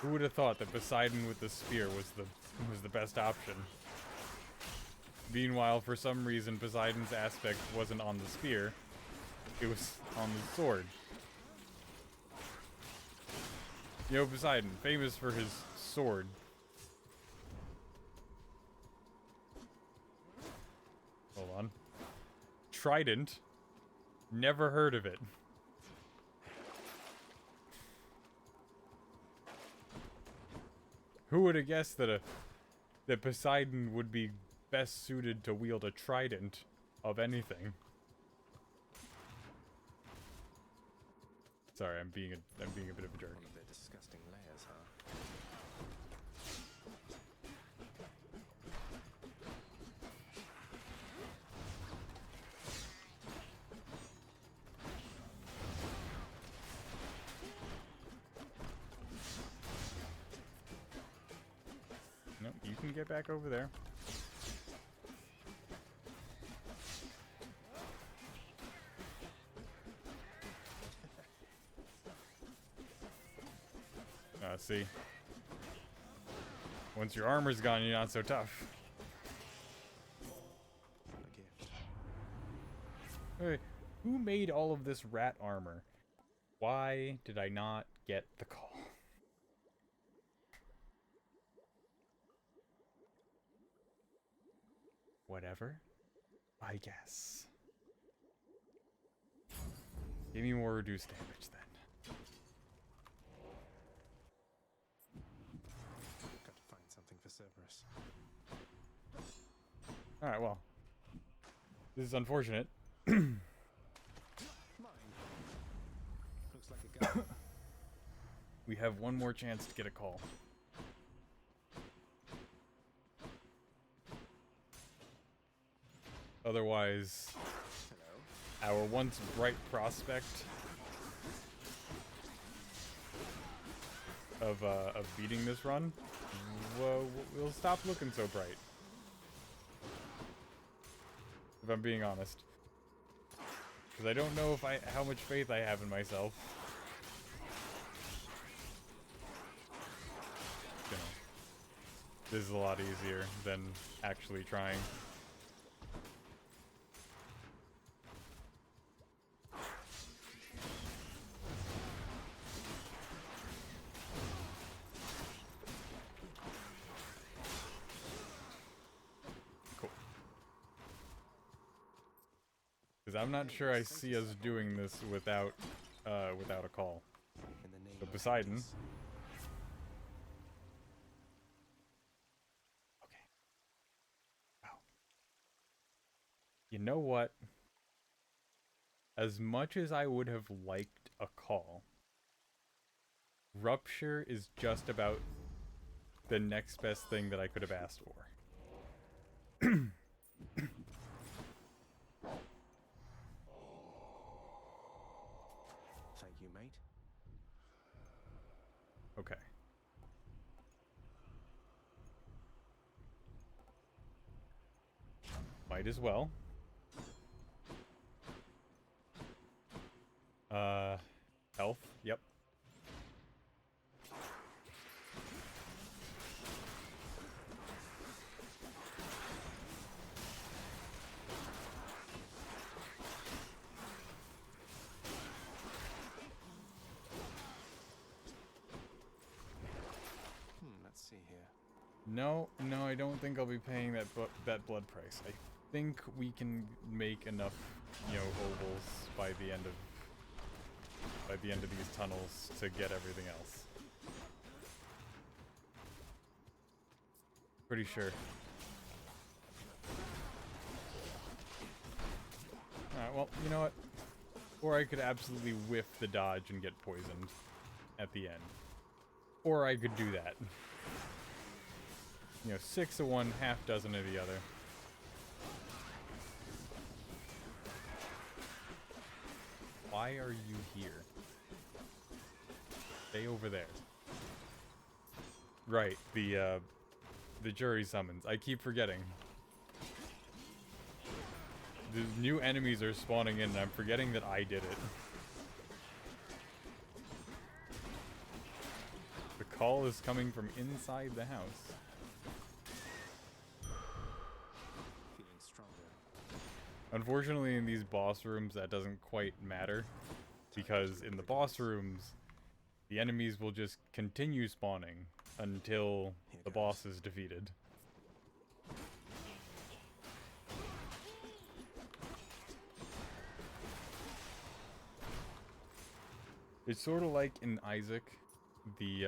Who would have thought that Poseidon with the spear was the best option? Meanwhile, for some reason, Poseidon's aspect wasn't on the spear. It was on the sword. You know, Poseidon, famous for his sword. Hold on. Trident. Never heard of it. Who would have guessed that that Poseidon would be best suited to wield a trident of anything? Sorry, I'm being a bit of a jerk. One of their disgusting layers, huh? Nope, you can get back over there. See. Once your armor's gone, you're not so tough. Hey, who made all of this rat armor? Why did I not get the call? Whatever. I guess. Give me more reduced damage then. Got to find something for Cerberus. Alright, well. This is unfortunate. Mine. Looks like a gun. We have one more chance to get a call. Otherwise, our once bright prospect of beating this run, will stop looking so bright. If I'm being honest. Because I don't know if how much faith I have in myself. You know, this is a lot easier than actually trying. Because I'm not sure I see us doing this without a call. So Poseidon. Okay. Wow. You know what? As much as I would have liked a call, Rupture is just about the next best thing that I could have asked for. Thank you, mate. Okay. Might as well. Health, yep. Let's see here. No, I don't think I'll be paying that blood price. I think we can make enough, ovals by the end of these tunnels to get everything else. Pretty sure. Alright, well, you know what? Or I could absolutely whiff the dodge and get poisoned at the end. Or I could do that. 6 of one, half dozen of the other. Why are you here? Stay over there. Right, the jury summons. I keep forgetting. The new enemies are spawning in and I'm forgetting that I did it. The call is coming from inside the house. Feeling stronger. Unfortunately, in these boss rooms, that doesn't quite matter. Because in the boss rooms, the enemies will just continue spawning until the boss is defeated. It's sort of like in Isaac, the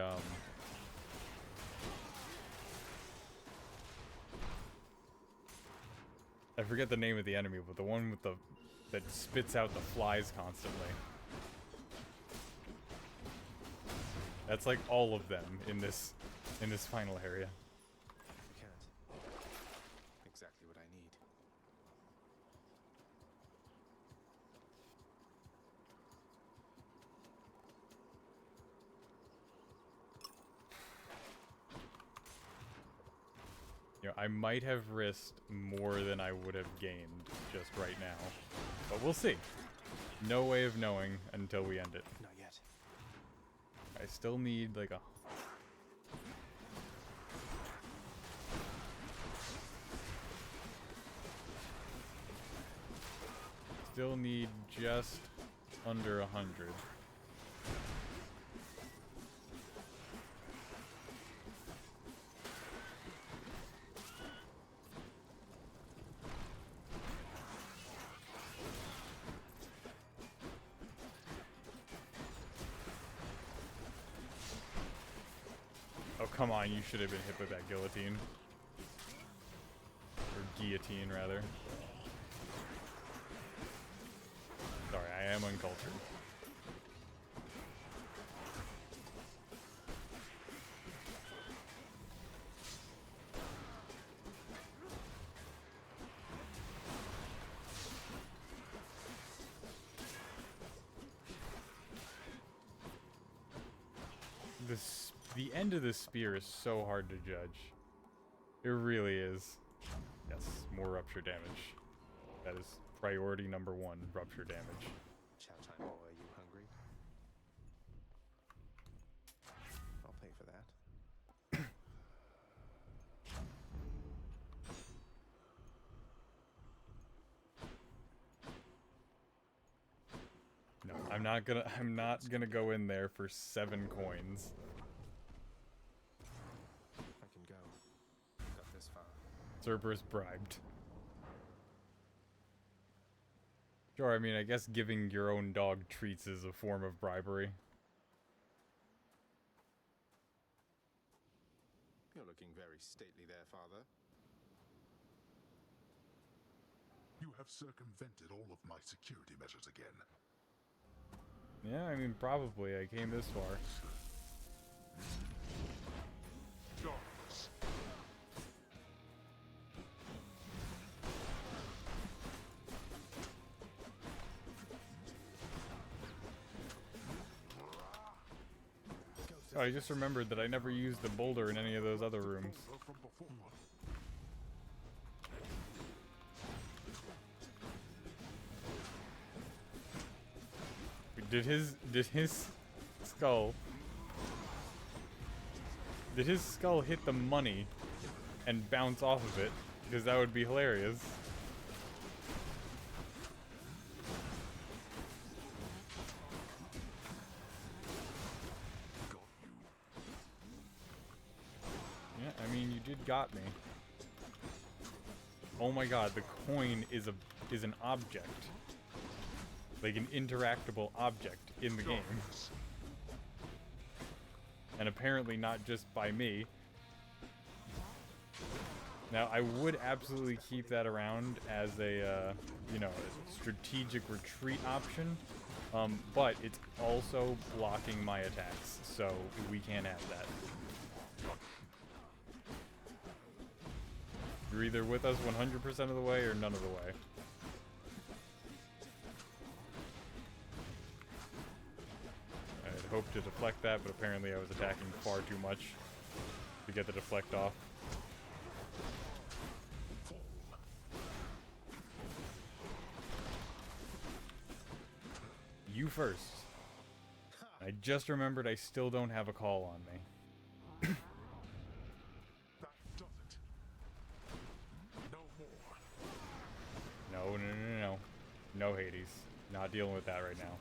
I forget the name of the enemy, but the one with that spits out the flies constantly. That's like all of them in this final area. You can't. Exactly what I need. You know, I might have risked more than I would have gained just right now. But we'll see. No way of knowing until we end it. Not yet. I still need like a... Still need just under 100. Oh, come on, you should have been hit with that guillotine. Or guillotine, rather. Sorry, I am uncultured. The end of the spear is so hard to judge. It really is. Yes, more rupture damage. That is priority number 1, rupture damage. Chow time, boy, are you hungry? I'll pay for that. No, I'm not gonna go in there for 7 coins. I can go. Got this far. Cerberus bribed. Sure, I mean, I guess giving your own dog treats is a form of bribery. You're looking very stately there, Father. You have circumvented all of my security measures again. Yeah, I mean, probably. I came this far. Darkness. Oh, I just remembered that I never used the boulder in any of those other rooms. Did his skull hit the money and bounce off of it? Because that would be hilarious. Yeah, I mean, you did got me. Oh my god, the coin is an object. Like an interactable object in the game. And apparently not just by me. Now, I would absolutely keep that around as a, you know, a strategic retreat option. But it's also blocking my attacks, so we can't have that. You're either with us 100% of the way or none of the way. Hope to deflect that, but apparently I was attacking far too much to get the deflect off. You first. I just remembered I still don't have a call on me. That does it. No more. No. No, Hades. Not dealing with that right now.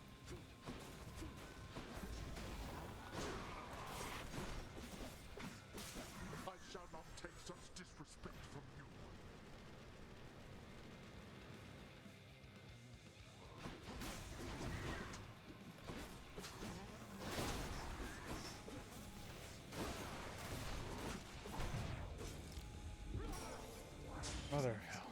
I shall not take such disrespect from you. Mother of hell.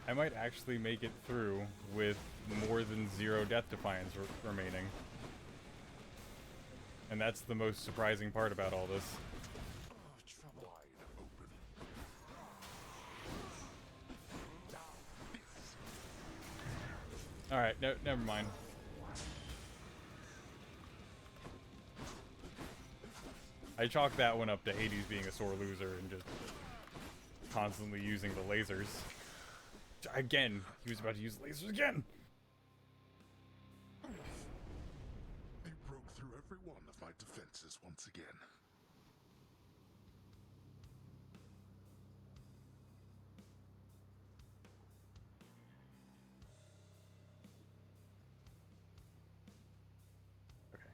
I might actually make it through with more than 0 Death Defiance remaining. And that's the most surprising part about all this. Alright, no, never mind. I chalked that one up to Hades being a sore loser and just constantly using the lasers. Again, he was about to use lasers again! They broke through every one of my defenses once again. Okay.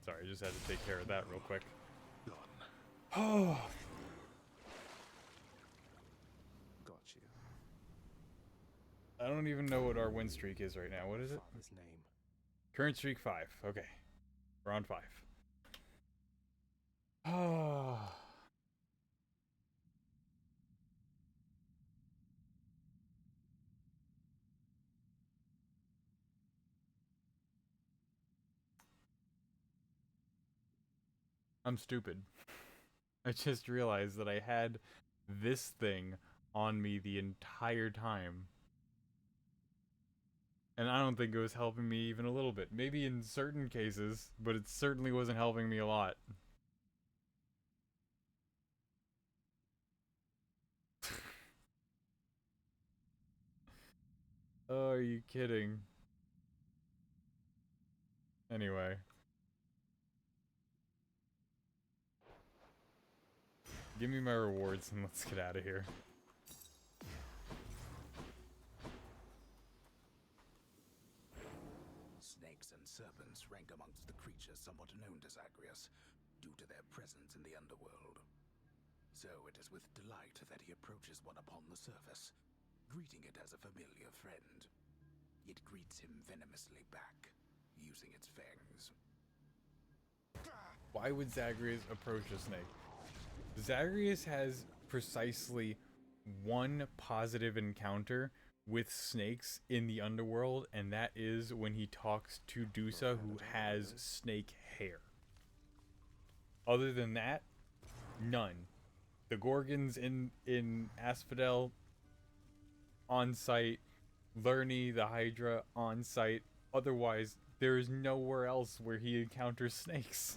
Sorry, I just had to take care of that real quick. Got you. I don't even know what our win streak is right now. What is it? Father's name. Current streak 5. Okay. We're on 5. Oh. I'm stupid. I just realized that I had this thing on me the entire time. And I don't think it was helping me even a little bit. Maybe in certain cases, but it certainly wasn't helping me a lot. Oh, are you kidding? Anyway. Give me my rewards and let's get out of here. Snakes and serpents rank amongst the creatures somewhat known to Zagreus, due to their presence in the underworld. So it is with delight that he approaches one upon the surface, greeting it as a familiar friend. It greets him venomously back, using its fangs. Why would Zagreus approach a snake? Zagreus has precisely one positive encounter with snakes in the underworld, and that is when he talks to Dusa, who has snake hair. Other than that, none. The Gorgons in Asphodel, on site. Lerny, the Hydra, on site. Otherwise, there is nowhere else where he encounters snakes.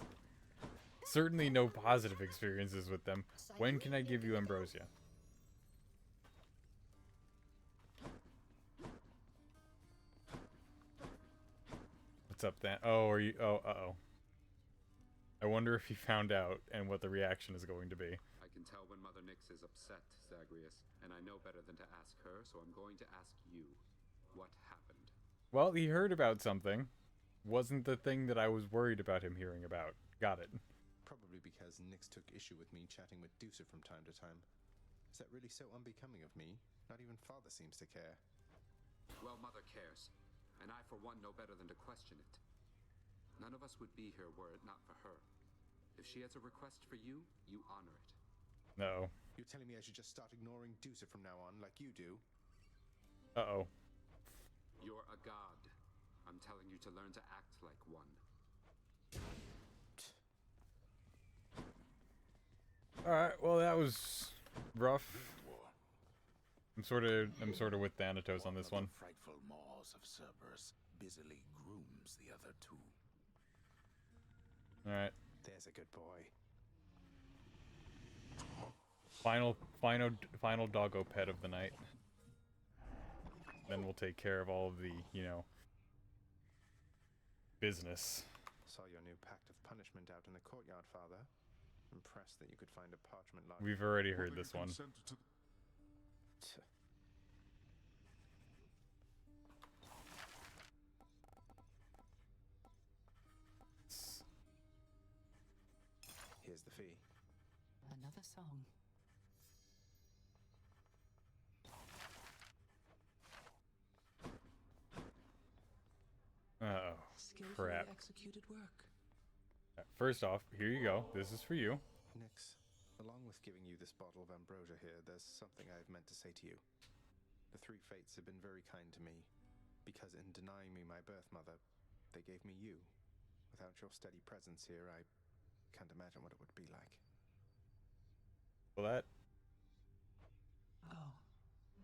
Certainly no positive experiences with them. When can I give you Ambrosia? What's up, Dan? Oh, are you? Oh, uh-oh. I wonder if he found out and what the reaction is going to be. I can tell when Mother Nyx is upset, Zagreus, and I know better than to ask her, so I'm going to ask you. What happened? Well, he heard about something. Wasn't the thing that I was worried about him hearing about. Got it. Probably because Nyx took issue with me chatting with Dusa from time to time. Is that really so unbecoming of me? Not even Father seems to care. Well, Mother cares, and I for one know better than to question it. None of us would be here were it not for her. If she has a request for you, you honor it. No. You're telling me I should just start ignoring Dusa from now on, like you do? Uh-oh. You're a god. I'm telling you to learn to act like one. Alright, well that was rough. I'm sort of with Thanatos on this one. The frightful maws of Cerberus busily grooms the other two. Alright. There's a good boy. Final doggo pet of the night. Then we'll take care of all of the, you know, business. Saw your new pact of punishment out in the courtyard, Father. Impressed that you could find a parchment log. We've already heard this one. Here's the fee. Another song. Oh, crap. Executed work. First off, here you go. This is for you. Nyx, along with giving you this bottle of ambrosia here, there's something I've meant to say to you. The three fates have been very kind to me, because in denying me my birth mother, they gave me you. Without your steady presence here, I can't imagine what it would be like. Well, that... Oh,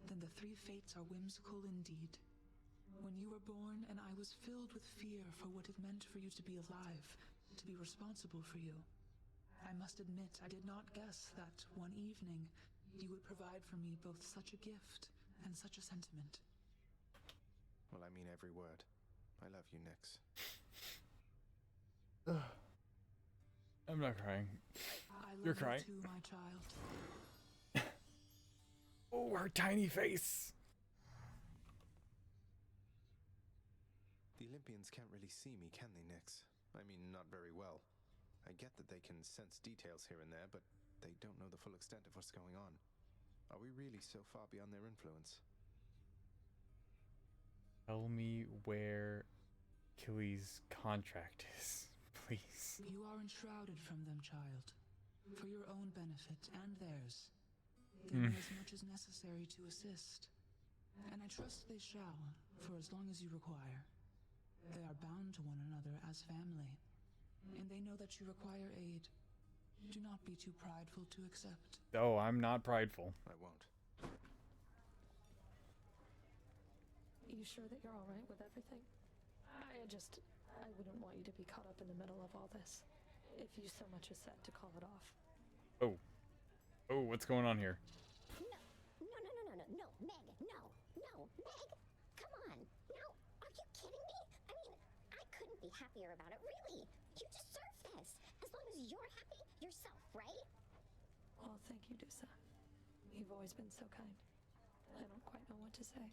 then the three fates are whimsical indeed. When you were born, and I was filled with fear for what it meant for you to be alive, to be responsible for you. I must admit, I did not guess that one evening you would provide for me both such a gift and such a sentiment. Well, I mean every word. I love you, Nyx. I'm not crying. I love You're crying. you too, my child. Oh, her tiny face. The Olympians can't really see me, can they, Nyx? I mean, not very well. I get that they can sense details here and there, but they don't know the full extent of what's going on. Are we really so far beyond their influence? Tell me where Achilles' contract is, please. You are enshrouded from them, child. For your own benefit and theirs. They do as much as necessary to assist. And I trust they shall, for as long as you require. They are bound to one another as family. And they know that you require aid. Do not be too prideful to accept. Oh, I'm not prideful. I won't. You sure that you're alright with everything? I wouldn't want you to be caught up in the middle of all this. If you so much as said to call it off. Oh. Oh, what's going on here? No, Meg, no, Meg, come on. No, are you kidding me? I mean, I couldn't be happier about it, really. You deserve this. As long as you're happy yourself, right? Well, thank you, Dusa. You've always been so kind. I don't quite know what to say.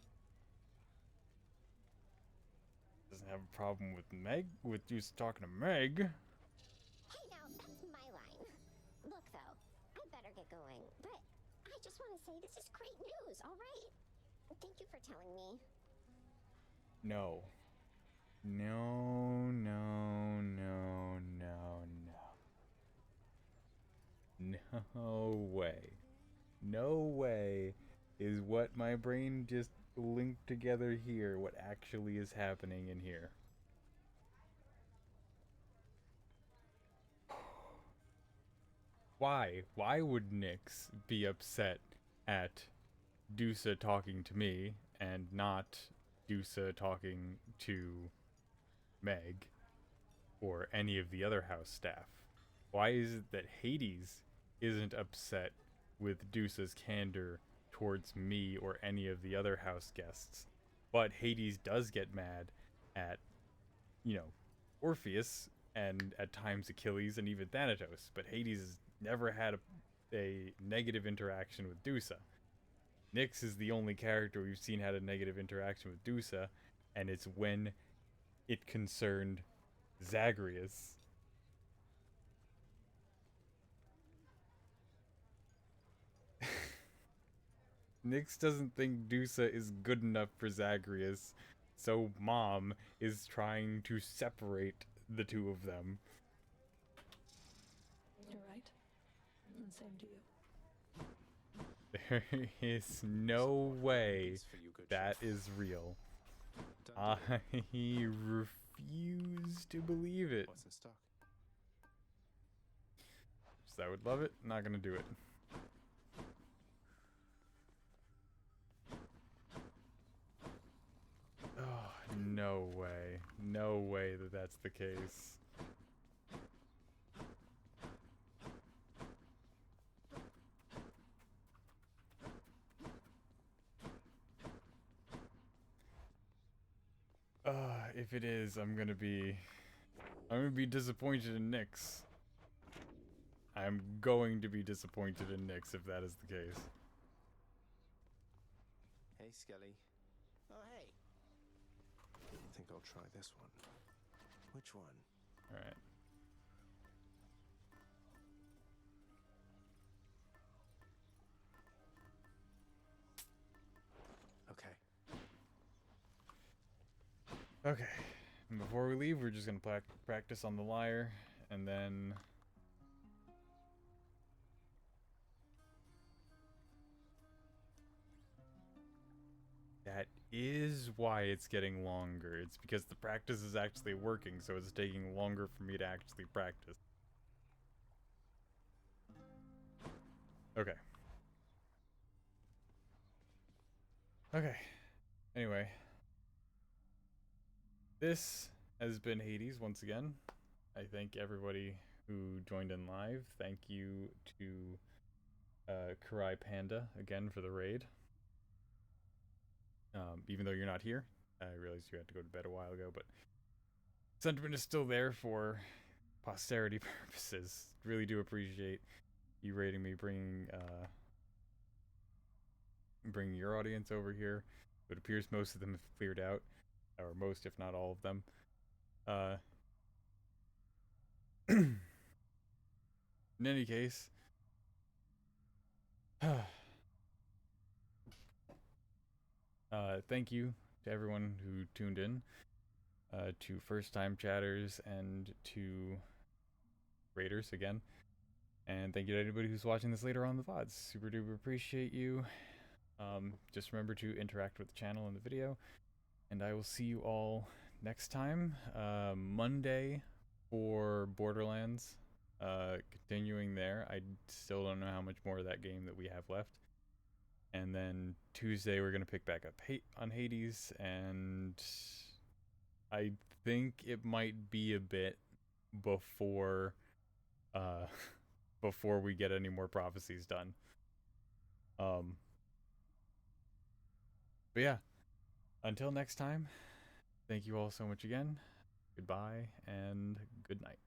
Doesn't have a problem with Meg, with you talking to Meg. Hey, now, that's my line. Look, though, I better get going, but I just want to say this is great news, all right? Thank you for telling me. No. No, no, no, no, no. No way. No way is what my brain just linked together here, what actually is happening in here. Why? Why would Nyx be upset at Dusa talking to me and not Dusa talking to Meg or any of the other house staff? Why is it that Hades isn't upset with Dusa's candor towards me or any of the other house guests, but Hades does get mad at, you know, Orpheus and at times Achilles and even Thanatos, but Hades has never had a negative interaction with Dusa. Nyx is the only character we've seen had a negative interaction with Dusa, and it's when it concerned Zagreus. Nyx doesn't think Dusa is good enough for Zagreus, so Mom is trying to separate the two of them. You're right. And same to you. There is no way that is real. I refuse to believe it. What's in stock? So I would love it, not gonna do it. Oh, no way. No way that that's the case. If it is, I'm gonna be disappointed in Nyx. I'm going to be disappointed in Nyx if that is the case. Hey, Skelly. Oh, hey. I think I'll try this one. Which one? Alright. Okay. Okay. And before we leave, we're just gonna practice on the lyre, and then... that is why it's getting longer. It's because the practice is actually working, so it's taking longer for me to actually practice. Okay. Okay. Anyway. This has been Hades once again. I thank everybody who joined in live. Thank you to Karai Panda again for the raid. Even though you're not here, I realized you had to go to bed a while ago, but sentiment is still there for posterity purposes. Really do appreciate you rating me, bringing your audience over here. It appears most of them have cleared out, or most, if not all of them. In any case, thank you to everyone who tuned in, to first-time chatters and to raiders again. And thank you to anybody who's watching this later on the VODs. Super duper appreciate you. Just remember to interact with the channel in the video. And I will see you all next time. Monday for Borderlands. Continuing there. I still don't know how much more of that game that we have left. And then Tuesday we're going to pick back up on Hades. And I think it might be a bit before before we get any more prophecies done. But yeah, until next time, thank you all so much again. Goodbye and good night.